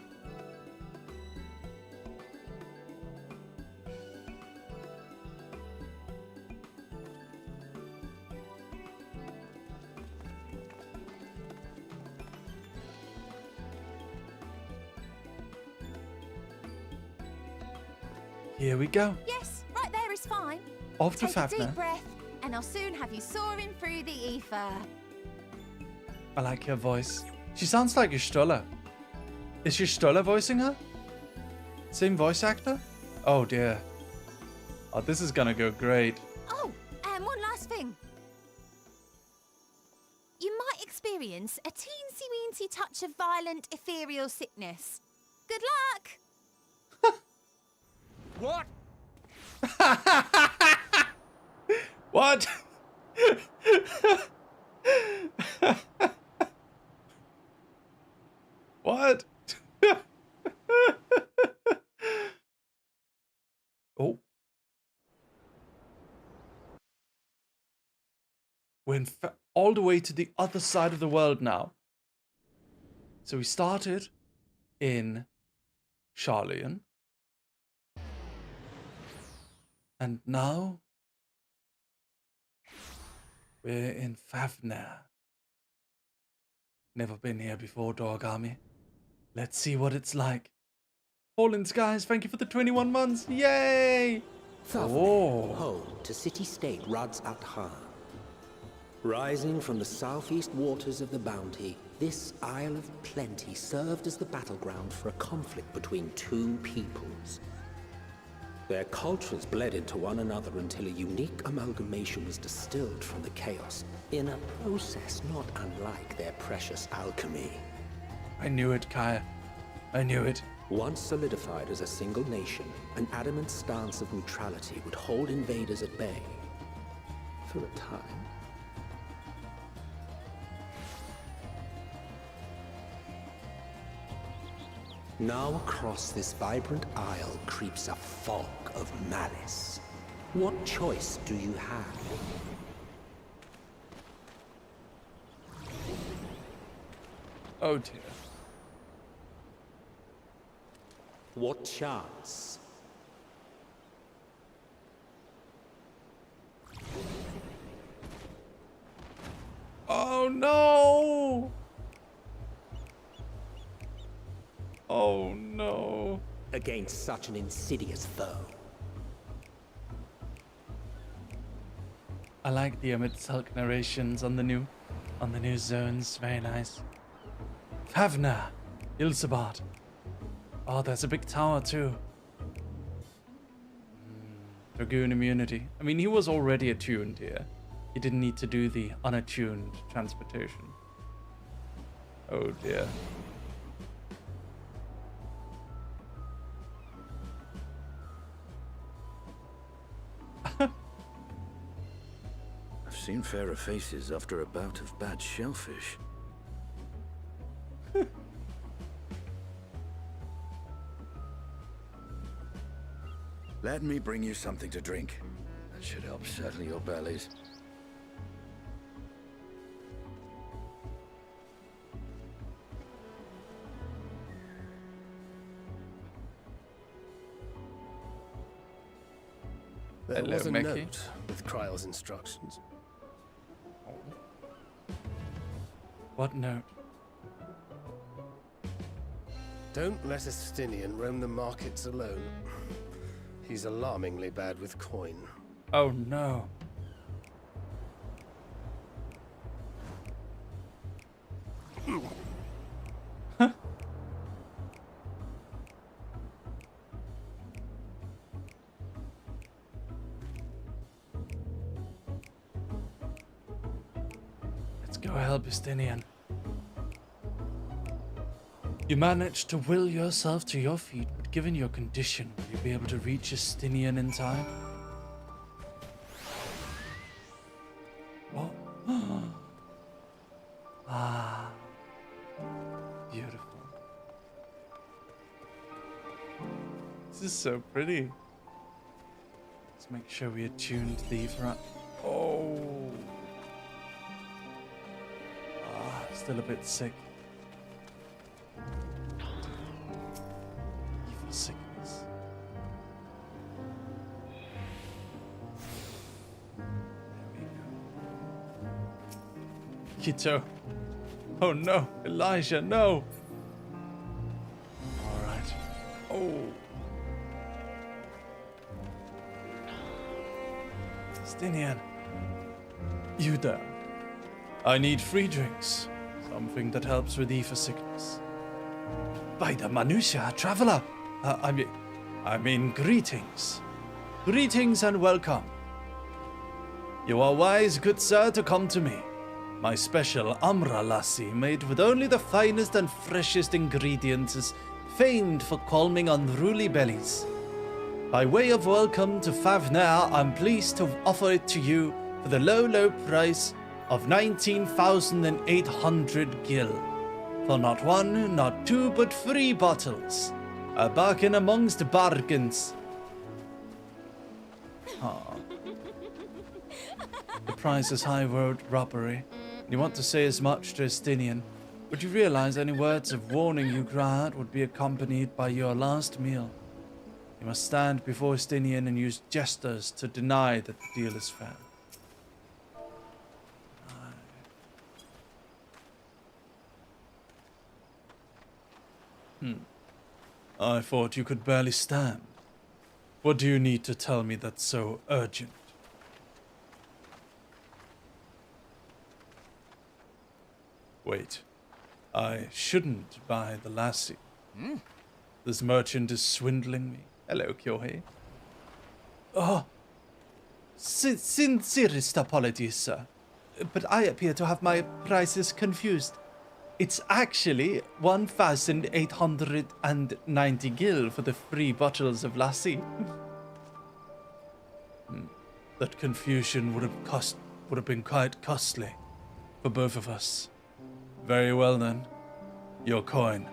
Here we go. Yes, right there is fine. Off to Take a deep Fafnir. breath, and I'll soon have you soaring through the ether. I like her voice. She sounds like Stoller. Is Stoller voicing her? Same voice actor? Oh dear. Oh, this is gonna go great. Oh, and one last thing. You might experience a teensy-weensy touch of violent ethereal sickness. Good luck! What? What? What? Oh. We're all the way to the other side of the world now. So we started in Charlian. And now we're in Fafnir. Never been here before, Dog Army. Let's see what it's like. Fallen Skies, thank you for the 21 months. Yay! Thavnir, home to city-state Rads at Han. Rising from the southeast waters of the Bounty, this Isle of Plenty served as the battleground for a conflict between 2 peoples. Their cultures bled into one another until a unique amalgamation was distilled from the chaos, in a process not unlike their precious alchemy. I knew it, Kaya. I knew it. Once solidified as a single nation, an adamant stance of neutrality would hold invaders at bay. For a time. Now across this vibrant isle creeps a fog of malice. What choice do you have? Oh dear. What chance? Oh no! Oh no. Against such an insidious foe. I like the Amit Salk narrations on the new zones. Very nice. Fafnir, Ilsabad. Oh, there's a big tower too. Dragoon immunity. I mean, he was already attuned here. He didn't need to do the unattuned transportation. Oh dear. I've seen fairer faces after a bout of bad shellfish. Let me bring you something to drink. That should help settle your bellies. There Hello, was a Mickey. note with Kryle's instructions. What note? Don't let Estinian roam the markets alone. He's alarmingly bad with coin. Oh no. Let's go help Estinian. You managed to will yourself to your feet, but given your condition, will you be able to reach Estinian in time? Oh. Ah. Beautiful. This is so pretty. Let's make sure we attune to the ether. Oh. Ah, still a bit sick. Evil sickness. There we go. Kito. Oh no, Elijah, no. All right. Oh. Stinian. You there. I need free drinks. Something that helps with ether sickness. By the Manusha, traveler. I mean greetings. Greetings and welcome. You are wise, good sir, to come to me. My special Amra lassi, made with only the finest and freshest ingredients, is famed for calming unruly bellies. By way of welcome to Favner, I'm pleased to offer it to you for the low, low price of 19,800 gil. For not one, not two, but 3 bottles. A bargain amongst bargains. Ah. The price is high road robbery. You want to say as much to Estinian, but you realize any words of warning you cry out would be accompanied by your last meal. You must stand before Estinian and use gestures to deny that the deal is fair. I thought you could barely stand. What do you need to tell me that's so urgent? Wait, I shouldn't buy the lassie. This merchant is swindling me. Hello, Kyohei. Oh, sincerest apologies, sir. But I appear to have my prices confused. It's actually 1,890 gil for the 3 bottles of lassie. That confusion would have been quite costly for both of us. Very well then. Your coin.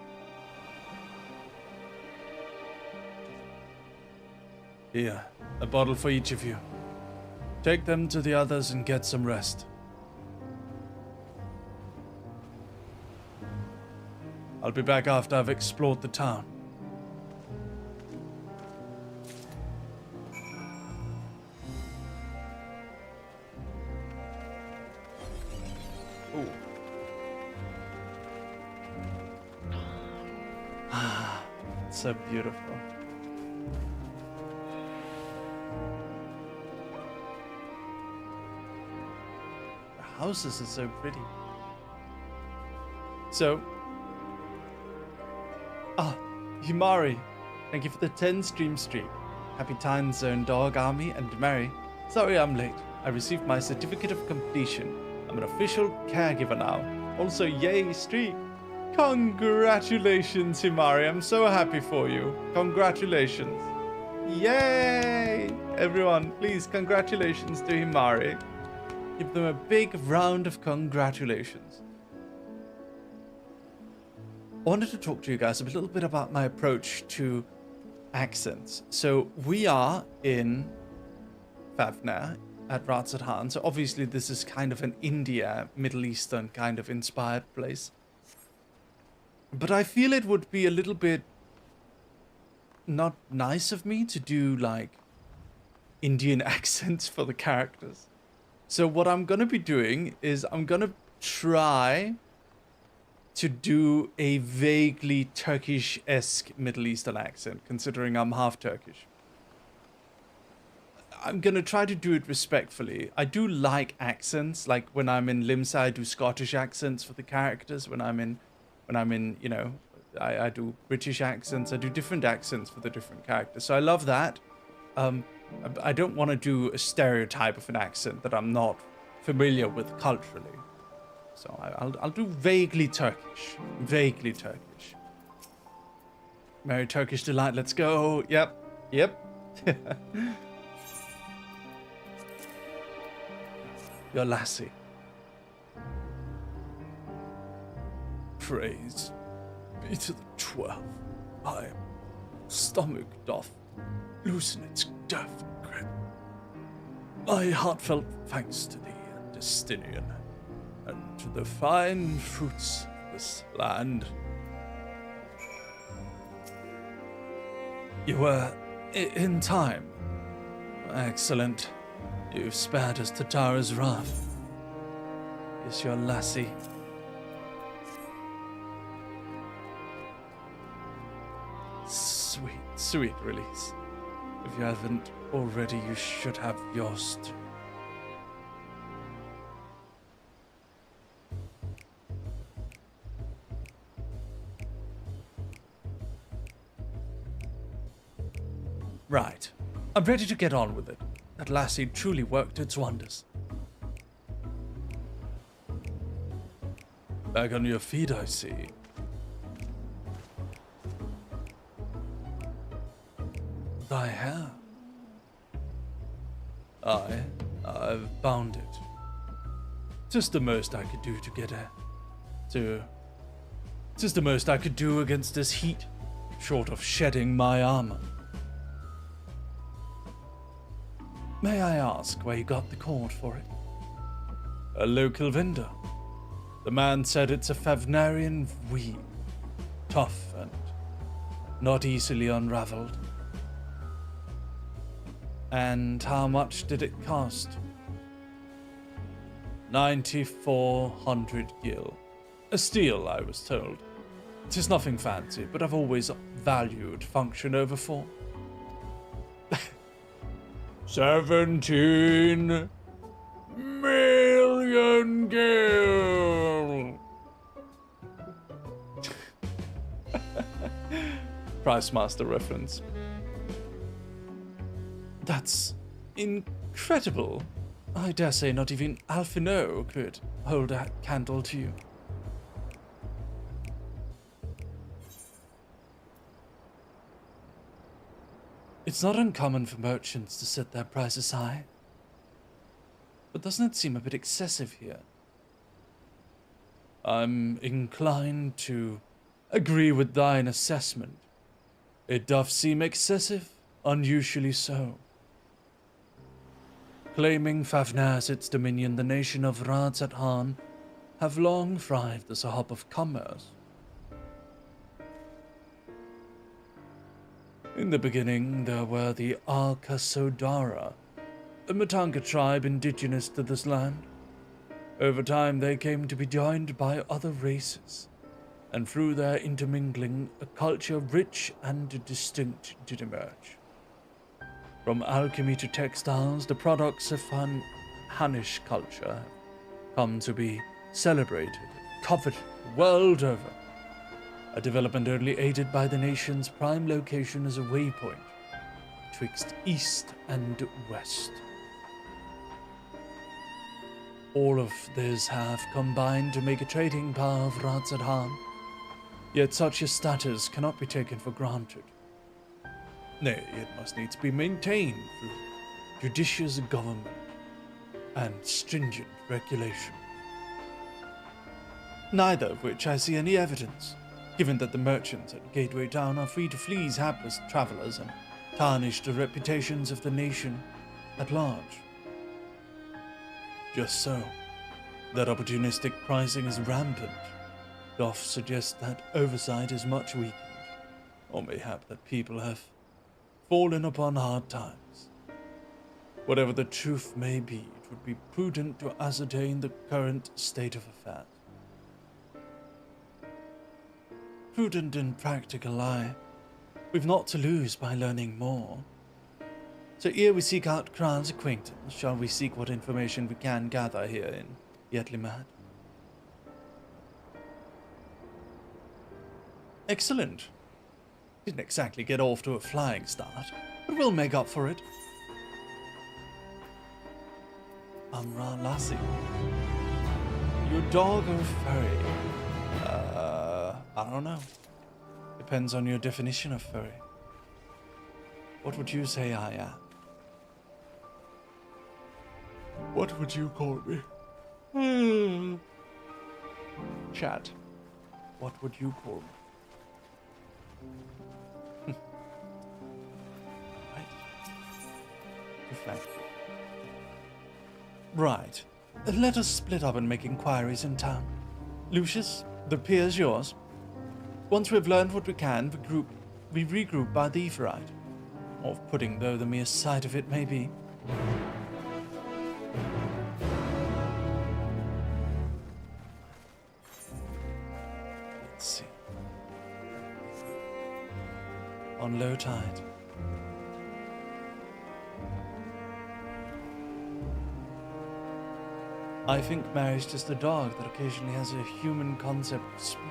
Here, a bottle for each of you. Take them to the others and get some rest. I'll be back after I've explored the town. Ooh. Ah, so beautiful. The houses are so pretty. So, Himari, thank you for the 10 stream streak. Happy time zone, Dog Army, and Mary. Sorry I'm late. I received my certificate of completion. I'm an official caregiver now. Also, yay, streak. Congratulations, Himari. I'm so happy for you. Congratulations. Yay! Everyone, please, congratulations to Himari. Give them a big round of congratulations. I wanted to talk to you guys a little bit about my approach to accents. So we are in Favner at Ratzathan. So obviously this is kind of an India, Middle Eastern kind of inspired place. But I feel it would be a little bit not nice of me to do like Indian accents for the characters. So what I'm going to be doing is I'm going to try to do a vaguely Turkish-esque Middle Eastern accent, considering I'm half Turkish. I'm gonna try to do it respectfully. I do like accents, like when I'm in Limsa, I do Scottish accents for the characters. When I'm in, you know, I do British accents. I do different accents for the different characters. So I love that. I don't want to do a stereotype of an accent that I'm not familiar with culturally. So I'll do vaguely Turkish. Vaguely Turkish. Merry Turkish delight, let's go. Yep. Your lassie. Praise be to the 12. My stomach doth loosen its deft grip. My heartfelt thanks to thee, Justinian, and to the fine fruits of this land. You were in time. Excellent. You've spared us Tatara's wrath. Is your lassie? Sweet release. If you haven't already, you should have yours too. Right. I'm ready to get on with it. That lassie truly worked its wonders. Back on your feet, I see. Thy hair. I've bound it. Just the most I could do to get just the most I could do against this heat, short of shedding my armor. May I ask where you got the cord for it? A local vendor. The man said it's a Favnarian weave, tough and not easily unraveled. And how much did it cost? 9,400 gil. A steal, I was told. 'Tis nothing fancy, but I've always valued function over form. 17 million gil. Price Master reference. That's incredible. I dare say not even Alphino could hold a candle to you. It's not uncommon for merchants to set their prices high. But doesn't it seem a bit excessive here? I'm inclined to agree with thine assessment. It doth seem excessive, unusually so. Claiming Fafnir as its dominion, the nation of Radzat-Han have long thrived as a hub of commerce. In the beginning, there were the Arkasodara, a Matanga tribe indigenous to this land. Over time, they came to be joined by other races, and through their intermingling, a culture rich and distinct did emerge. From alchemy to textiles, the products of Hannish culture have come to be celebrated, coveted the world over. A development only aided by the nation's prime location as a waypoint betwixt east and west. All of these have combined to make a trading power of Radzat-Han, yet such a status cannot be taken for granted. Nay, it must needs be maintained through judicious government and stringent regulation. Neither of which I see any evidence, given that the merchants at Gateway Town are free to flee hapless travelers and tarnish the reputations of the nation at large. Just so, that opportunistic pricing is rampant doth suggest that oversight is much weakened, or mayhap that people have fallen upon hard times. Whatever the truth may be, it would be prudent to ascertain the current state of affairs. Prudent and practical, we've not to lose by learning more. So ere we seek out Kran's acquaintance, shall we seek what information we can gather here in Yetlimad? Excellent. Didn't exactly get off to a flying start, but we'll make up for it. Amra Lassie. you dog or furry? I don't know. Depends on your definition of furry. What would you say I am? What would you call me? Chat. What would you call me? Right. Perfect. Right. Let us split up and make inquiries in town. Lucius, the pier's yours. Once we've learned what we can, we regroup by the Aetheryte. Off-putting though the mere sight of it may be. Let's see. On low tide. I think Mary's just a dog that occasionally has a human concept of speaking.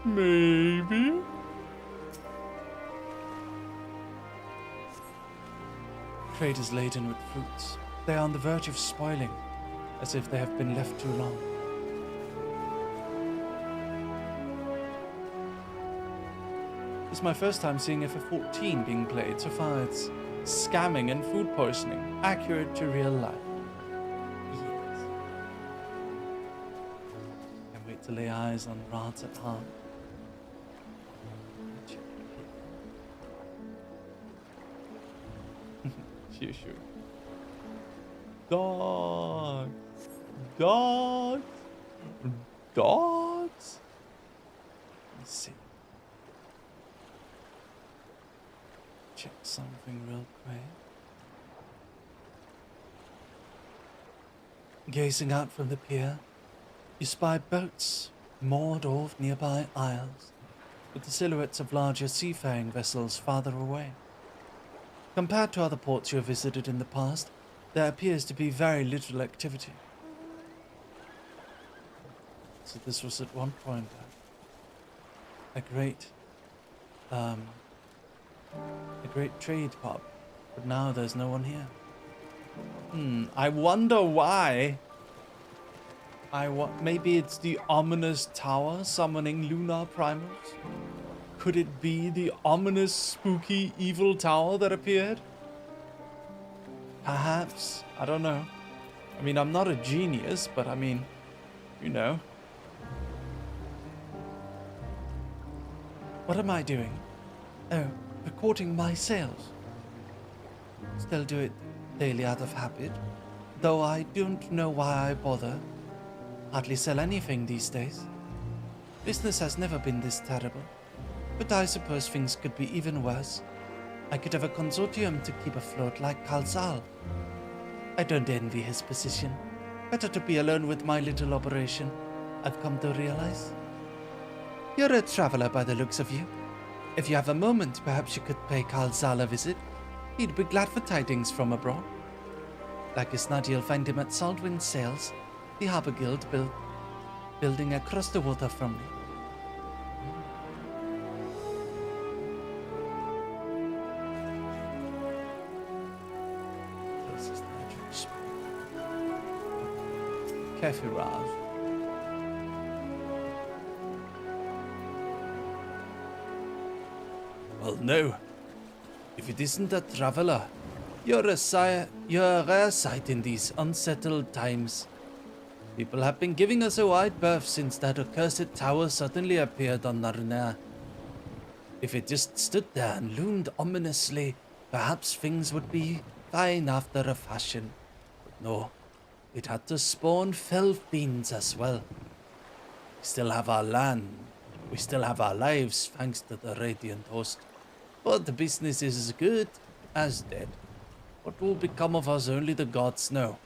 Maybe? Crate is laden with fruits. They are on the verge of spoiling, as if they have been left too long. It's my first time seeing FF14 being played. So far it's scamming and food poisoning, accurate to real life. Yes. Can't wait to lay eyes on Rats at heart. Shoo. Dogs. Dogs. Dogs. Let's see. Check something real quick. Gazing out from the pier, you spy boats moored off nearby isles, with the silhouettes of larger seafaring vessels farther away. Compared to other ports you have visited in the past, there appears to be very little activity. So this was at one point a great trade pub, but now there's no one here. I wonder why. Maybe it's the ominous tower summoning lunar primals? Could it be the ominous, spooky, evil tower that appeared? Perhaps. I don't know. I mean, I'm not a genius, but I mean, you know. What am I doing? Oh, recording my sales. Still do it daily out of habit, though I don't know why I bother. Hardly sell anything these days. Business has never been this terrible. But I suppose things could be even worse. I could have a consortium to keep afloat like Kalsal. I don't envy his position. Better to be alone with my little operation, I've come to realize. You're a traveler by the looks of you. If you have a moment, perhaps you could pay Kalsal a visit. He'd be glad for tidings from abroad. Like as not, you'll find him at Saltwind Sails, the Harbour Guild building across the water from me. Kefiraj. Well, no. If it isn't a traveler, you're a rare sight in these unsettled times. People have been giving us a wide berth since that accursed tower suddenly appeared on Narnia. If it just stood there and loomed ominously, perhaps things would be fine after a fashion. But no. It had to spawn fell fiends as well. We still have our land. We still have our lives, thanks to the Radiant Host. But the business is as good as dead. What will become of us, only the gods know.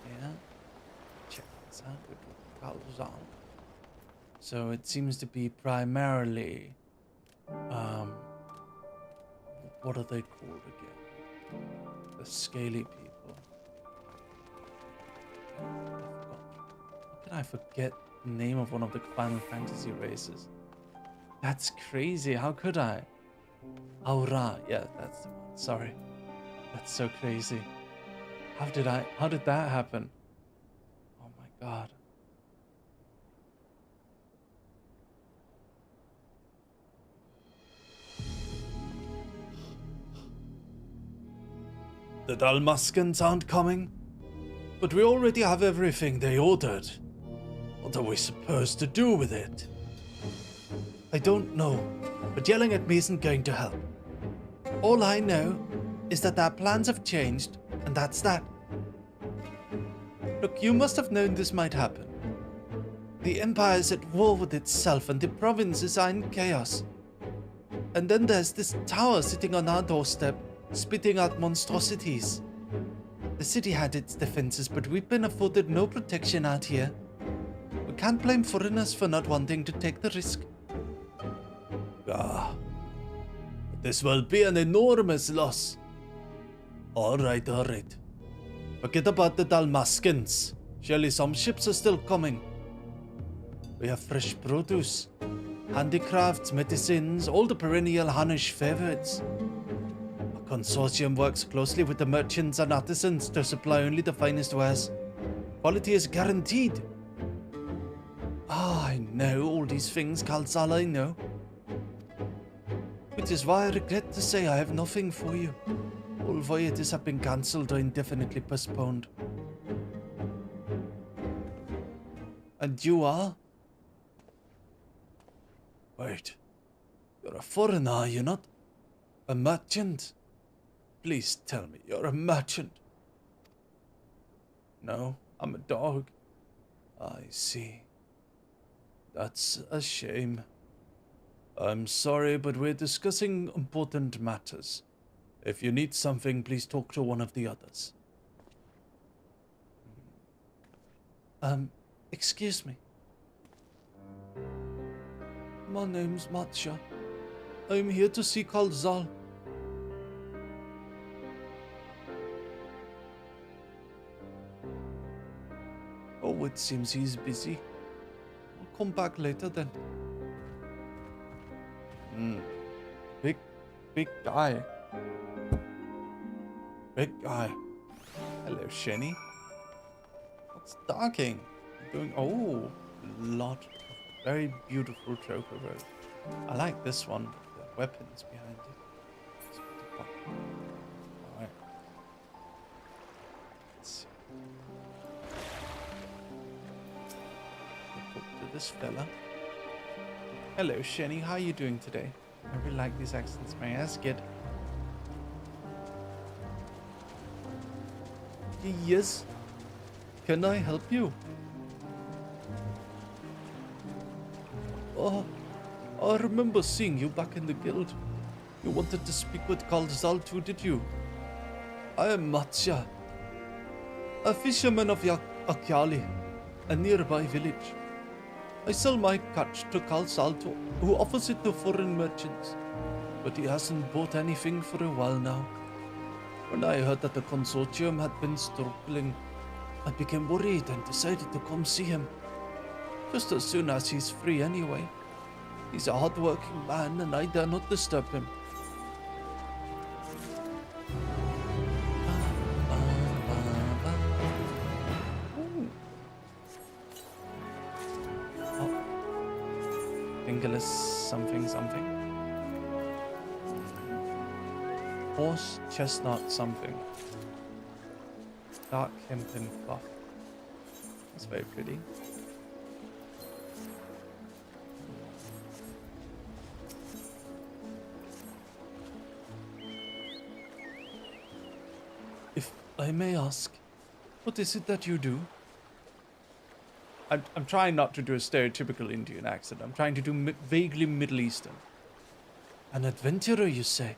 Yeah. Check this out. So it seems to be primarily... what are they called again? The scaly people. How can I forget the name of one of the Final Fantasy races? That's crazy. How could I? Aura. Yeah, that's the one. Sorry. That's so crazy. How did that happen? Oh my god. The Dalmascans aren't coming? But we already have everything they ordered. What are we supposed to do with it? I don't know, but yelling at me isn't going to help. All I know is that our plans have changed, and that's that. Look, you must have known this might happen. The Empire is at war with itself, and the provinces are in chaos. And then there's this tower sitting on our doorstep, spitting out monstrosities. The city had its defenses, but we've been afforded no protection out here. We can't blame foreigners for not wanting to take the risk. Ah, this will be an enormous loss. Alright. Forget about the Dalmascans. Surely some ships are still coming. We have fresh produce, handicrafts, medicines, all the perennial Hannish favorites. Our consortium works closely with the merchants and artisans to supply only the finest wares. Quality is guaranteed. I know all these things, Khalzal, I know. Which is why I regret to say I have nothing for you. All voyages have been cancelled or indefinitely postponed. And you are? Wait. You're a foreigner, are you not? A merchant? Please tell me you're a merchant. No, I'm a dog. I see. That's a shame. I'm sorry, but we're discussing important matters. If you need something, please talk to one of the others. Excuse me. My name's Matcha. I'm here to see Khalzal. Oh, it seems he's busy. I'll come back later then. Big guy. Big guy. Hello, Shenny. What's docking? Doing a lot of very beautiful choker road. I like this one. The weapons behind it. Alright. Let's see. Talk to this fella. Hello, Shenny. How are you doing today? I really like these accents, man. That's good. Yes. Can I help you? Oh, I remember seeing you back in the guild. You wanted to speak with Khalzal too, did you? I am Matcha, a fisherman of Akyali, a nearby village. I sell my catch to Khalzal, who offers it to foreign merchants, but he hasn't bought anything for a while now. When I heard that the consortium had been struggling, I became worried and decided to come see him. Just as soon as he's free anyway. He's a hard-working man and I dare not disturb him. Oh. Fingerless something. Horse chestnut something. Dark hempen cloth. That's very pretty. If I may ask, what is it that you do? I'm trying not to do a stereotypical Indian accent. I'm trying to do vaguely Middle Eastern. An adventurer, you say?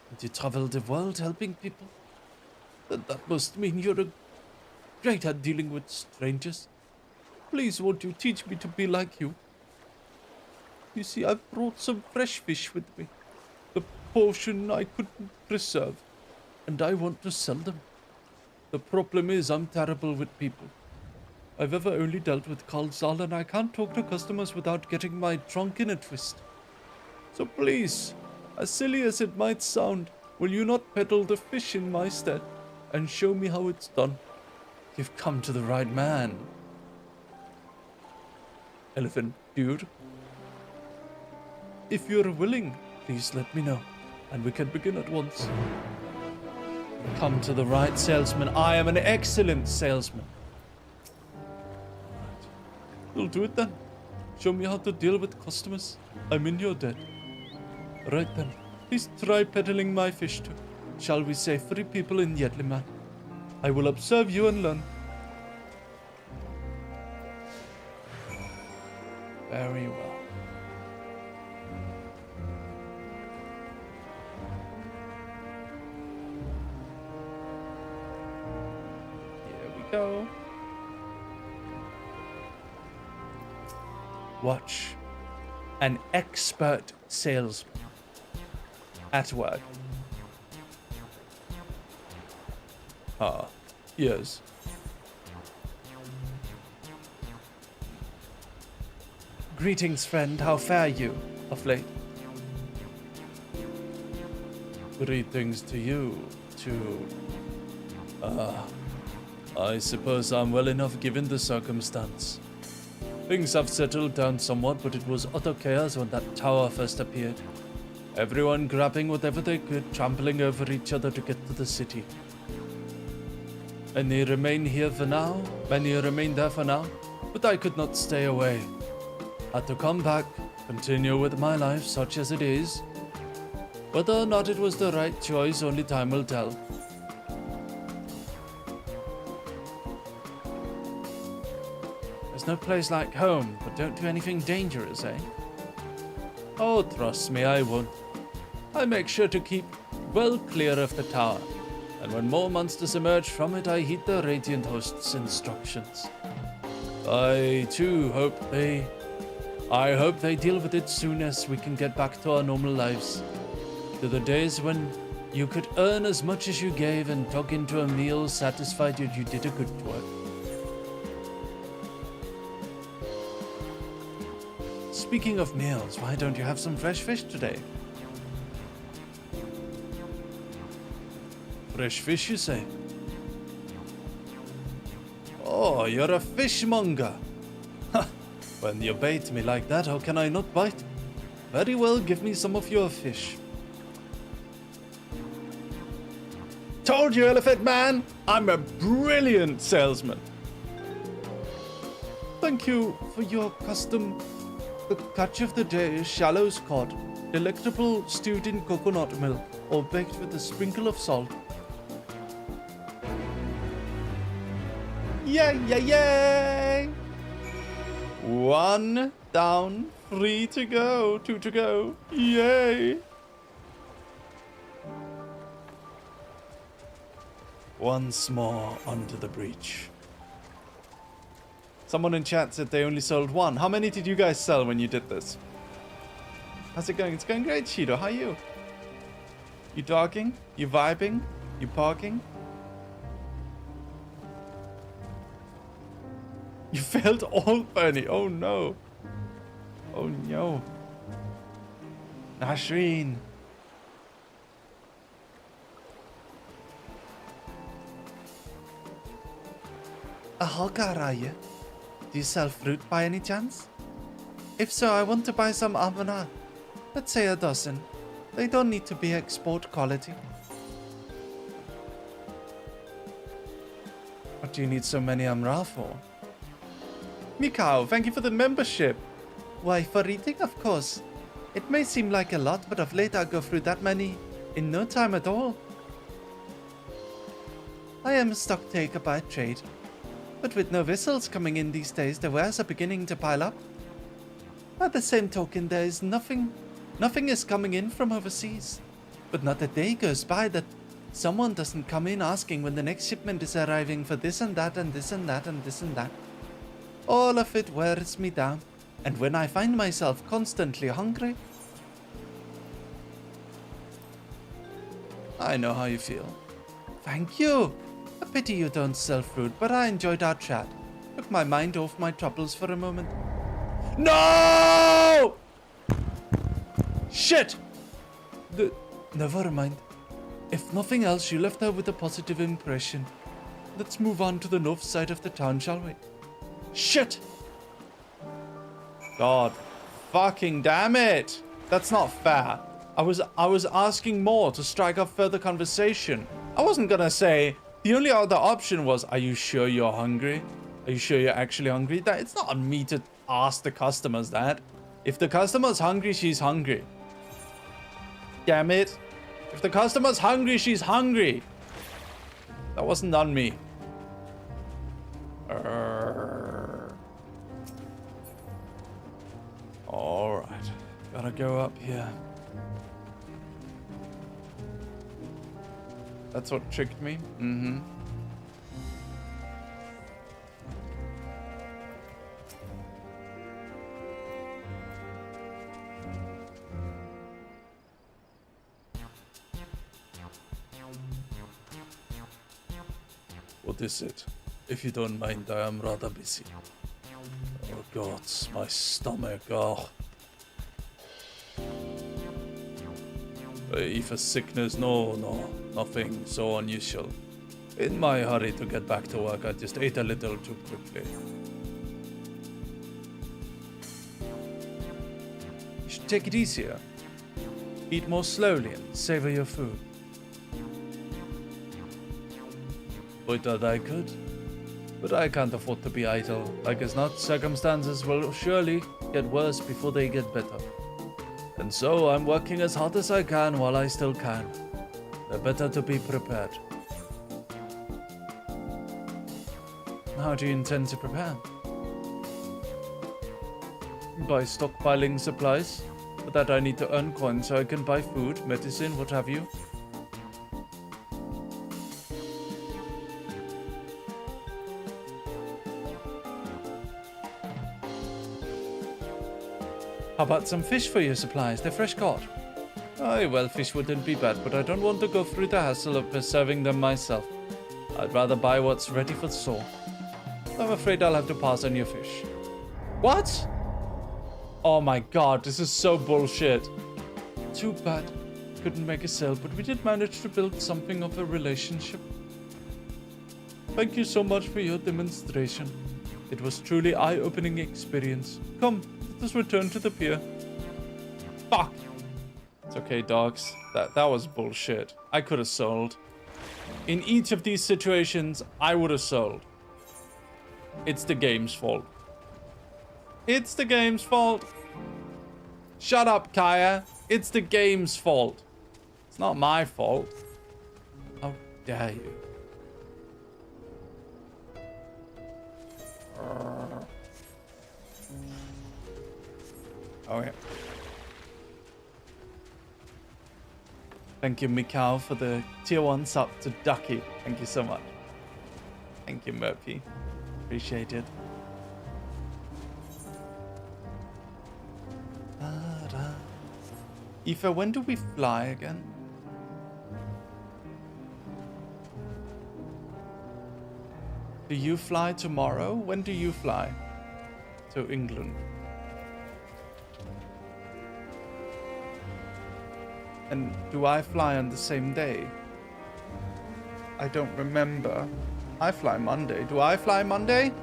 And you travel the world helping people? Then that must mean you're great at dealing with strangers. Please, won't you teach me to be like you? You see, I've brought some fresh fish with me. The portion I couldn't preserve. And I want to sell them. The problem is I'm terrible with people. I've ever only dealt with Khalzal and I can't talk to customers without getting my trunk in a twist. So please, as silly as it might sound, will you not peddle the fish in my stead and show me how it's done? You've come to the right man. Elephant dude. If you're willing, please let me know, and we can begin at once. Come to the right salesman. I am an excellent salesman. Right. You'll do it then. Show me how to deal with customers. I'm in your debt. Right then. Please try peddling my fish too. Shall we say 3 people in Yetliman? I will observe you and learn. Very well. Here we go. Watch. An expert salesman. At work. Ah, yes. Greetings, friend. How fare you of late? Greetings to you, too. I suppose I'm well enough given the circumstance. Things have settled down somewhat, but it was utter chaos when that tower first appeared. Everyone grabbing whatever they could, trampling over each other to get to the city. Many remain here for now, many remain there for now, but I could not stay away. Had to come back, continue with my life such as it is. Whether or not it was the right choice, only time will tell. There's no place like home, but don't do anything dangerous, eh? Oh, trust me, I won't. I make sure to keep well clear of the tower, and when more monsters emerge from it, I heed the Radiant Host's instructions. I hope they deal with it soon as we can get back to our normal lives. To the days when you could earn as much as you gave and tuck into a meal satisfied that you did a good work. Speaking of meals, why don't you have some fresh fish today? Fresh fish, you say? Oh, you're a fishmonger. Ha! When you bait me like that, how can I not bite? Very well, give me some of your fish. Told you, Elephant Man! I'm a brilliant salesman. Thank you for your custom. The catch of the day is shallows cod, delectable stewed in coconut milk or baked with a sprinkle of salt. Yay, yay, yay! 1 down, 3 to go, 2 to go. Yay! Once more onto the breach. Someone in chat said they only sold 1. How many did you guys sell when you did this? How's it going? It's going great, Shido. How are you? You talking? You vibing? You parking? You failed all, Bernie. Oh no. Oh no. Nashreen. A hawker, are you? Do you sell fruit by any chance? If so, I want to buy some amana. Let's say a dozen. They don't need to be export quality. What do you need so many amra for? Mikao, thank you for the membership. Why, for eating, of course. It may seem like a lot, but of late I go through that many in no time at all. I am a stock taker by trade. But with no vessels coming in these days, the wares are beginning to pile up. By the same token, there is nothing is coming in from overseas. But not a day goes by that someone doesn't come in asking when the next shipment is arriving for this and that and this and that and this and that. All of it wears me down, and when I find myself constantly hungry, I know how you feel. Thank you. A pity you don't sell fruit, but I enjoyed our chat. Took my mind off my troubles for a moment. No! Shit! Never mind. If nothing else, you left her with a positive impression. Let's move on to the north side of the town, shall we? Shit! God. Fucking damn it! That's not fair. I was asking more to strike up further conversation. I wasn't gonna say... The only other option was, are you sure you're hungry? Are you sure you're actually hungry? It's not on me to ask the customers that. If the customer's hungry, she's hungry. Damn it. If the customer's hungry, she's hungry. That wasn't on me. Alright. Gotta go up here. That's what tricked me? Mm-hmm. What is it? If you don't mind, I am rather busy. Oh God, my stomach, oh. If a sickness, no, nothing so unusual. In my hurry to get back to work, I just ate a little too quickly. You should take it easier. Eat more slowly and savor your food. Would that I could, but I can't afford to be idle. Like as not, circumstances will surely get worse before they get better. And so I'm working as hard as I can while I still can. The better to be prepared. How do you intend to prepare? By stockpiling supplies. For that I need to earn coins so I can buy food, medicine, what have you. How about some fish for your supplies? They're fresh caught. Aye, well, fish wouldn't be bad, but I don't want to go through the hassle of preserving them myself. I'd rather buy what's ready for the store. I'm afraid I'll have to pass on your fish. What? Oh my God, this is so bullshit. Too bad. Couldn't make a sale, but we did manage to build something of a relationship. Thank you so much for your demonstration. It was truly eye-opening experience. Come. Let's return to the pier. Fuck. It's okay, dogs. That was bullshit. I could have sold. In each of these situations, I would have sold. It's the game's fault. It's the game's fault. Shut up, Kaya. It's the game's fault. It's not my fault. How dare you? Okay. Thank you, Mikau, for the tier 1 sub to Ducky. Thank you so much. Thank you, Murphy. Appreciate it. Aoife, when do we fly again? Do you fly tomorrow? When do you fly to England? And do I fly on the same day? I don't remember. I fly Monday. Do I fly Monday?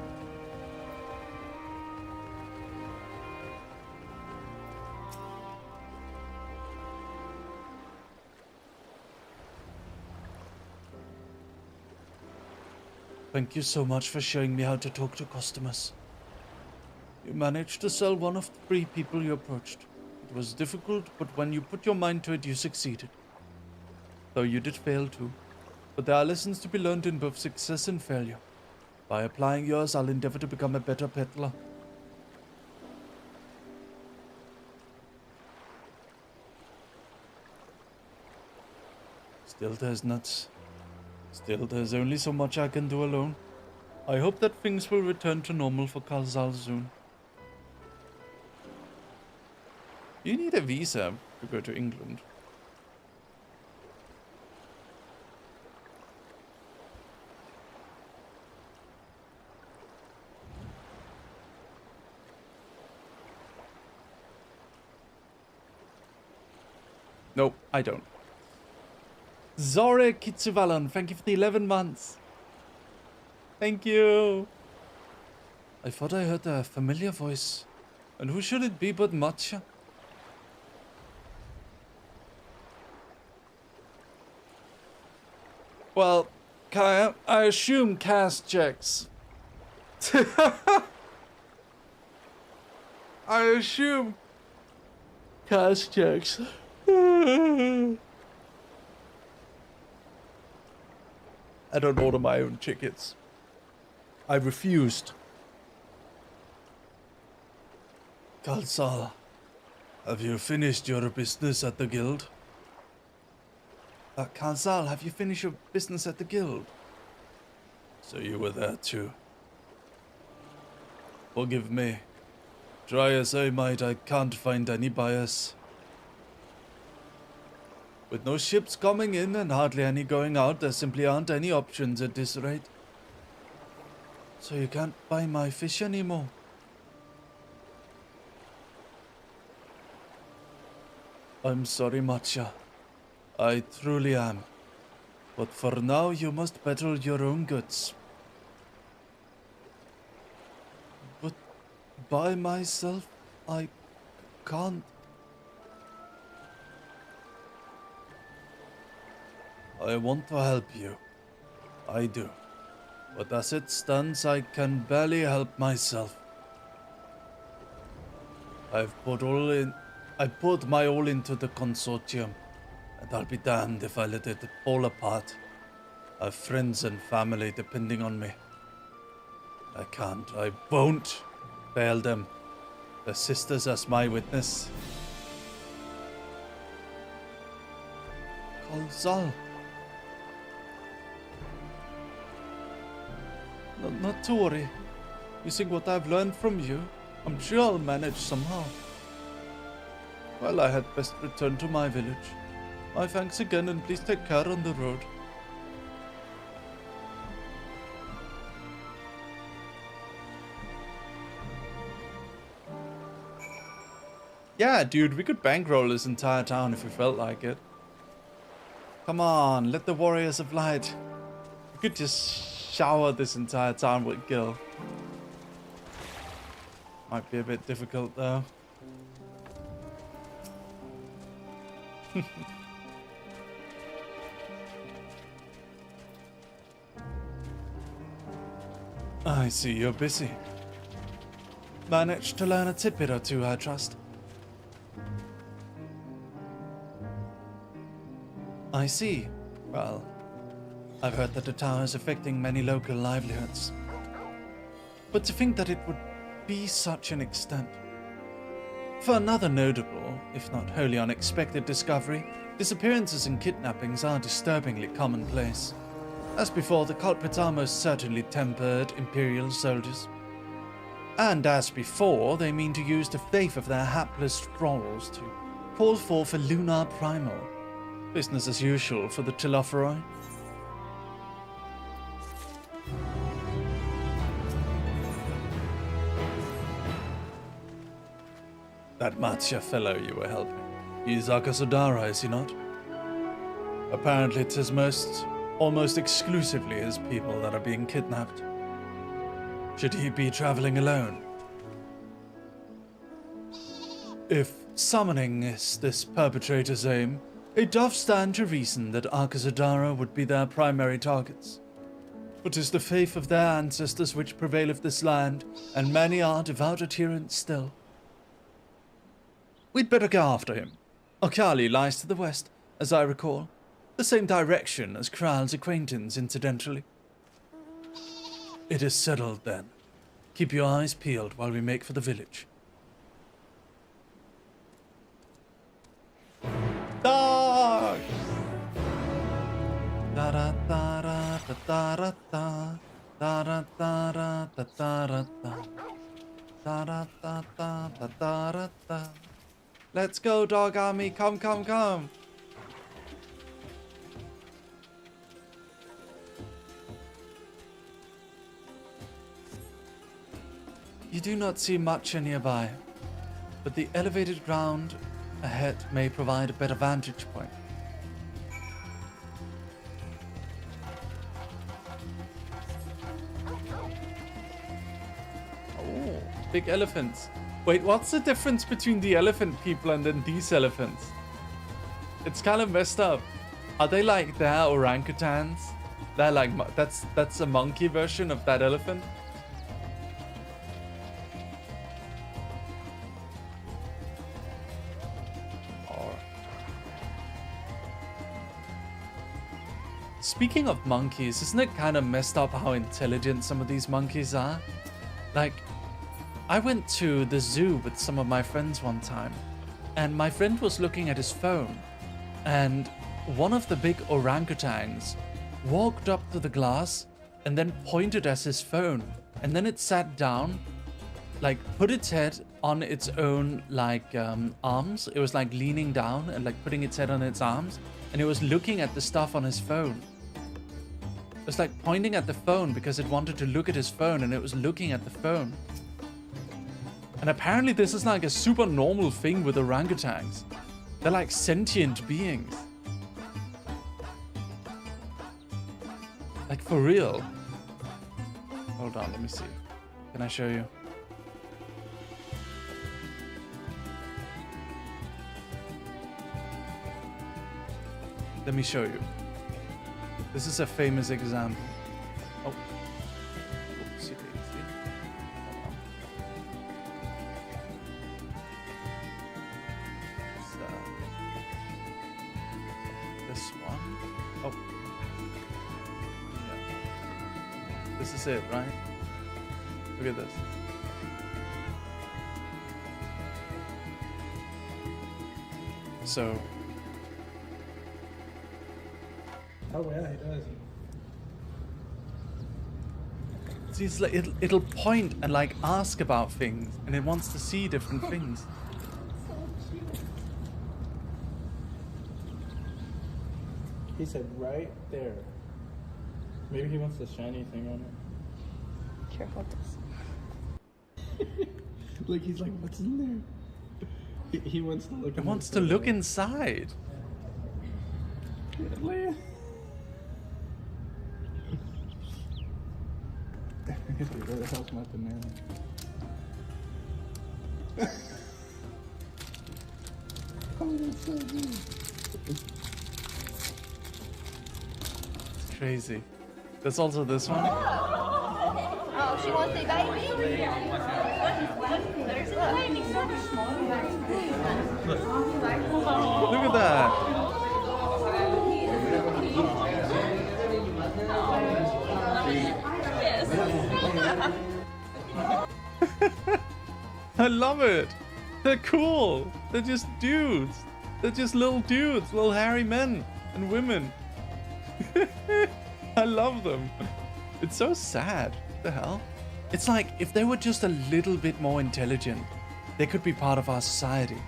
Thank you so much for showing me how to talk to customers. You managed to sell one of the 3 people you approached. It was difficult, but when you put your mind to it, you succeeded. Though you did fail too. But there are lessons to be learned in both success and failure. By applying yours, I'll endeavor to become a better peddler. Still, there's only so much I can do alone. I hope that things will return to normal for Kalzal soon. You need a visa to go to England. Nope, I don't. Zore Kitsuvalon, thank you for the 11 months. Thank you. I thought I heard a familiar voice. And who should it be but Matcha? Well, Kaya, I assume cast checks. I assume cast checks. I don't order my own tickets. I refused. Kalsal, have you finished your business at the guild? Kalsal, have you finished your business at the guild? So you were there too. Forgive me. Try as I might, I can't find any buyers. With no ships coming in and hardly any going out, there simply aren't any options at this rate. So you can't buy my fish anymore. I'm sorry, Matcha. I truly am. But for now, you must peddle your own goods. But by myself, I can't. I want to help you. I do. But as it stands, I can barely help myself. I put my all into the consortium, and I'll be damned if I let it fall apart. I have friends and family depending on me. I can't, I won't fail them. Their sisters as my witness. Kalsal. Not to worry. Using what I've learned from you, I'm sure I'll manage somehow. Well, I had best return to my village. My thanks again, and please take care on the road. Yeah, dude, we could bankroll this entire town if we felt like it. Come on, let the warriors of light. We could just shower this entire town with gil. Might be a bit difficult though. I see you're busy. Managed to learn a tidbit or two, I trust. I see. Well, I've heard that the tower is affecting many local livelihoods. But to think that it would be such an extent. For another notable, if not wholly unexpected discovery, disappearances and kidnappings are disturbingly commonplace. As before, the culprits are most certainly tempered Imperial soldiers. And as before, they mean to use the faith of their hapless thralls to call forth a lunar primal. Business as usual for the Telophoroi. That Matcha fellow you were helping. He's Akasudara, is he not? Apparently it is almost exclusively his people that are being kidnapped. Should he be traveling alone? If summoning is this perpetrator's aim, it doth stand to reason that Akasudara would be their primary targets. But 'tis the faith of their ancestors which prevaileth this land, and many are devout adherents still. We'd better go after him. Okali lies to the west, as I recall. The same direction as Kral's acquaintance, incidentally. It is settled, then. Keep your eyes peeled while we make for the village. Dog! Da da da da da da da da da da da da da da da da da da. Let's go, dog army! Come, come, come! You do not see much nearby, but the elevated ground ahead may provide a better vantage point. Oh, big elephants. Wait, what's the difference between the elephant people and then these elephants? It's kind of messed up. Are they like their orangutans? They're like, that's a monkey version of that elephant. Speaking of monkeys, isn't it kind of messed up how intelligent some of these monkeys are? Like, I went to the zoo with some of my friends one time, and my friend was looking at his phone, and one of the big orangutans walked up to the glass and then pointed at his phone, and then it sat down, like put its head on its own like arms. It was like leaning down and like putting its head on its arms, and it was looking at the stuff on his phone. It was like pointing at the phone because it wanted to look at his phone, and it was looking at the phone. And apparently this is like a super normal thing with orangutans. They're like sentient beings. Like for real. Hold on, let me see. Can I show you? Let me show you. This is a famous example. Oh. Oopsie daisy. Hold on. This one. Oh. Yeah. This is it, right? Look at this. So. Oh yeah, he does. See, it's like it'll point and like ask about things, and it wants to see different things. He said right there. Maybe he wants the shiny thing on it. Careful with this. Like he's like, what's in there? He wants to look. It wants to look inside. Leia. Where the hell's my banana? Oh, that's so good. It's crazy. There's also this one. Oh, she wants a baby? Look at that. I love it. They're cool. They're just dudes. They're just little dudes, little hairy men and women. I love them. It's so sad. What the hell? It's like if they were just a little bit more intelligent, they could be part of our society.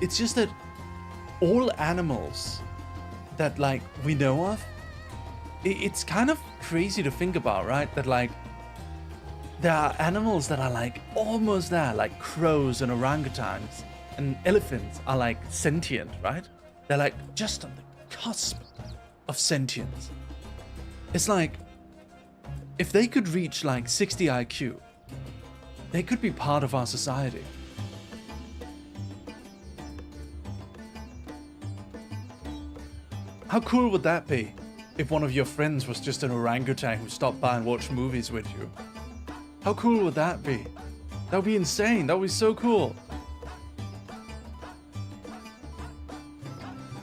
It's just that all animals that like we know of, it's kind of crazy to think about, right? That like there are animals that are like almost there, like crows and orangutans, and elephants are like sentient, right? They're like just on the cusp of sentience. It's like if they could reach like 60 IQ, they could be part of our society. How cool would that be if one of your friends was just an orangutan who stopped by and watched movies with you? How cool would that be? That would be insane. That would be so cool.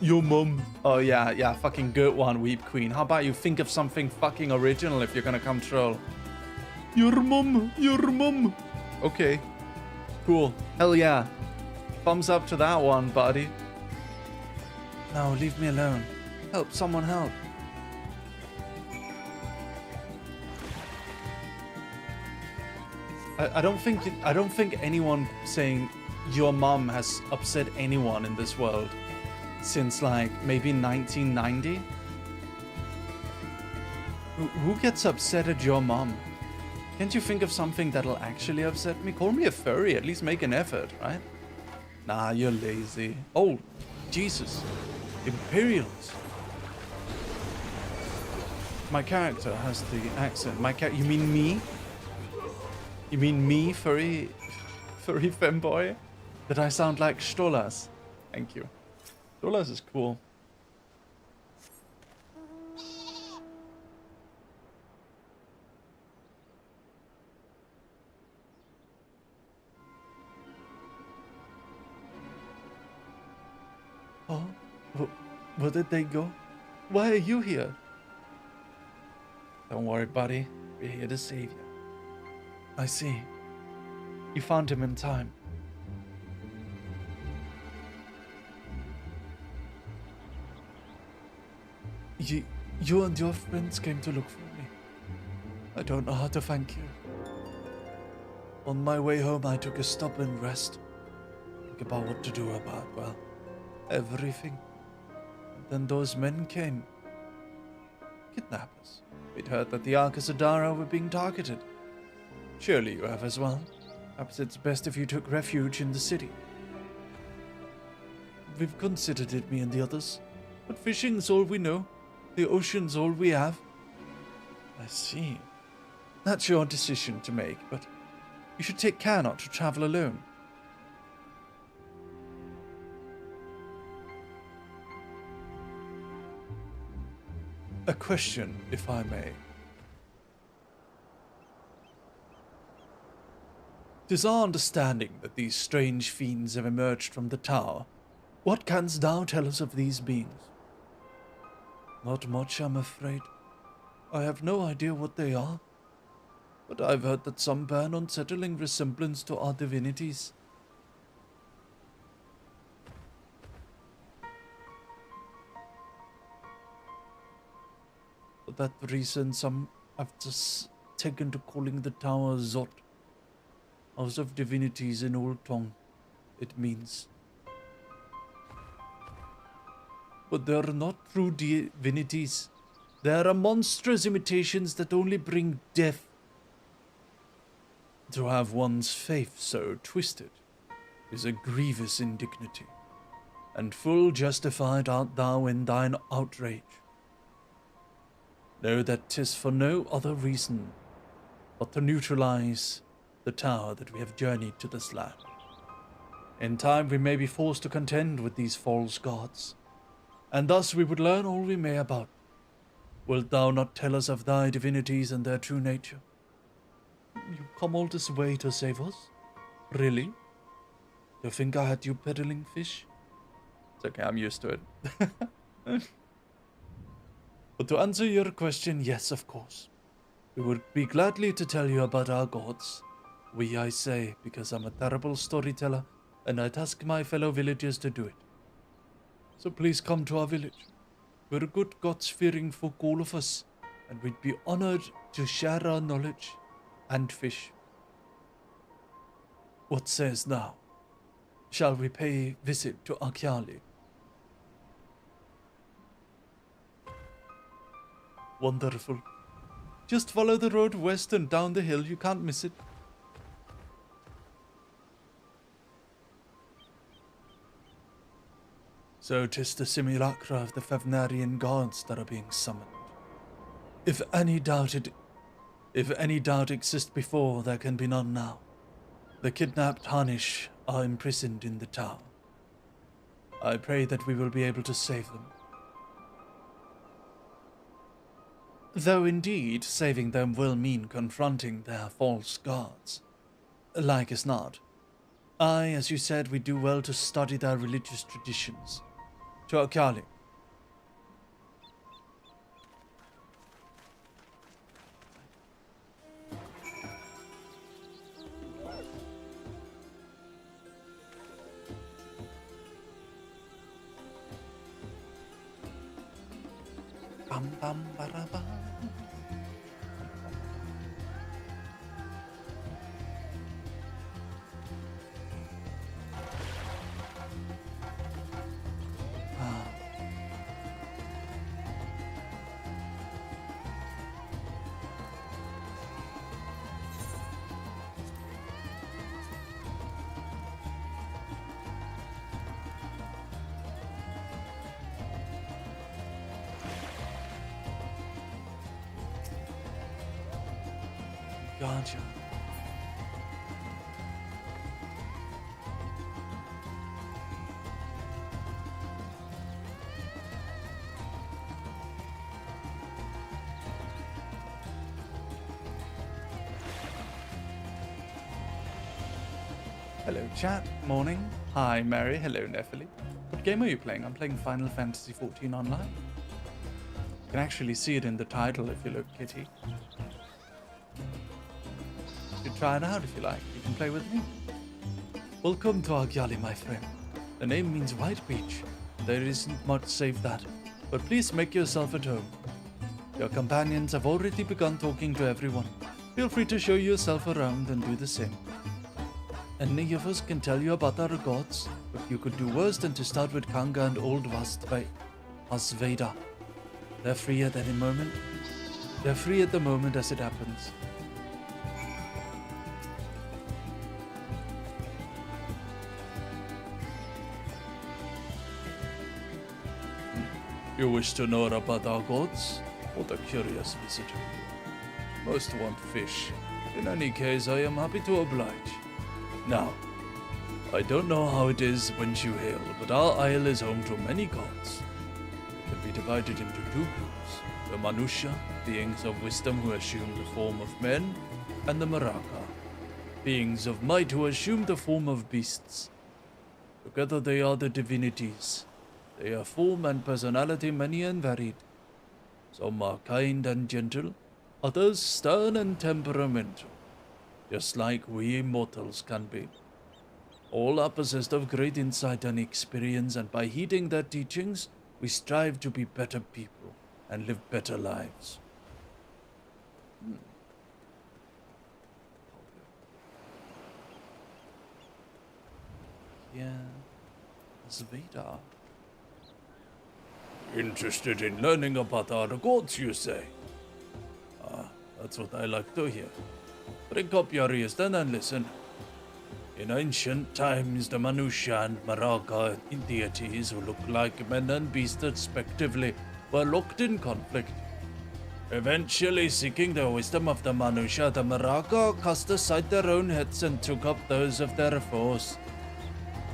Your mum. Oh yeah, fucking good one, Weep Queen. How about you think of something fucking original if you're gonna come troll? Your mum. Okay. Cool. Hell yeah. Thumbs up to that one, buddy. No, leave me alone. Help, someone help. I don't think anyone saying your mum has upset anyone in this world since like maybe 1990. Who gets upset at your mum? Can't you think of something that'll actually upset me? Call me a furry, at least make an effort, right? Nah, you're lazy. Oh, Jesus. Imperials. My character has the accent. You mean me? You mean me, furry femboy? That I sound like Stolas. Thank you. Stolas is cool. Oh, where did they go? Why are you here? Don't worry, buddy. We're here to save you. I see. You found him in time. You and your friends came to look for me. I don't know how to thank you. On my way home, I took a stop and rest. Think about what to do about, well, everything. And then those men came. Kidnappers. We'd heard that the Arcasadara were being targeted. Surely you have as well. Perhaps it's best if you took refuge in the city. We've considered it, me and the others. But fishing's all we know. The ocean's all we have. I see. That's your decision to make, but you should take care not to travel alone. A question, if I may. It is our understanding that these strange fiends have emerged from the tower. What canst thou tell us of these beings? Not much, I'm afraid. I have no idea what they are, but I've heard that some bear an unsettling resemblance to our divinities. For that reason, some have just taken to calling the tower Zot, House of Divinities in Old Tongue. It means. But they are not true divinities. They are monstrous imitations that only bring death. To have one's faith so twisted is a grievous indignity, and full justified art thou in thine outrage. Know that 'tis for no other reason but to neutralize the tower that we have journeyed to this land. In time we may be forced to contend with these false gods, and thus we would learn all we may about. Wilt thou not tell us of thy divinities and their true nature? You come all this way to save us? Really? You think I had you peddling fish? It's okay, I'm used to it. But to answer your question, yes, of course. We would be gladly to tell you about our gods. We, I say, because I'm a terrible storyteller, and I task my fellow villagers to do it. So please come to our village. We're good gods-fearing folk, all of us, and we'd be honored to share our knowledge and fish. What says thou? Shall we pay visit to Akyali? Wonderful. Just follow the road west and down the hill. You can't miss it. So 'tis the simulacra of the Fafnarian gods that are being summoned. If any doubt exists before, there can be none now. The kidnapped Harnish are imprisoned in the tower. I pray that we will be able to save them. Though indeed, saving them will mean confronting their false gods. Like as not. As you said, we do well to study their religious traditions. To Akyali. Bam bam bara bam. Gotcha. Hello chat, morning. Hi Mary, hello Nephilim. What game are you playing? I'm playing Final Fantasy XIV Online. You can actually see it in the title if you look, Kitty. You should try it out if you like. You can play with me. Welcome to Agyali, my friend. The name means white beach. There isn't much save that, but please make yourself at home. Your companions have already begun talking to everyone. Feel free to show yourself around and do the same. Any of us can tell you about our gods, but you could do worse than to start with Kanga and Old Asveda. They're free at any moment. They're free at the moment as it happens. You wish to know about our gods? What a curious visitor. Most want fish. In any case, I am happy to oblige. Now, I don't know how it is whence you hail, but our isle is home to many gods. It can be divided into two groups. The Manusha, beings of wisdom who assume the form of men, and the Maraka, beings of might who assume the form of beasts. Together they are the divinities. They have form and personality many and varied. Some are kind and gentle, others stern and temperamental, just like we mortals can be. All are possessed of great insight and experience, and by heeding their teachings, we strive to be better people and live better lives. Yeah, Zveda. Interested in learning about our gods, you say? That's what I like to hear. Prick up your ears then and listen. In ancient times, the Manusha and Maraka deities who look like men and beasts respectively were locked in conflict. Eventually, seeking the wisdom of the Manusha, the Maraka cast aside their own heads and took up those of their foes.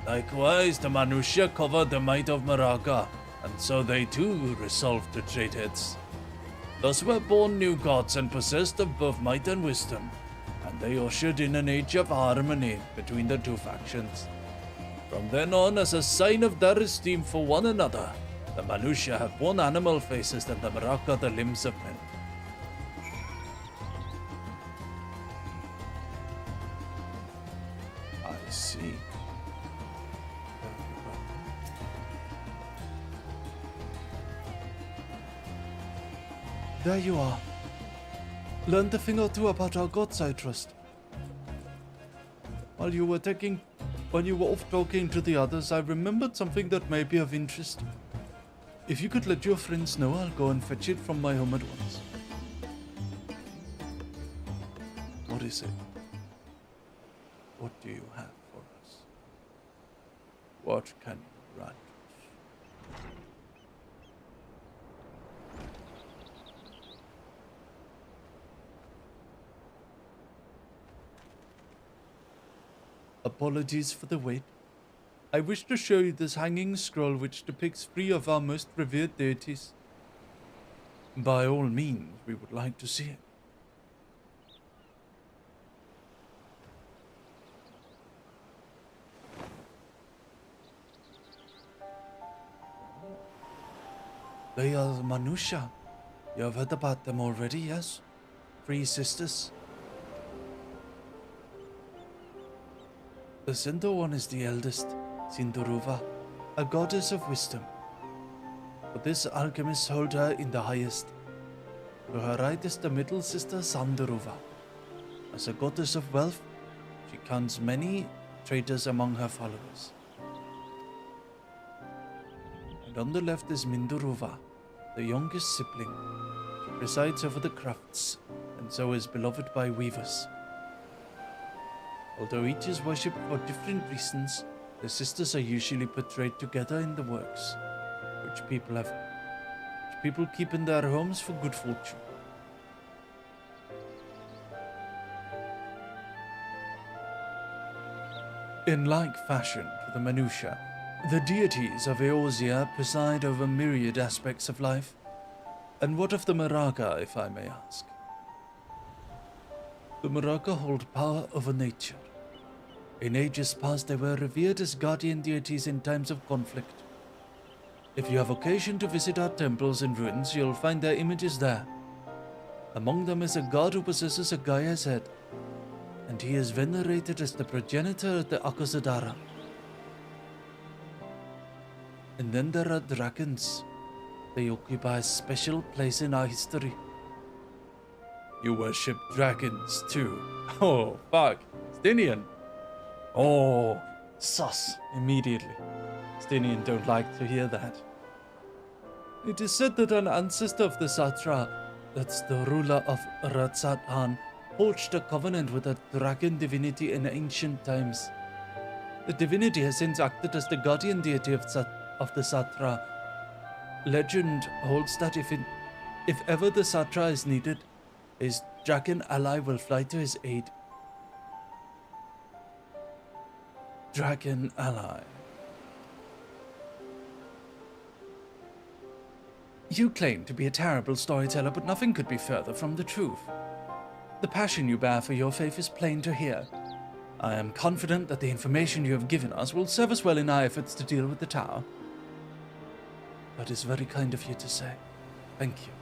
Likewise, the Manusha covered the might of Maraka, and so they too resolved to trade heads. Thus were born new gods and possessed of both might and wisdom, and they ushered in an age of harmony between the two factions. From then on, as a sign of their esteem for one another, the Manusha have worn animal faces and the Maraka the limbs of men. I see. There you are. Learned a thing or two about our gods, I trust. While you were off talking to the others, I remembered something that may be of interest. If you could let your friends know, I'll go and fetch it from my home at once. What is it? What do you have for us? What can you write? Apologies for the wait. I wish to show you this hanging scroll which depicts 3 of our most revered deities. By all means, we would like to see it. They are the Manusha. You have heard about them already, yes? 3 sisters. The center one is the eldest, Sindaruva, a goddess of wisdom. But this alchemist holds her in the highest. To her right is the middle sister, Sandaruva. As a goddess of wealth, she counts many traders among her followers. And on the left is Mindaruva, the youngest sibling. She presides over the crafts, and so is beloved by weavers. Although each is worshipped for different reasons, the sisters are usually portrayed together in the works, which people keep in their homes for good fortune. In like fashion to the minutiae, the deities of Eorzea preside over myriad aspects of life. And what of the Maraga, if I may ask? The Maraga hold power over nature. In ages past, they were revered as guardian deities in times of conflict. If you have occasion to visit our temples and ruins, you'll find their images there. Among them is a god who possesses a Gaia's head, and he is venerated as the progenitor of the Akazadara. And then there are dragons. They occupy a special place in our history. You worship dragons too. Oh, fuck. Stinian. Oh, sus. Immediately. Stinian don't like to hear that. It is said that an ancestor of the Satra, that's the ruler of Ratsat-Han, forged a covenant with a dragon divinity in ancient times. The divinity has since acted as the guardian deity of the Satra. Legend holds that if ever the Satra is needed, his dragon ally will fly to his aid. Dragon ally. You claim to be a terrible storyteller, but nothing could be further from the truth. The passion you bear for your faith is plain to hear. I am confident that the information you have given us will serve us well in our efforts to deal with the tower. That is very kind of you to say. Thank you.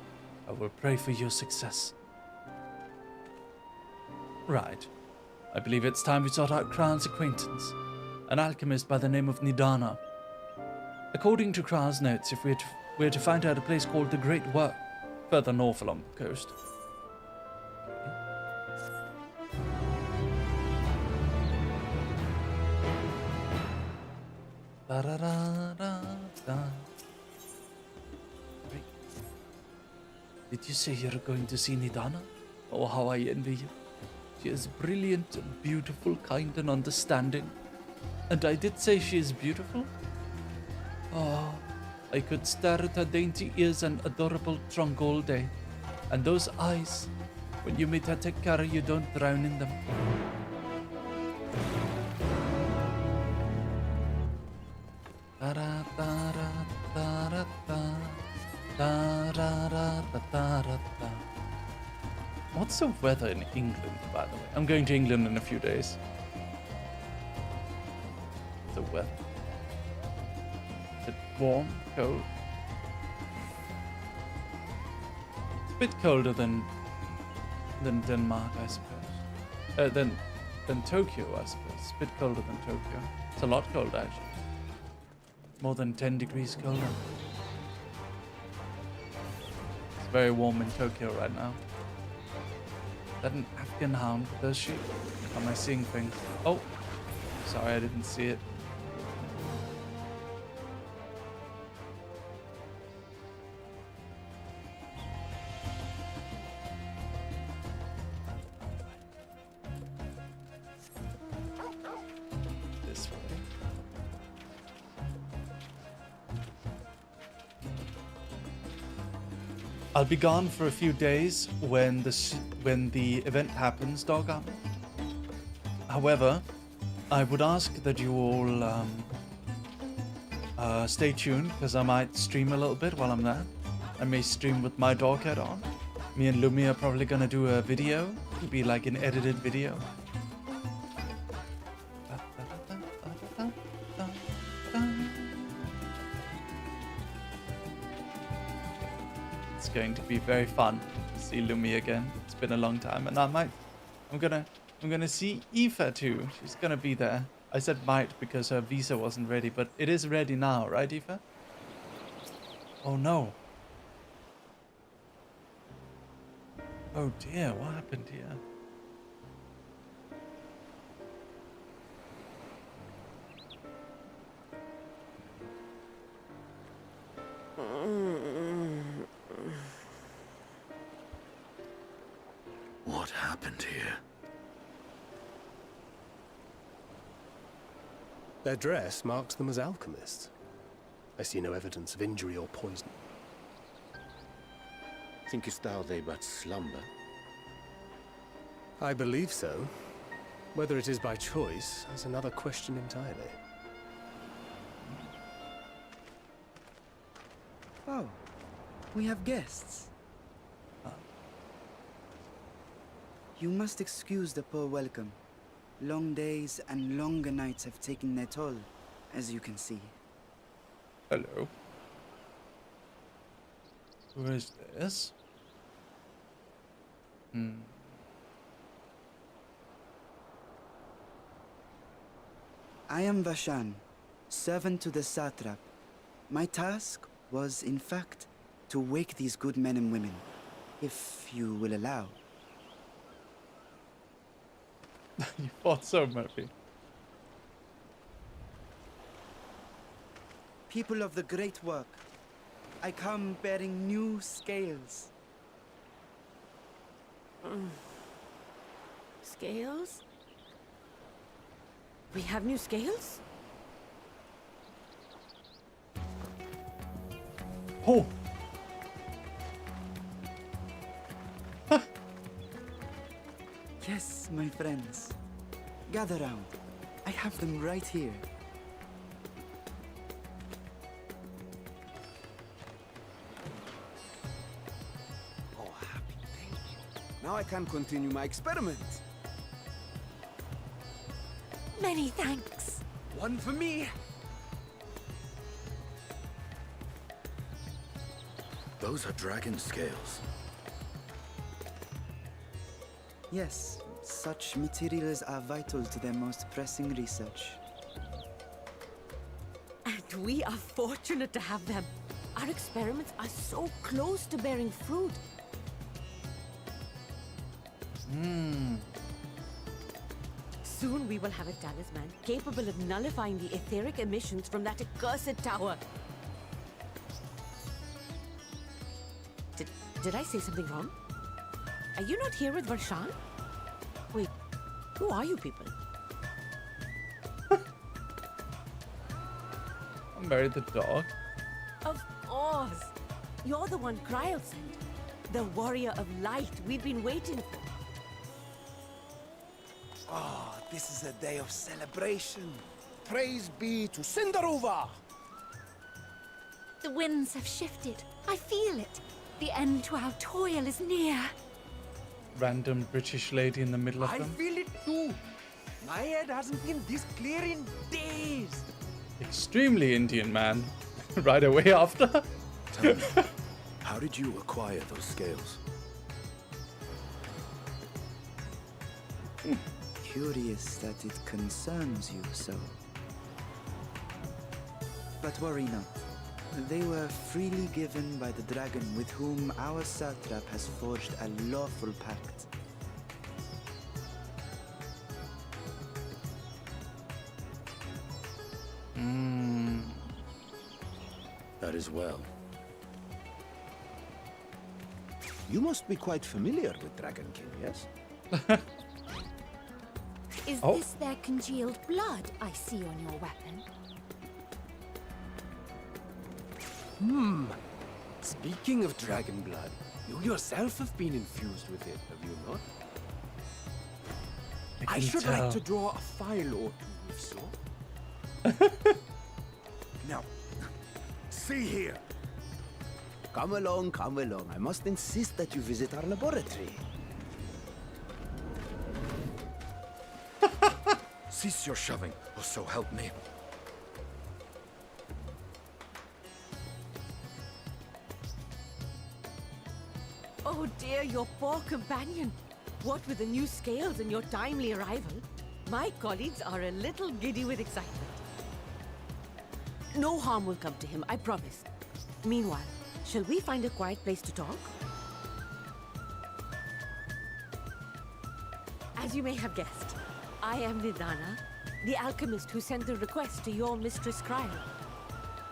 I will pray for your success. Right. I believe it's time we sought out Kral's acquaintance, an alchemist by the name of Nidana. According to Kral's notes, if we're to find out a place called the Great Work, further north along the coast. Da da da da da. Did you say you're going to see Nidana? Oh, how I envy you. She is brilliant, beautiful, kind, and understanding. And I did say she is beautiful? Oh, I could stare at her dainty ears and adorable trunk all day. And those eyes, when you meet her, take care you don't drown in them. What's the weather in England, by the way? I'm going to England in a few days. The weather. Is it warm, cold? It's a bit colder than Denmark, I suppose. Than Tokyo, I suppose. It's a bit colder than Tokyo. It's a lot colder, actually. More than 10 degrees colder. It's very warm in Tokyo right now. Is that an Afghan hound? Does she? Am I seeing things? Oh, sorry, I didn't see it. This way. I'll be gone for a few days when the event happens, Dog Army. However, I would ask that you all stay tuned, because I might stream a little bit while I'm there. I may stream with my dog head on. Me and Lumi are probably gonna do a video. It'll be like an edited video. It's going to be very fun to see Lumi again. It's been a long time, and I'm gonna see Aoife too. She's gonna be there. I said might because her visa wasn't ready, but it is ready now, right, Aoife? Oh no. Oh dear, what happened here? What happened here? Their dress marks them as alchemists. I see no evidence of injury or poison. Thinkest thou they but slumber? I believe so. Whether it is by choice is another question entirely. Oh, we have guests. You must excuse the poor welcome. Long days and longer nights have taken their toll, as you can see. Hello. Who is this? I am Vashan, servant to the satrap. My task was, in fact, to wake these good men and women, if you will allow. You thought so, Murphy. People of the great work, I come bearing new scales. Scales? We have new scales? Oh! Yes, my friends. Gather round. I have them right here. Oh, happy day. Now I can continue my experiment. Many thanks. One for me. Those are dragon scales. Yes, such materials are vital to their most pressing research. And we are fortunate to have them. Our experiments are so close to bearing fruit. Soon we will have a talisman capable of nullifying the etheric emissions from that accursed tower. Did I say something wrong? Are you not here with Varshan? Wait, who are you people? I married the dog. Of course! You're the one Kryl sent. The warrior of light we've been waiting for. Oh, this is a day of celebration. Praise be to Cinderova! The winds have shifted. I feel it. The end to our toil is near. Random British lady in the middle of I them. feel it too. My head hasn't been this clear in days. Extremely Indian man. Right away after. Tell me, how did you acquire those scales? Curious that it concerns you so. But worry not. They were freely given by the dragon with whom our satrap has forged a lawful pact. That is well. You must be quite familiar with Dragon King, yes? Is this their congealed blood I see on your weapon? Speaking of dragon blood, you yourself have been infused with it, have you not? I should like to draw a file or two, if so. Now, see here. Come along, come along. I must insist that you visit our laboratory. Cease your shoving, or so help me. Oh dear, your poor companion. What with the new scales and your timely arrival, my colleagues are a little giddy with excitement. No harm will come to him, I promise. Meanwhile, shall we find a quiet place to talk? As you may have guessed, I am Nidana, the alchemist who sent the request to your Mistress Kryl.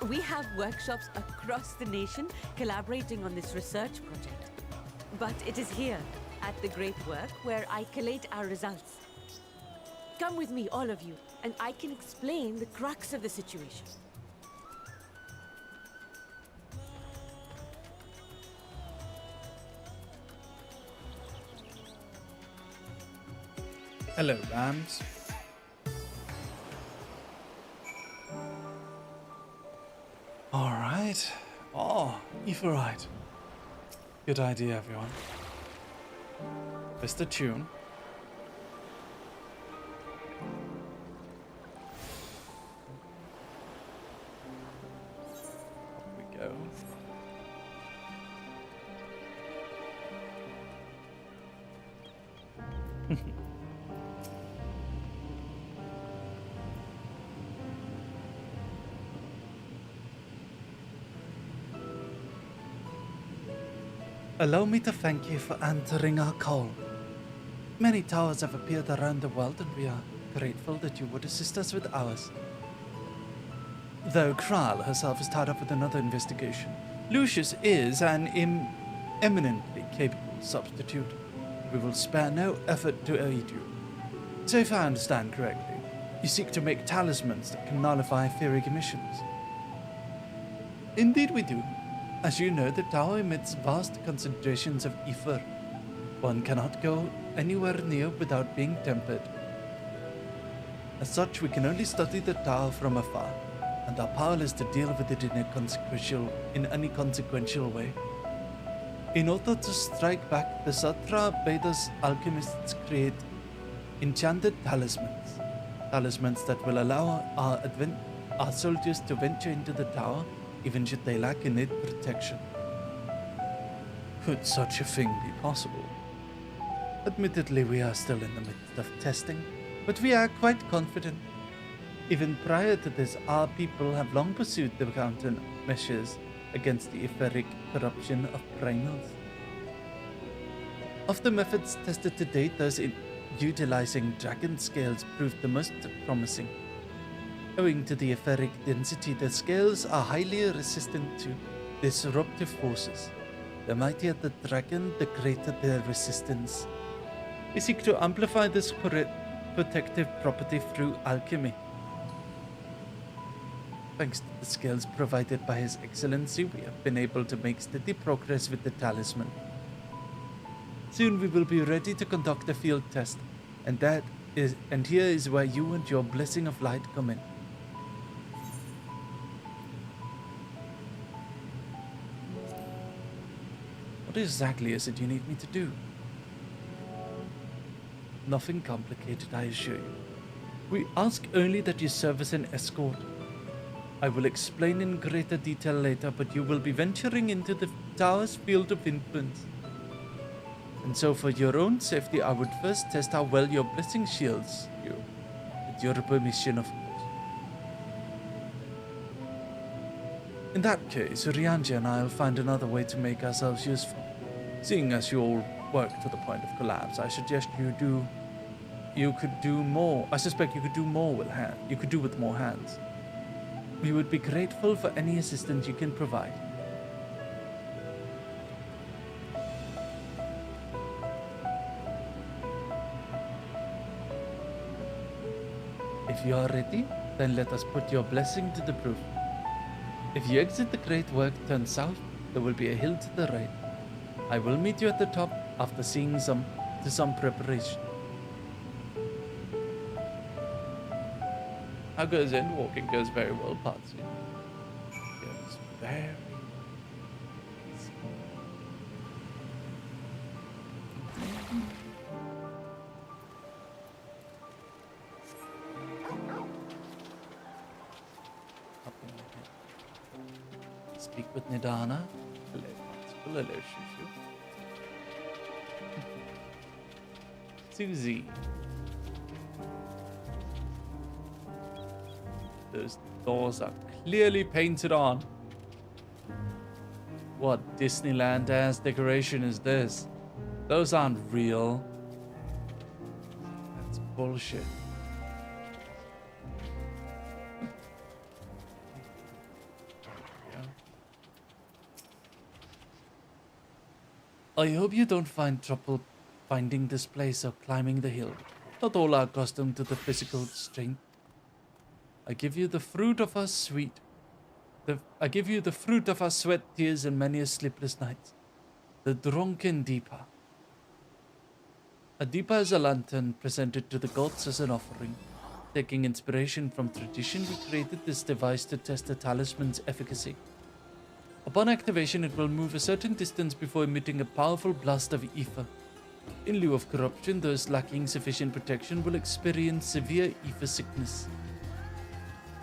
We have workshops across the nation collaborating on this research project. But it is here, at the Great Work, where I collate our results. Come with me, all of you, and I can explain the crux of the situation. Hello, Rams. Alright. Oh, Etherite. Good idea, everyone. Mr. Tune. Up we go. Allow me to thank you for answering our call. Many towers have appeared around the world, and we are grateful that you would assist us with ours. Though Kral herself is tied up with another investigation, Lucius is an eminently capable substitute. We will spare no effort to aid you. So if I understand correctly, you seek to make talismans that can nullify etheric emissions. Indeed we do. As you know, the tower emits vast concentrations of ether. One cannot go anywhere near without being tempered. As such, we can only study the tower from afar, and are powerless to deal with it in any consequential way. In order to strike back, the Satra bade us alchemists create enchanted talismans. Talismans that will allow our soldiers to venture into the tower, even should they lack innate protection. Could such a thing be possible? Admittedly, we are still in the midst of testing, but we are quite confident. Even prior to this, our people have long pursued the countermeasures against the etheric corruption of primals. Of the methods tested to date, those utilizing dragon scales proved the most promising. Owing to the etheric density, the scales are highly resistant to disruptive forces. The mightier the dragon, the greater their resistance. We seek to amplify this protective property through alchemy. Thanks to the scales provided by His Excellency, we have been able to make steady progress with the talisman. Soon we will be ready to conduct a field test, and here is where you and your blessing of light come in. What exactly is it you need me to do? Nothing complicated, I assure you. We ask only that you serve as an escort. I will explain in greater detail later, but you will be venturing into the tower's field of influence. And so for your own safety, I would first test how well your blessing shields you. With your permission, of course. In that case, Rianji and I will find another way to make ourselves useful. Seeing as you all work to the point of collapse, I suggest you could do more. I suspect you could do more with you could do with more hands. We would be grateful for any assistance you can provide. If you are ready, then let us put your blessing to the proof. If you exit the great work, turn south, there will be a hill to the right. I will meet you at the top after seeing some preparation. How goes in? Walking goes very well, Patsy. Goes very easy. Up in the head. Speak with Nidana. Hello, hello, Shushu. Susie. Those doors are clearly painted on. What Disneyland ass decoration is this? Those aren't real. That's bullshit. I hope you don't find trouble finding this place or climbing the hill. Not all are accustomed to the physical strength. I give you the fruit of our sweat, tears, and many a sleepless night. The drunken Deepa. A Deepa is a lantern presented to the gods as an offering. Taking inspiration from tradition, we created this device to test the talisman's efficacy. Upon activation, it will move a certain distance before emitting a powerful blast of ether. In lieu of corruption, those lacking sufficient protection will experience severe ether sickness.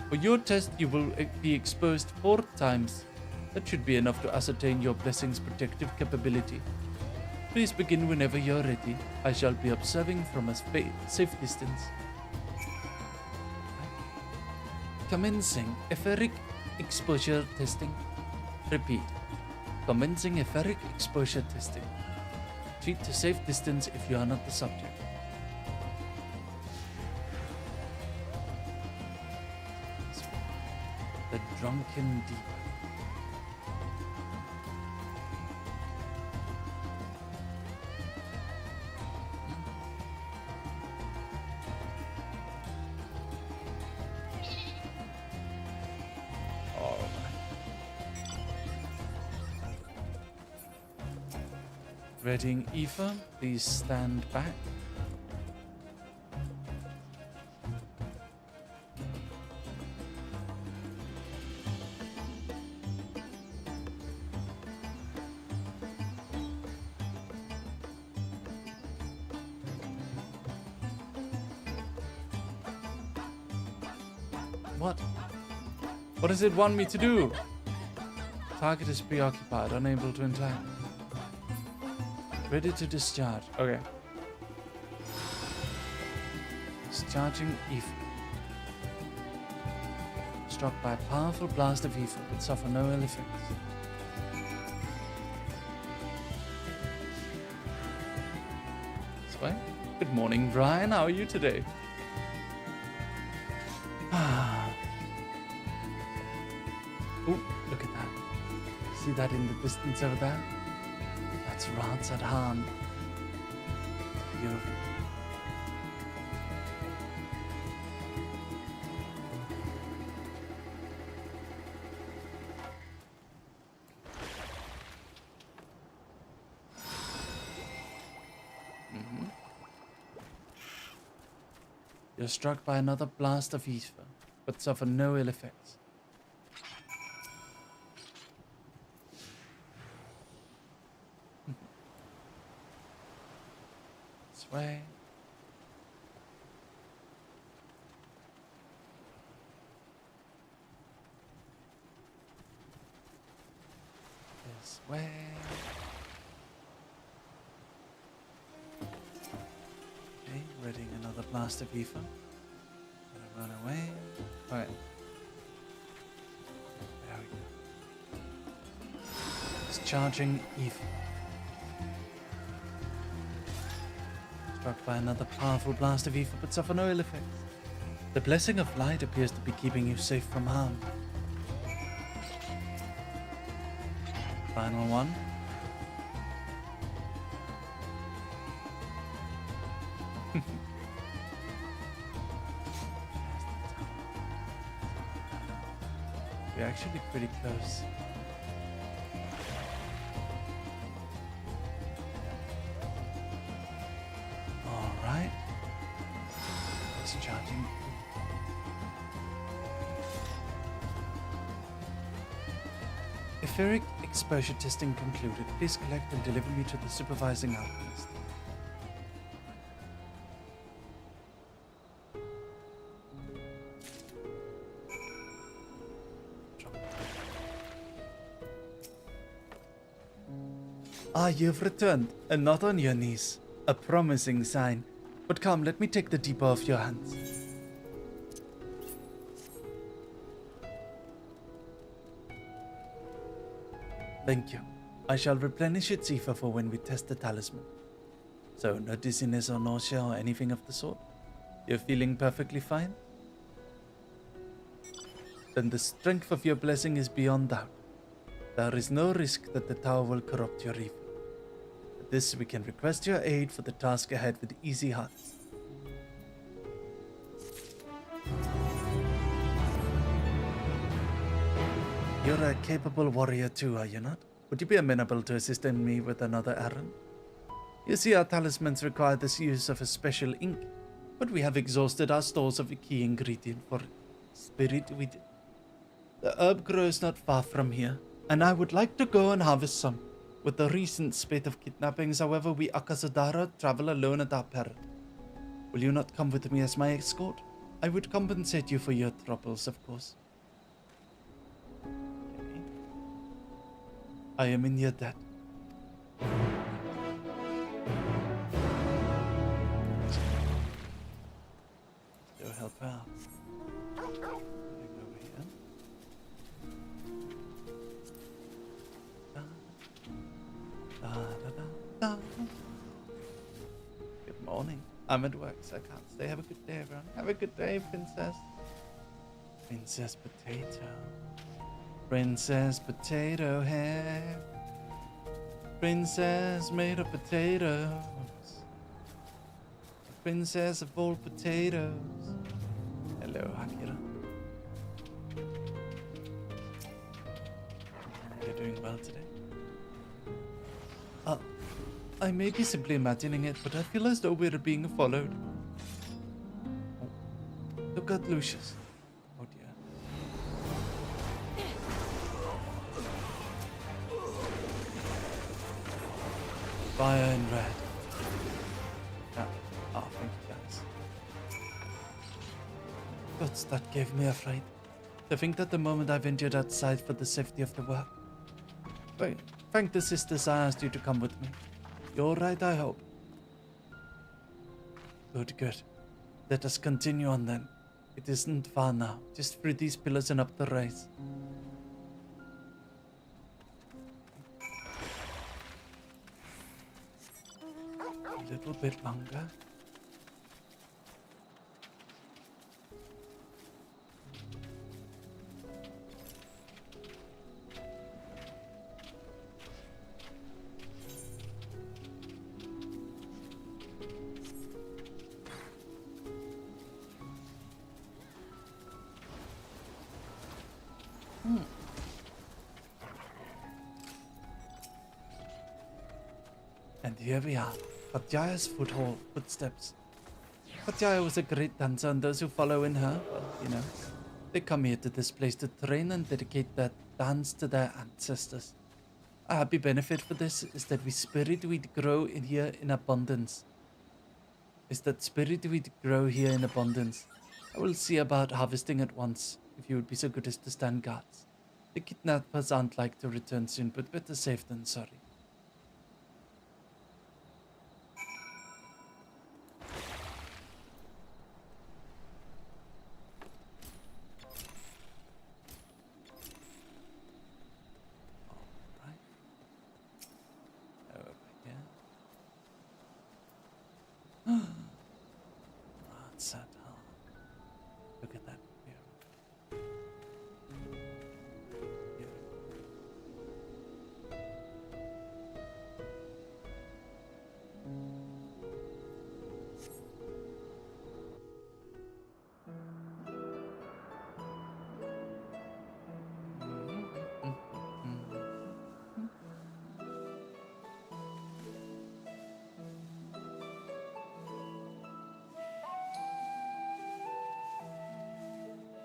For your test, you will be exposed 4 times. That should be enough to ascertain your blessing's protective capability. Please begin whenever you're ready. I shall be observing from a safe distance. Commencing etheric exposure testing. Repeat. Commencing etheric exposure testing. Retreat to safe distance if you are not the subject. The drunken deep. Readying ether, please stand back. What? What does it want me to do? Target is preoccupied, unable to interact. Ready to discharge. Okay. Discharging ether. Struck by a powerful blast of ether, but suffer no ill effects. This way. Good morning, Brian. How are you today? Oh, look at that. See that in the distance over there? That's Rats at Han. Beautiful. You're struck by another blast of ether, but suffer no ill effects. This way. This way. Okay, readying another blast of ether. Gonna run away. Alright. There we go. Discharging ether. Struck by another powerful blast of ether, but suffer no ill effects. The blessing of light appears to be keeping you safe from harm. Final one. We're actually pretty close. Alright. Discharging. Etheric exposure testing concluded. Please collect and deliver me to the supervising alchemist. Ah, you've returned, and not on your knees. A promising sign. But come, let me take the deeper off your hands. Thank you. I shall replenish its ether for when we test the talisman. So, no dizziness or nausea or anything of the sort? You're feeling perfectly fine? Then the strength of your blessing is beyond doubt. There is no risk that the tower will corrupt your ether. For this, we can request your aid for the task ahead with easy hearts. You're a capable warrior too, are you not? Would you be amenable to assisting me with another errand? You see, our talismans require the use of a special ink, but we have exhausted our stores of a key ingredient for spirit weed. The herb grows not far from here, and I would like to go and harvest some. With the recent spate of kidnappings, however, we Akasadara travel alone at our peril. Will you not come with me as my escort? I would compensate you for your troubles, of course. Okay. I am in your debt. Go help her out. Over here. Da, da, da, da. Good morning. I'm at work, so I can't stay. Have a good day, everyone. Have a good day, Princess. Princess Potato. Princess Potato Head. Princess made of potatoes. Princess of all potatoes. Hello, Akira. You're doing well today? I may be simply imagining it, but I feel as though we're being followed. Oh, look at Lucius. Oh dear. Fire in red. Oh, thank you guys. Gods, that gave me a fright. To think that the moment I ventured outside for the safety of the work. Thank the sisters I asked you to come with me. You're right, I hope. Good, good. Let us continue on then. It isn't far now, just through these pillars and up the rise. A little bit longer. And here we are, Patyaya's footsteps. Patyaya was a great dancer, and those who follow in her, well, you know, they come here to this place to train and dedicate that dance to their ancestors. A happy benefit for this is that spirit weed grow in here in abundance. I will see about harvesting at once, if you would be so good as to stand guards. The kidnappers aren't like to return soon, but better safe than sorry. Look at that view.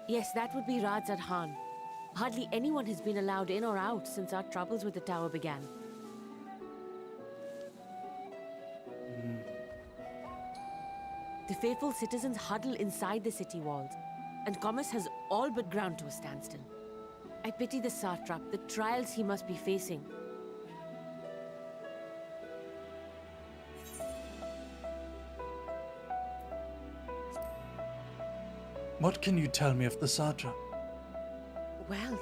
Yes, that would be Radzad Khan. Hardly anyone has been allowed in or out since our troubles with the tower began. The faithful citizens huddle inside the city walls, and commerce has all but ground to a standstill. I pity the satrap, the trials he must be facing. What can you tell me of the satrap? Well,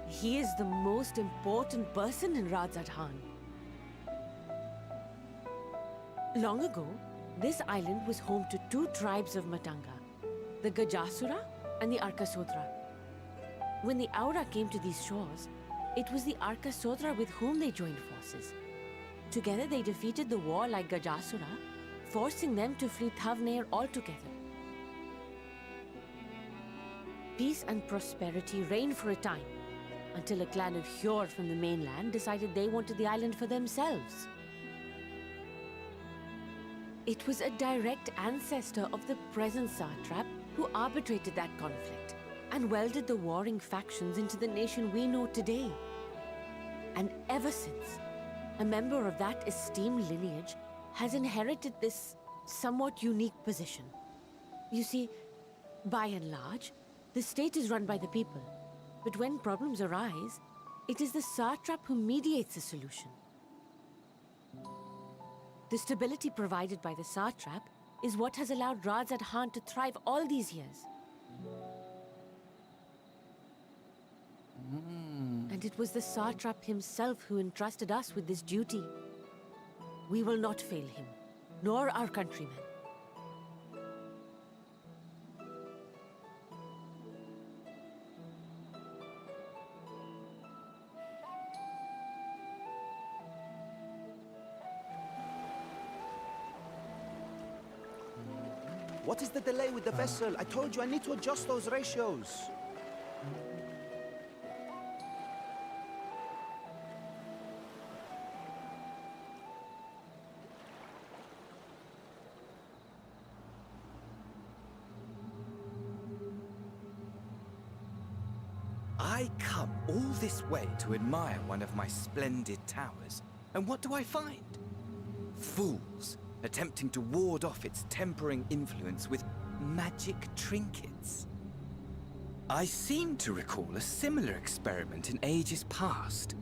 he is the most important person in Radzad Khan. Long ago, this island was home to two tribes of Matanga, the Gajasura and the Arkasodra. When the Aura came to these shores, it was the Arkasodra with whom they joined forces. Together they defeated the warlike Gajasura, forcing them to flee Thavnair altogether. Peace and prosperity reigned for a time, until a clan of Hjord from the mainland decided they wanted the island for themselves. It was a direct ancestor of the present satrap who arbitrated that conflict and welded the warring factions into the nation we know today. And ever since, a member of that esteemed lineage has inherited this somewhat unique position. You see, by and large, the state is run by the people. But when problems arise, it is the satrap who mediates a solution. The stability provided by the satrap is what has allowed Radz at Han to thrive all these years. And it was the satrap himself who entrusted us with this duty. We will not fail him, nor our countrymen. What is the delay with the vessel? I told you I need to adjust those ratios. I come all this way to admire one of my splendid towers, and what do I find? Fools attempting to ward off its tempering influence with magic trinkets. I seem to recall a similar experiment in ages past.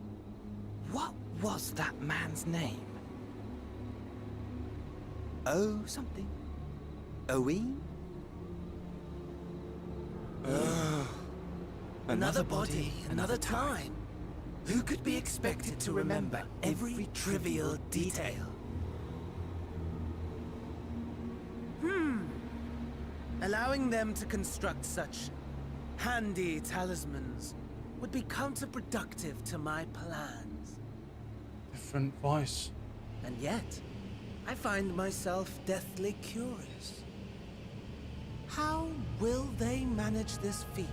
What was that man's name? Oh, something. Owen? Another body, another time. Who could be expected to remember every trivial detail? Allowing them to construct such handy talismans would be counterproductive to my plans. Different voice. And yet, I find myself deathly curious. How will they manage this feat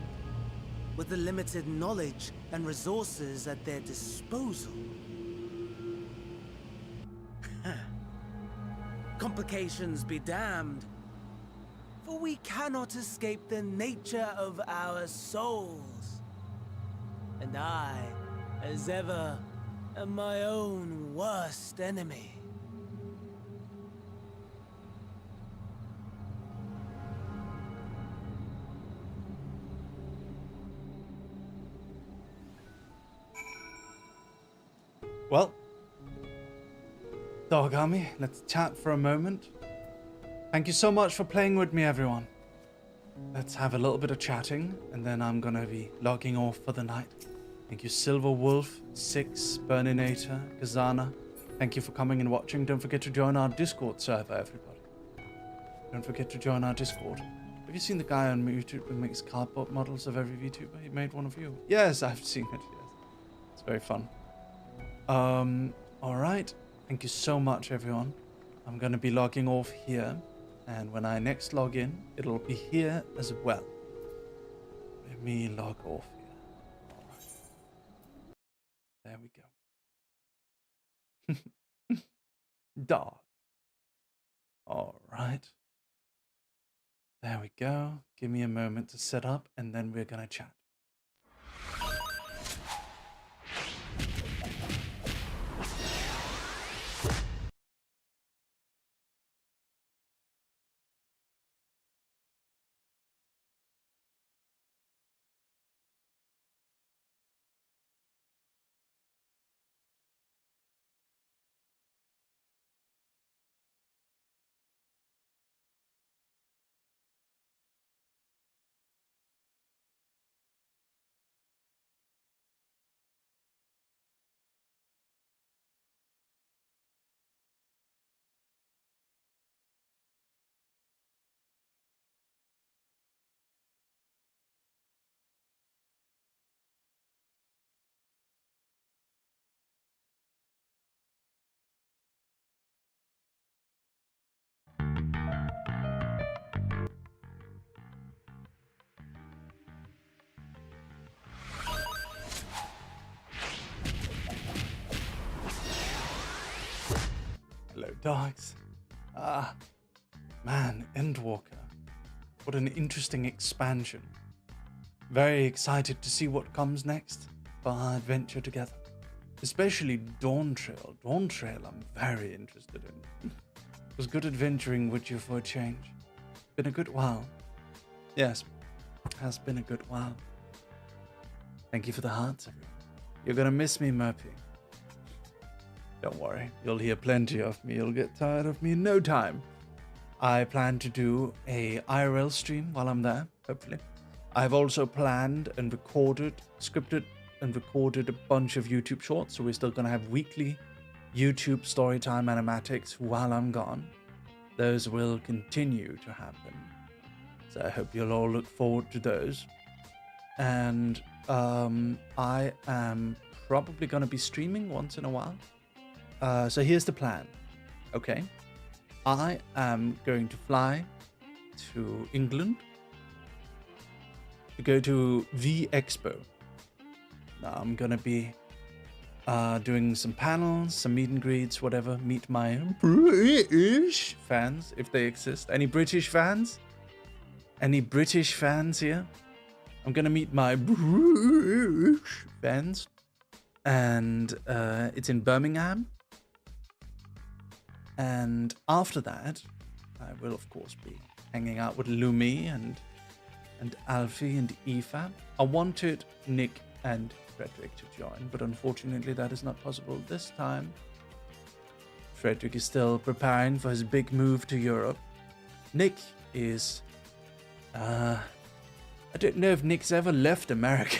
with the limited knowledge and resources at their disposal? Complications be damned. For we cannot escape the nature of our souls. And I, as ever, am my own worst enemy. Well, Dog Army, let's chat for a moment. Thank you so much for playing with me, everyone. Let's have a little bit of chatting, and then I'm gonna be logging off for the night. Thank you, Silver Wolf, Six, Burninator, Kazana. Thank you for coming and watching. Don't forget to join our Discord server, everybody. Don't forget to join our Discord. Have you seen the guy on YouTube who makes cardboard models of every VTuber? He made one of you. Yes, I've seen it, yes. It's very fun. Alright. Thank you so much, everyone. I'm gonna be logging off here. And when I next log in, it'll be here as well. Let me log off here. All right. There we go. Dog. All right. There we go. Give me a moment to set up, and then we're gonna chat. Hello, dogs. Ah, man, Endwalker. What an interesting expansion. Very excited to see what comes next for our adventure together. Especially Dawn Trail. Dawn Trail I'm very interested in. It was good adventuring with you for a change. Been a good while. Yes, has been a good while. Thank you for the hearts, everyone. You're gonna miss me, Murphy. Don't worry, you'll hear plenty of me. You'll get tired of me in no time. I plan to do a IRL stream while I'm there, hopefully. I've also planned and scripted and recorded a bunch of YouTube shorts, so we're still gonna have weekly YouTube storytime animatics while I'm gone. Those will continue to happen. So I hope you'll all look forward to those. And I am probably gonna be streaming once in a while. So here's the plan, okay? I am going to fly to England to go to the Expo. Now I'm gonna be doing some panels, some meet and greets, whatever. Meet my British fans, if they exist. Any British fans? Any British fans here? I'm gonna meet my British fans. And it's in Birmingham. And after that, I will of course be hanging out with Lumi and Alfie and Aoife. I wanted Nick and Frederick to join, but unfortunately that is not possible this time. Frederick is still preparing for his big move to Europe. Nick is... I don't know if Nick's ever left America.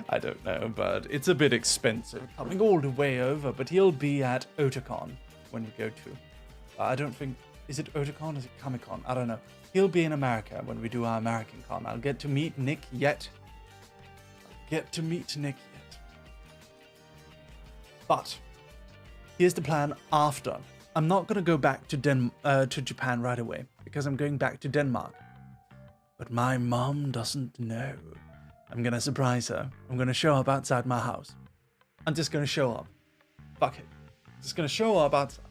I don't know, but it's a bit expensive coming all the way over, but he'll be at Otakon when we go to. I don't think... Is it Otakon or is it Comic-Con? I don't know. He'll be in America when we do our American con. I'll get to meet Nick yet. But here's the plan after. I'm not going to go back to Japan right away because I'm going back to Denmark. But my mom doesn't know. I'm going to surprise her. I'm going to show up outside my house. I'm just going to show up. Fuck it. Just going to show up outside.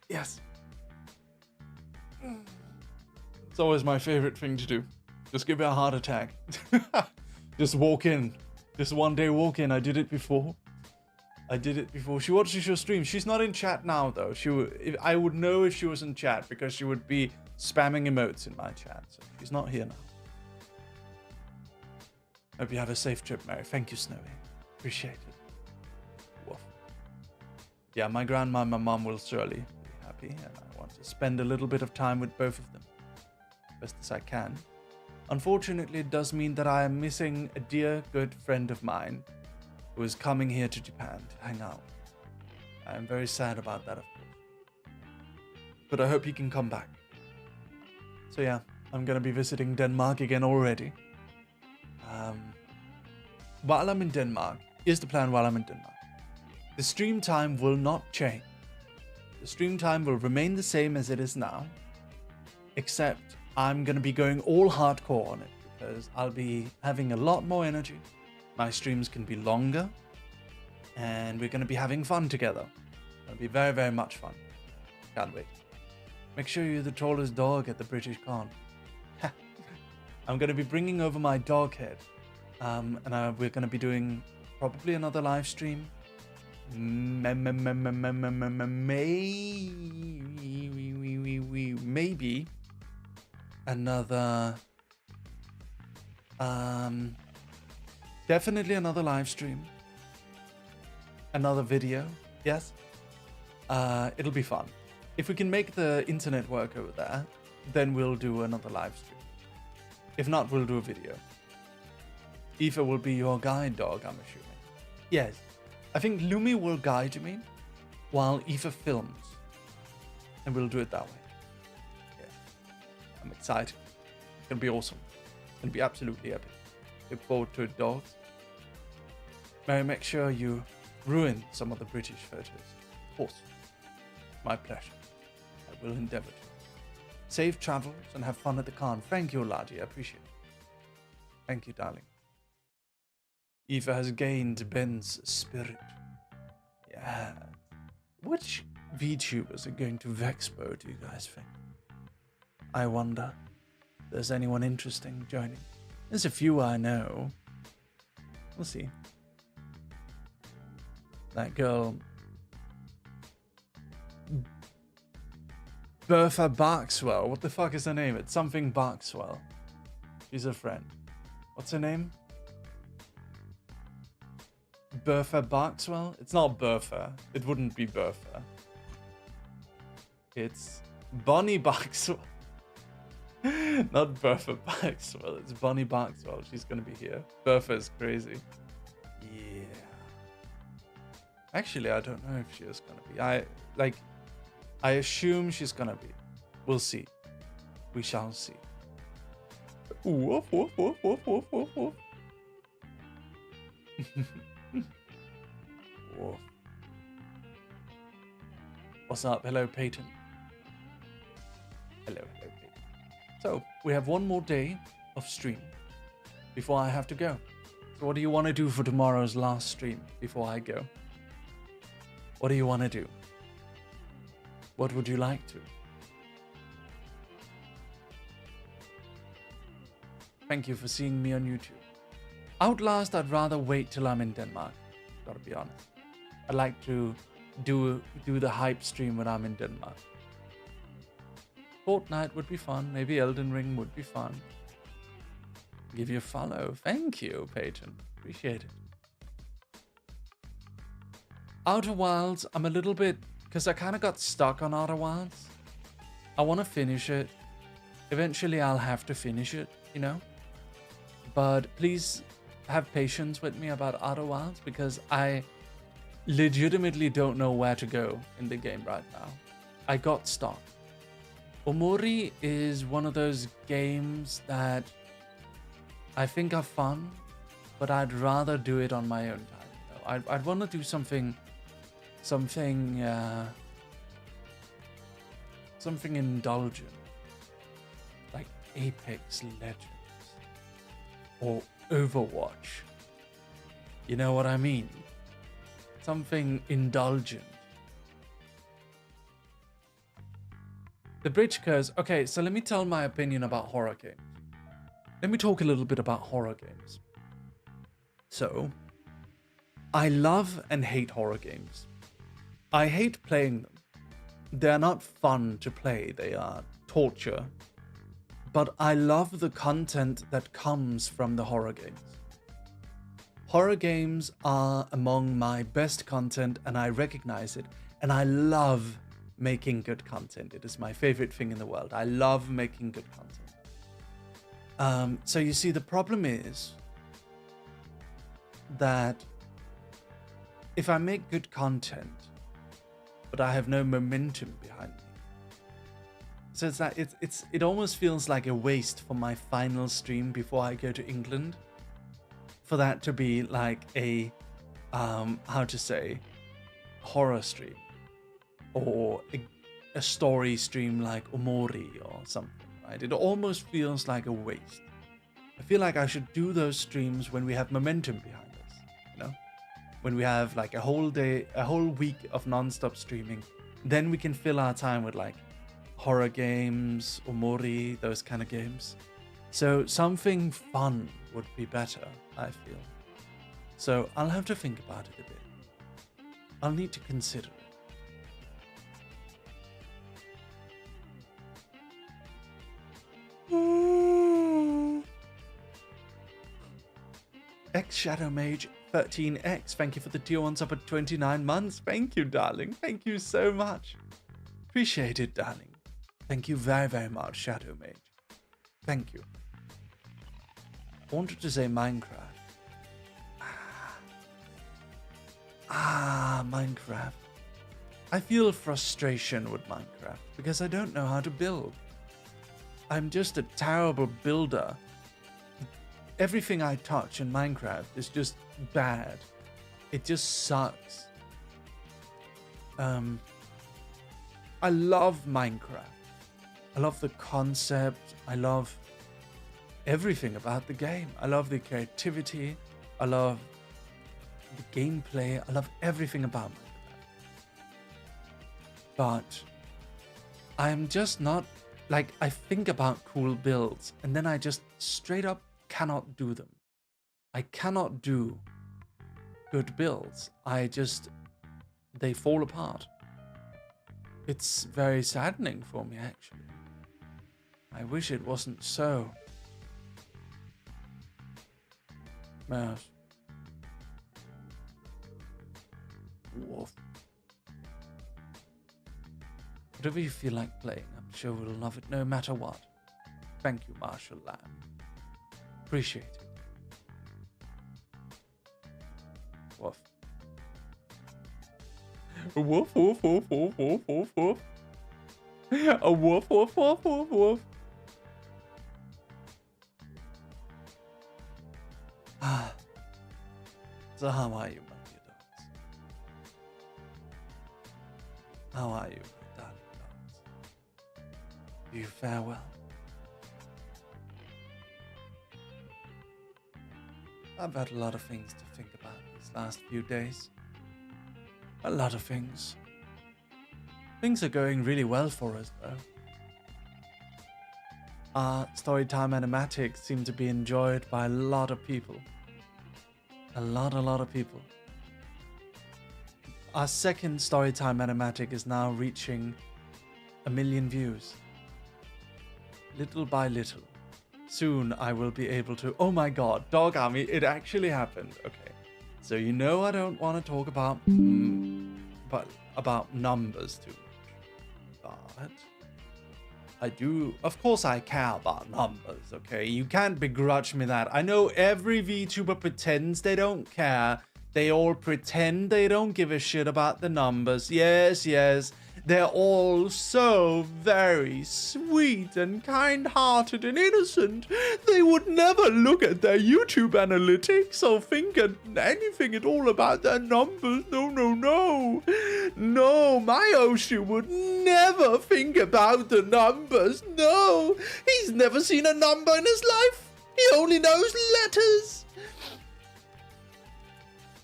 Yes. It's always my favorite thing to do. Just give her a heart attack. Just walk in. Just one day walk in. I did it before. She watches your stream. She's not in chat now, though. I would know if she was in chat because she would be spamming emotes in my chat. So she's not here now. Hope you have a safe trip, Mary. Thank you, Snowy. Appreciate it. Woof. Yeah, my grandma and my mom will surely be happy, and I want to spend a little bit of time with both of them. Best as I can. Unfortunately, it does mean that I am missing a dear, good friend of mine who is coming here to Japan to hang out. I am very sad about that, of course. But I hope he can come back. So yeah, I'm gonna be visiting Denmark again already. While I'm in Denmark, here's the plan while I'm in Denmark. The stream time will not change. The stream time will remain the same as it is now, except I'm going to be going all hardcore on it because I'll be having a lot more energy. My streams can be longer, and we're going to be having fun together. It'll be very, very much fun. Can't wait. Make sure you're the tallest dog at the British Con. I'm going to be bringing over my dog head. And we're going to be doing probably another live stream. Maybe another... definitely another live stream. Another video. Yes. It'll be fun. If we can make the internet work over there, then we'll do another live stream. If not, we'll do a video. Aoife will be your guide dog, I'm assuming. Yes. I think Lumi will guide me while Aoife films. And we'll do it that way. Yeah. I'm excited. It's going to be awesome. It's going to be absolutely epic. Look forward to it, dogs. Mary, make sure you ruin some of the British photos. Of course. My pleasure. I will endeavor to. Safe travels and have fun at the con. Thank you, Ladi. I appreciate it. Thank you, darling. Aoife has gained Ben's spirit. Yeah. VTubers are going to Vexpo, do you guys think? I wonder if there's anyone interesting joining. There's a few I know. We'll see. That girl... Bertha Barkswell. What the fuck is her name? It's something Barkswell. She's a friend. What's her name? Bertha Barkswell? It's not Bertha. It wouldn't be Bertha. It's Bonnie Barkswell. Not Bertha Barkswell. It's Bonnie Barkswell. She's gonna be here. Bertha is crazy. Yeah. Actually, I don't know if she is gonna be. I assume she's gonna be. We'll see. We shall see. Woof, woof, woof, woof, woof, woof, woof. Woof. What's up? Hello, Peyton. Hello, Peyton. So, we have one more day of stream before I have to go. So what do you want to do for tomorrow's last stream before I go? What do you want to do? What would you like to? Thank you for seeing me on YouTube. Outlast, I'd rather wait till I'm in Denmark. Gotta be honest. I'd like to do the hype stream when I'm in Denmark. Fortnite would be fun. Maybe Elden Ring would be fun. Give you a follow. Thank you, Peyton. Appreciate it. Outer Wilds, I'm a little bit... Because I kind of got stuck on Outer Wilds. I want to finish it. Eventually, I'll have to finish it, you know? But please have patience with me about Outer Wilds because I legitimately don't know where to go in the game right now. I got stuck. Omori is one of those games that I think are fun, but I'd rather do it on my own time. I'd want to do something indulgent, like Apex Legends or Overwatch. You know what I mean? Something indulgent. The bridge curse. Okay, so let me tell my opinion about horror games. Let me talk a little bit about horror games. So, I love and hate horror games. I hate playing them. They're not fun to play, they are torture. But I love the content that comes from the horror games. Horror games are among my best content and I recognize it. And I love making good content. It is my favorite thing in the world. I love making good content. So you see, the problem is that if I make good content, but I have no momentum behind me, so it's like it almost feels like a waste for my final stream before I go to England, for that to be like a horror stream or a story stream like Omori or something, right? It almost feels like a waste. I feel like I should do those streams when we have momentum behind us, you know? When we have like a whole day, a whole week of non-stop streaming, then we can fill our time with like horror games, Omori, those kind of games. So something fun would be better, I feel. So I'll have to think about it a bit. I'll need to consider it. X Shadow Mage 13X, thank you for the tier 1 sub for 29 months. Thank you, darling. Thank you so much. Appreciate it, darling. Thank you very, very much, Shadow Mage. Thank you. I wanted to say Minecraft. Minecraft. I feel frustration with Minecraft because I don't know how to build. I'm just a terrible builder. Everything I touch in Minecraft is just bad. It just sucks. I love Minecraft. I love the concept. I love everything about the game. I love the creativity. I love the gameplay. I love everything about Minecraft. But I'm just not, like, I think about cool builds, and then I just straight up cannot do them. I cannot do good builds. They fall apart. It's very saddening for me, actually. I wish it wasn't so. Yes. Woof. Whatever you feel like playing, I'm sure we'll love it no matter what. Thank you, Marshall Lamb. Appreciate it. Woof. Woof, woof, woof, woof, woof, woof, woof. A woof, woof, woof, woof, woof. So how are you, my dear dogs? How are you, my darling dogs? Do you fare well? I've had a lot of things to think about these last few days. A lot of things. Things are going really well for us, though. Our storytime animatics seem to be enjoyed by a lot of people. A lot of people. Our second storytime animatic is now reaching 1 million views. Little by little. Soon I will be able to... Oh my god, Dog Army, it actually happened. Okay. So you know I don't want to talk about... about numbers too much. But... I do... Of course I care about numbers, okay? You can't begrudge me that. I know every VTuber pretends they don't care. They all pretend they don't give a shit about the numbers. Yes, yes. They're all so very sweet and kind-hearted and innocent. They would never look at their YouTube analytics or think anything at all about their numbers. No, no, no. No, my Oshi would never think about the numbers. No, he's never seen a number in his life. He only knows letters.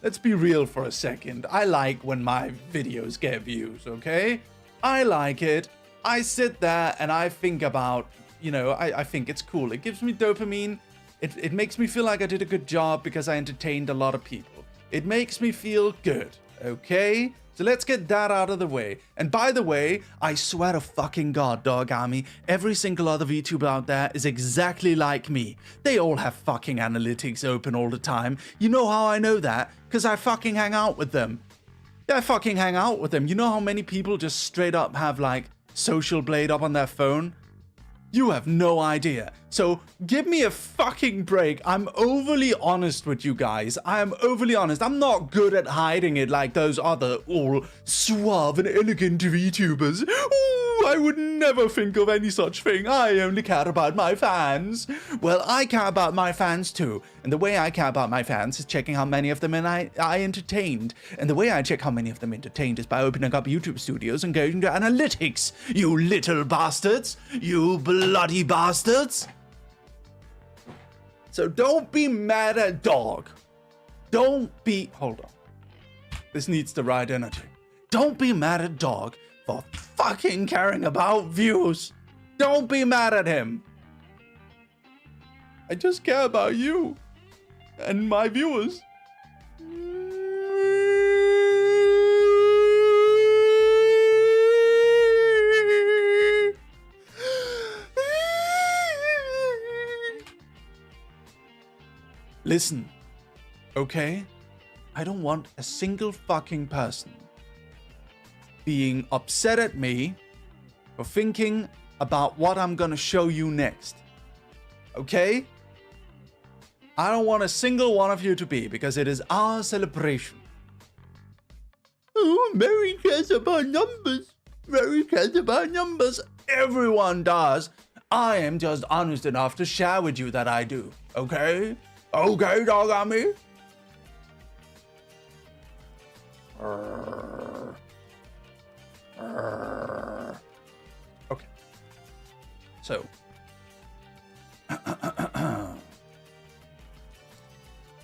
Let's be real for a second. I like when my videos get views, okay? I like it. I sit there and I think about, you know, I think it's cool. It gives me dopamine. It makes me feel like I did a good job because I entertained a lot of people. It makes me feel good, okay? So let's get that out of the way. And by the way, I swear to fucking God, Dog Army, every single other VTuber out there is exactly like me. They all have fucking analytics open all the time. You know how I know that? Because I fucking hang out with them. Yeah, I fucking hang out with them. You know how many people just straight up have like Social Blade up on their phone? You have no idea. So give me a fucking break. I'm overly honest with you guys. I am overly honest. I'm not good at hiding it like those other all suave and elegant VTubers. Ooh, I would never think of any such thing. I only care about my fans. Well, I care about my fans too. And the way I care about my fans is checking how many of them I entertained. And the way I check how many of them entertained is by opening up YouTube studios and going to analytics. You little bastards. You bloody bastards. So don't be mad at Dog. Don't be... Hold on. This needs the right energy. Don't be mad at Dog for fucking caring about views. Don't be mad at him. I just care about you and my viewers. Listen, okay? I don't want a single fucking person being upset at me for thinking about what I'm gonna show you next. Okay? I don't want a single one of you to be, because it is our celebration. Oh, Mary cares about numbers. Mary cares about numbers. Everyone does. I am just honest enough to share with you that I do. Okay? Okay, Dog Army? Okay. So.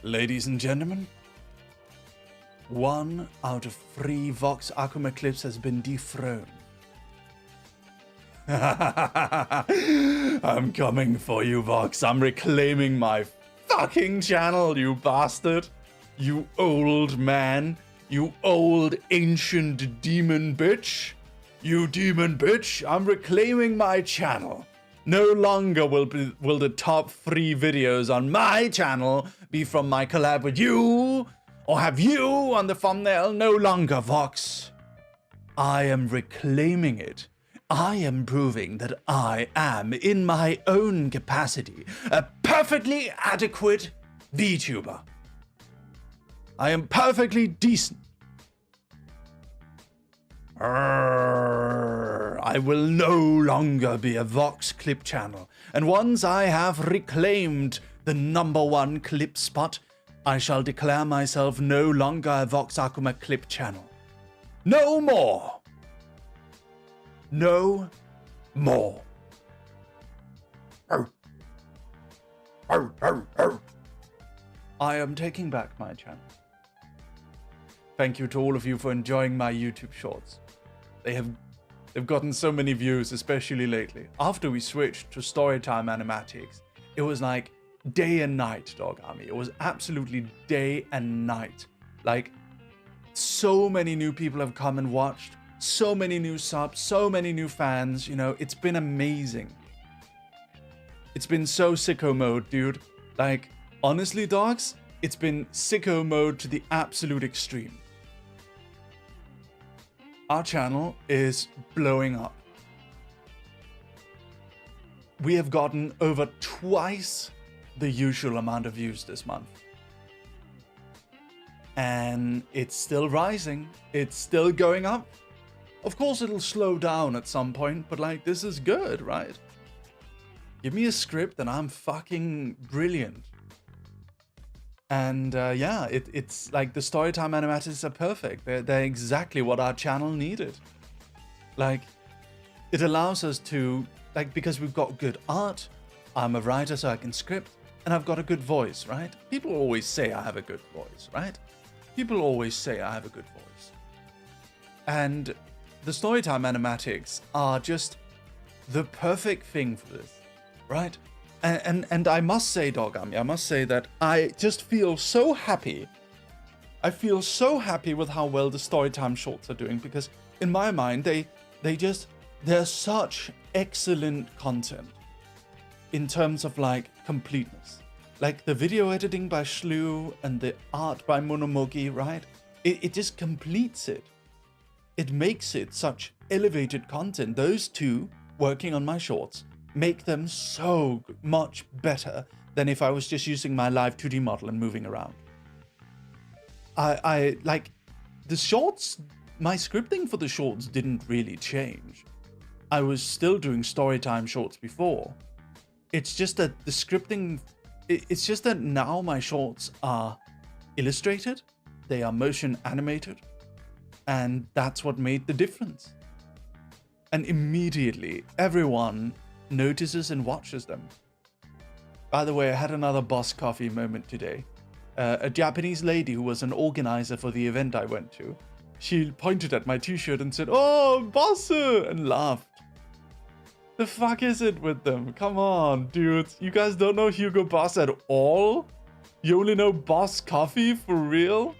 Ladies and gentlemen, 1 out of 3 Vox Akuma clips has been dethroned. I'm coming for you, Vox. I'm reclaiming my fucking channel, you bastard. You old man. You old ancient demon bitch. You demon bitch. I'm reclaiming my channel. No longer will the top 3 videos on my channel be from my collab with you or have you on the thumbnail. No longer, Vox. I am reclaiming it. I am proving that I am, in my own capacity, a perfectly adequate VTuber. I am perfectly decent. I will no longer be a Vox clip channel, and once I have reclaimed the #1 clip spot, I shall declare myself no longer a Vox Akuma clip channel. No more! No more. I am taking back my channel. Thank you to all of you for enjoying my YouTube shorts. They've gotten so many views, especially lately. After we switched to storytime animatics, it was like day and night, Dog Army. It was absolutely day and night. Like, so many new people have come and watched. So many new subs, so many new fans, you know, it's been amazing. It's been so sicko mode, dude. Like, honestly, dogs, it's been sicko mode to the absolute extreme. Our channel is blowing up. We have gotten over twice the usual amount of views this month. And it's still rising. It's still going up. Of course, it'll slow down at some point, but like, this is good, right? Give me a script and I'm fucking brilliant. And yeah, it's like the storytime animatics are perfect. They're exactly what our channel needed. Like, it allows us to, like, because we've got good art, I'm a writer so I can script, and I've got a good voice, right? People always say I have a good voice, right? People always say I have a good voice. And the storytime animatics are just the perfect thing for this, right? And I must say, Dog Army, I must say that I just feel so happy. I feel so happy with how well the storytime shorts are doing, because in my mind, they're such excellent content in terms of like completeness. Like the video editing by Shlu and the art by Monomogi, right? It just completes it. It makes it such elevated content. Those two working on my shorts make them so much better than if I was just using my live 2D model and moving around. I like the shorts, my scripting for the shorts didn't really change. I was still doing storytime shorts before. It's just that the scripting, it's just that now my shorts are illustrated, they are motion animated, and that's what made the difference. And immediately, everyone notices and watches them. By the way, I had another boss coffee moment today. A Japanese lady who was an organizer for the event I went to, she pointed at my t-shirt and said, "Oh, boss," and laughed. The fuck is it with them? Come on, dude. You guys don't know Hugo Boss at all? You only know Boss Coffee for real?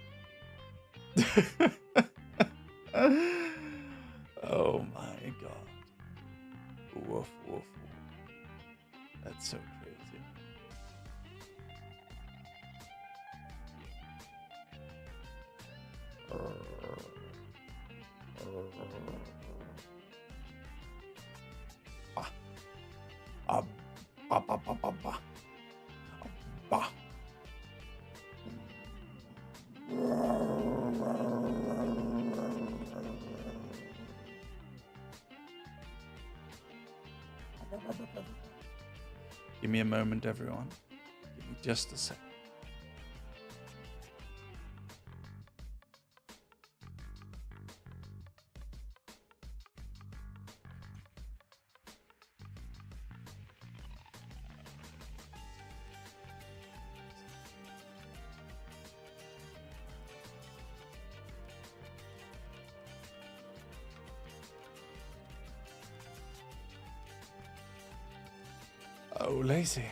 Oh my god. Woof, woof, woof. That's so crazy. Give me a moment, everyone. Give me just a second. Hello, Lacey.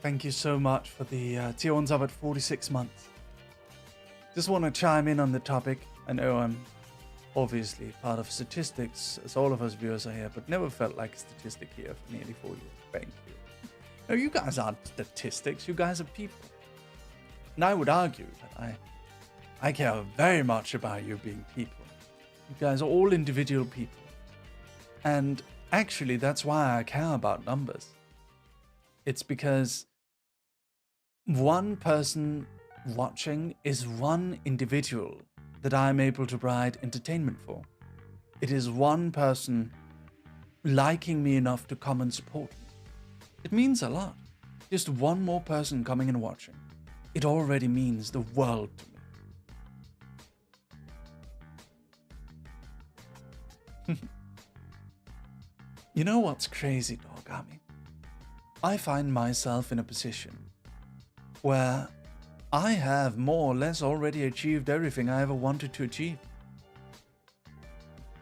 Thank you so much for the tier 1 sub at 46 months. Just want to chime in on the topic. I know I'm obviously part of statistics, as all of us viewers are here, but never felt like a statistic here for nearly 4 years. Thank you. No, you guys aren't statistics. You guys are people. And I would argue that I care very much about you being people. You guys are all individual people. And actually, that's why I care about numbers. It's because one person watching is one individual that I'm able to provide entertainment for. It is one person liking me enough to come and support me. It means a lot. Just one more person coming and watching. It already means the world to me. You know what's crazy, Dog Army? I find myself in a position where I have more or less already achieved everything I ever wanted to achieve.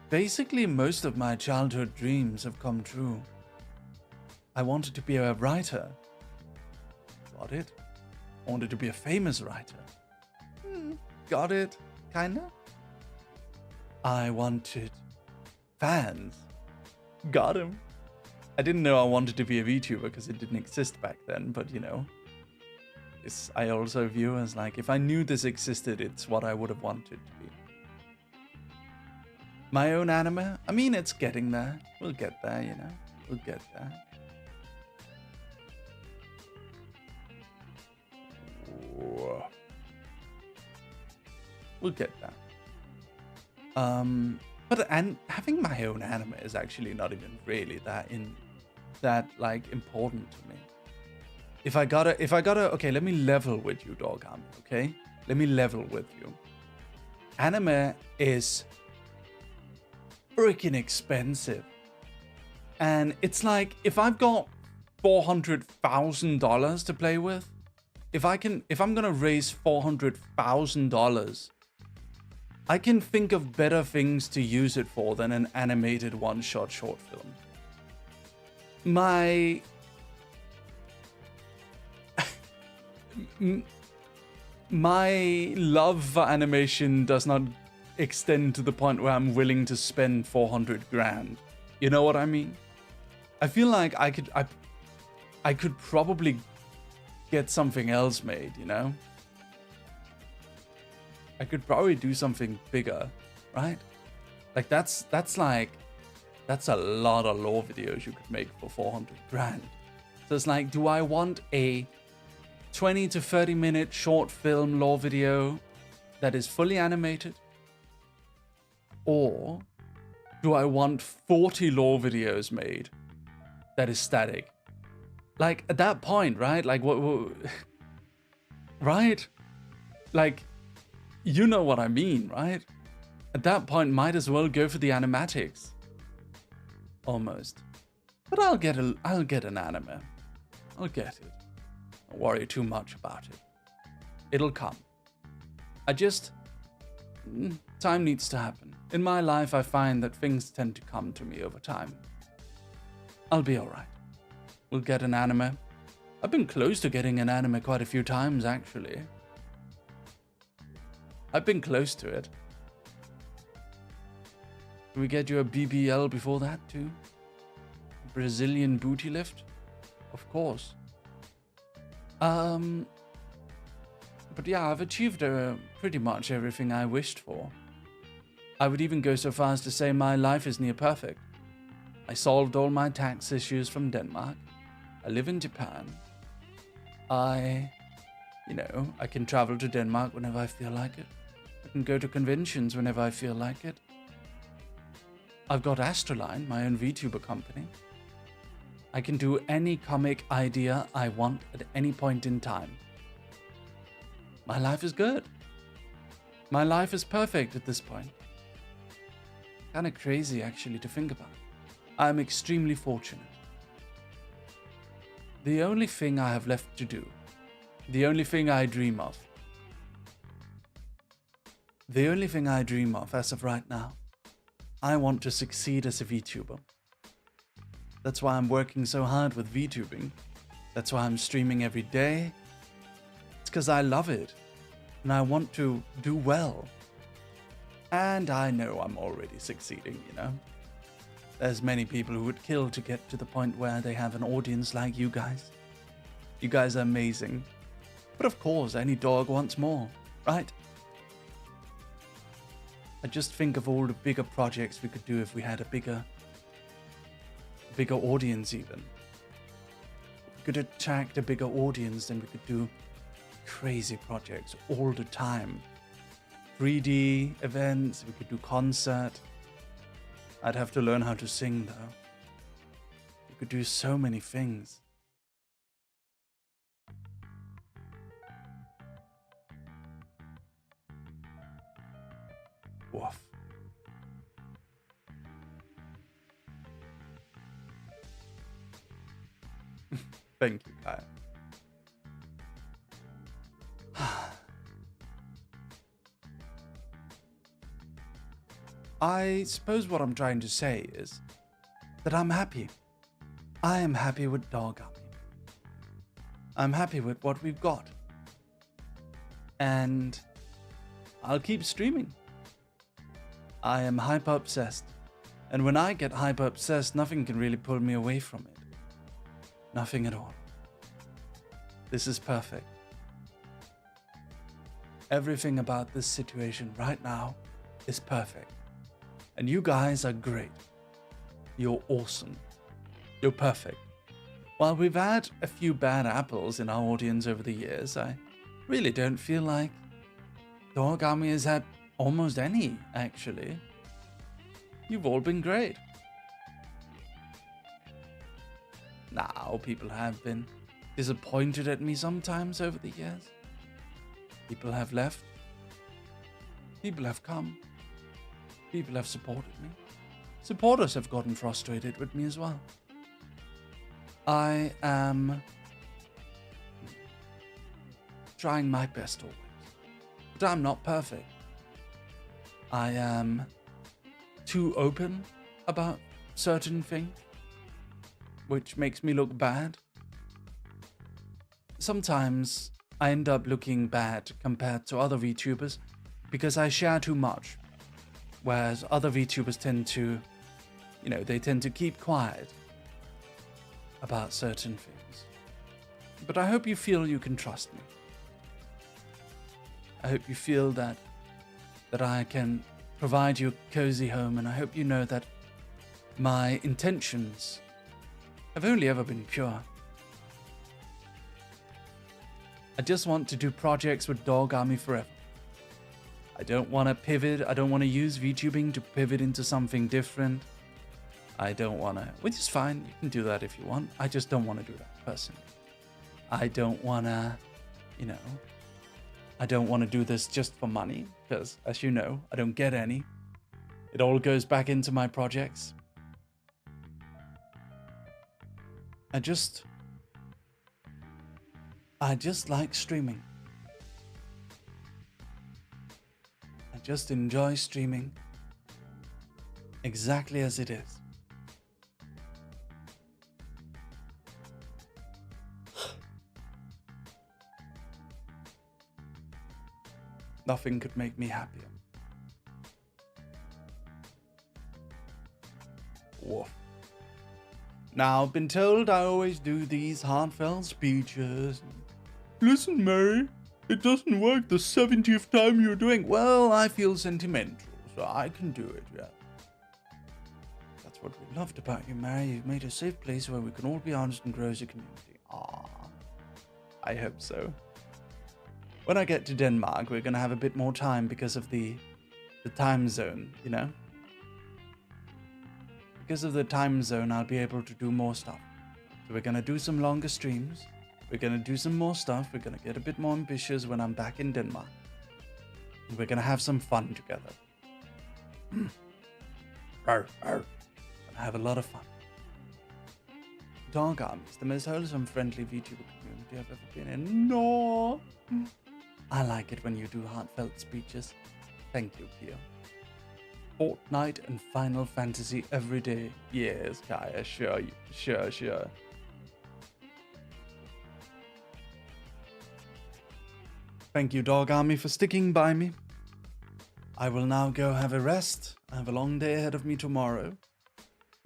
Basically, most of my childhood dreams have come true. I wanted to be a writer. Got it. I wanted to be a famous writer. Got it, kinda. I wanted fans. Got him. I didn't know I wanted to be a VTuber because it didn't exist back then, but you know. This I also view as like, if I knew this existed, it's what I would have wanted to be. My own anime? I mean, it's getting there. We'll get there, you know. We'll get there. Whoa. We'll get there. But having my own anime is actually not even really that like important to me. If I gotta, okay, let me level with you, Dog Army, okay? Let me level with you. Anime is freaking expensive. And it's like, if I've got $400,000 to play with, if I'm gonna raise $400,000, I can think of better things to use it for than an animated one-shot short film. My love for animation does not extend to the point where I'm willing to spend 400 grand. You know what I mean? I feel like I could probably get something else made, you know? I could probably do something bigger, right? Like that's a lot of lore videos you could make for 400 grand. So it's like, do I want a 20 to 30 minute short film lore video that is fully animated? Or do I want 40 lore videos made that is static? Like at that point, right? Like what right? Like, you know what I mean, right? At that point, might as well go for the animatics. Almost. But I'll get an anime. I'll get it. Don't worry too much about it. It'll come. Time needs to happen. In my life, I find that things tend to come to me over time. I'll be alright. We'll get an anime. I've been close to getting an anime quite a few times, actually. I've been close to it. Can we get you a BBL before that, too? A Brazilian booty lift? Of course. But yeah, I've achieved pretty much everything I wished for. I would even go so far as to say my life is near perfect. I solved all my tax issues from Denmark. I live in Japan. I can travel to Denmark whenever I feel like it. I can go to conventions whenever I feel like it. I've got ASTRALINE, my own VTuber company. I can do any comic idea I want at any point in time. My life is good. My life is perfect at this point. Kind of crazy, actually, to think about. I'm extremely fortunate. The only thing I have left to do, the only thing I dream of as of right now, I want to succeed as a VTuber. That's why I'm working so hard with VTubing, That's why I'm streaming every day. It's because I love it. And I want to do well. And I know I'm already succeeding, you know. There's many people who would kill to get to the point where they have an audience like you guys. You guys are amazing. But of course, any dog wants more, right? I just think of all the bigger projects we could do if we had a bigger audience even. If we could attract a bigger audience, then we could do crazy projects all the time. 3D events, we could do concert. I'd have to learn how to sing though. We could do so many things. Woof. Thank you, Kyle. I suppose what I'm trying to say is that I'm happy. I am happy with Dog Army. I'm happy with what we've got. And I'll keep streaming. I am hyper obsessed. And when I get hyper obsessed, nothing can really pull me away from it. Nothing at all. This is perfect. Everything about this situation right now is perfect. And you guys are great. You're awesome. You're perfect. While we've had a few bad apples in our audience over the years, I really don't feel like Dog Army has had almost any, actually. You've all been great. Now, people have been disappointed at me sometimes over the years. People have left. People have come. People have supported me. Supporters have gotten frustrated with me as well. I am trying my best always. But I'm not perfect. I am too open about certain things, which makes me look bad. Sometimes I end up looking bad compared to other VTubers because I share too much. Whereas other VTubers tend to, they tend to keep quiet about certain things. But I hope you feel you can trust me. I hope you feel that I can provide you a cozy home, and I hope you know that my intentions have only ever been pure. I just want to do projects with Dog Army forever. I don't want to pivot. I don't want to use VTubing to pivot into something different. I don't want to, which is fine. You can do that if you want. I just don't want to do that personally. I don't want to, I don't want to do this just for money because, as you know, I don't get any. It all goes back into my projects. I just like streaming. I just enjoy streaming exactly as it is. Nothing could make me happier. Woof. Now, I've been told I always do these heartfelt speeches. Listen, Mary, it doesn't work the 70th time you're doing. Well, I feel sentimental, so I can do it, yeah. That's what we loved about you, Mary. You've made a safe place where we can all be honest and grow as a community. Ah, I hope so. When I get to Denmark, we're going to have a bit more time because of the time zone, Because of the time zone, I'll be able to do more stuff. So we're going to do some longer streams. We're going to do some more stuff. We're going to get a bit more ambitious when I'm back in Denmark. And we're going to have some fun together. Gonna have a lot of fun. Dog Army is the most wholesome, friendly VTuber community I've ever been in. No! I like it when you do heartfelt speeches. Thank you, Pio. Fortnite and Final Fantasy every day. Yes, Kaya, sure. Thank you, Dog Army, for sticking by me. I will now go have a rest. I have a long day ahead of me tomorrow.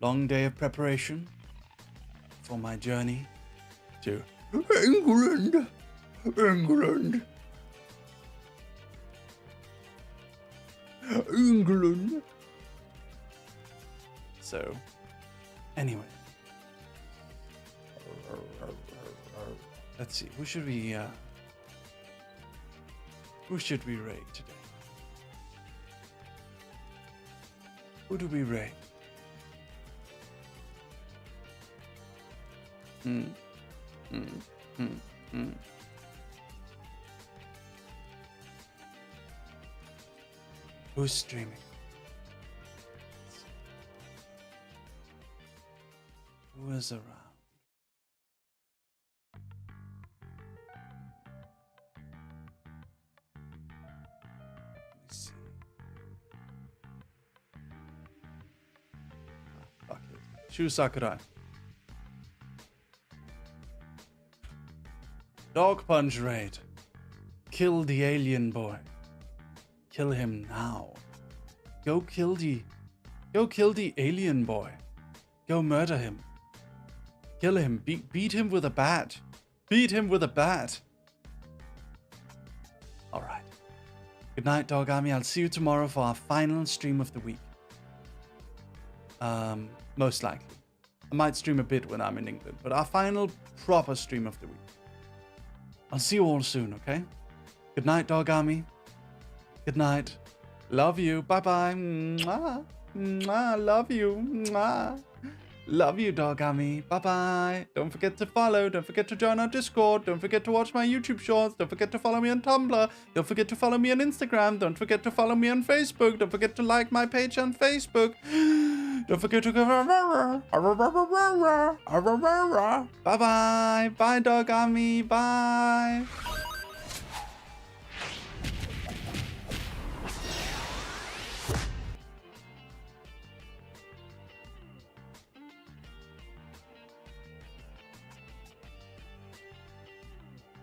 Long day of preparation for my journey to England. England. England. So, anyway. Let's see, who should we raid today? Who do we raid? Who's streaming? Who is around? Let me see. Fuck it. Shu Sakurai. Dog Punch raid. Kill the alien boy. Kill him now. Go kill the alien boy. Go murder him. Kill him. Beat him with a bat. Beat him with a bat. Alright. Good night, Dog Army. I'll see you tomorrow for our final stream of the week. Most likely. I might stream a bit when I'm in England, but our final proper stream of the week. I'll see you all soon, okay? Good night, Dog Army. Good night. Love you. Bye-bye. Mwah. Mwah. Love you. Mwah. Love you, Dog Army. Bye-bye. Don't forget to follow. Don't forget to join our Discord. Don't forget to watch my YouTube shorts. Don't forget to follow me on Tumblr. Don't forget to follow me on Instagram. Don't forget to follow me on Facebook. Don't forget to like my page on Facebook. Don't forget to go... Bye-bye. Bye, Dog Army. Bye.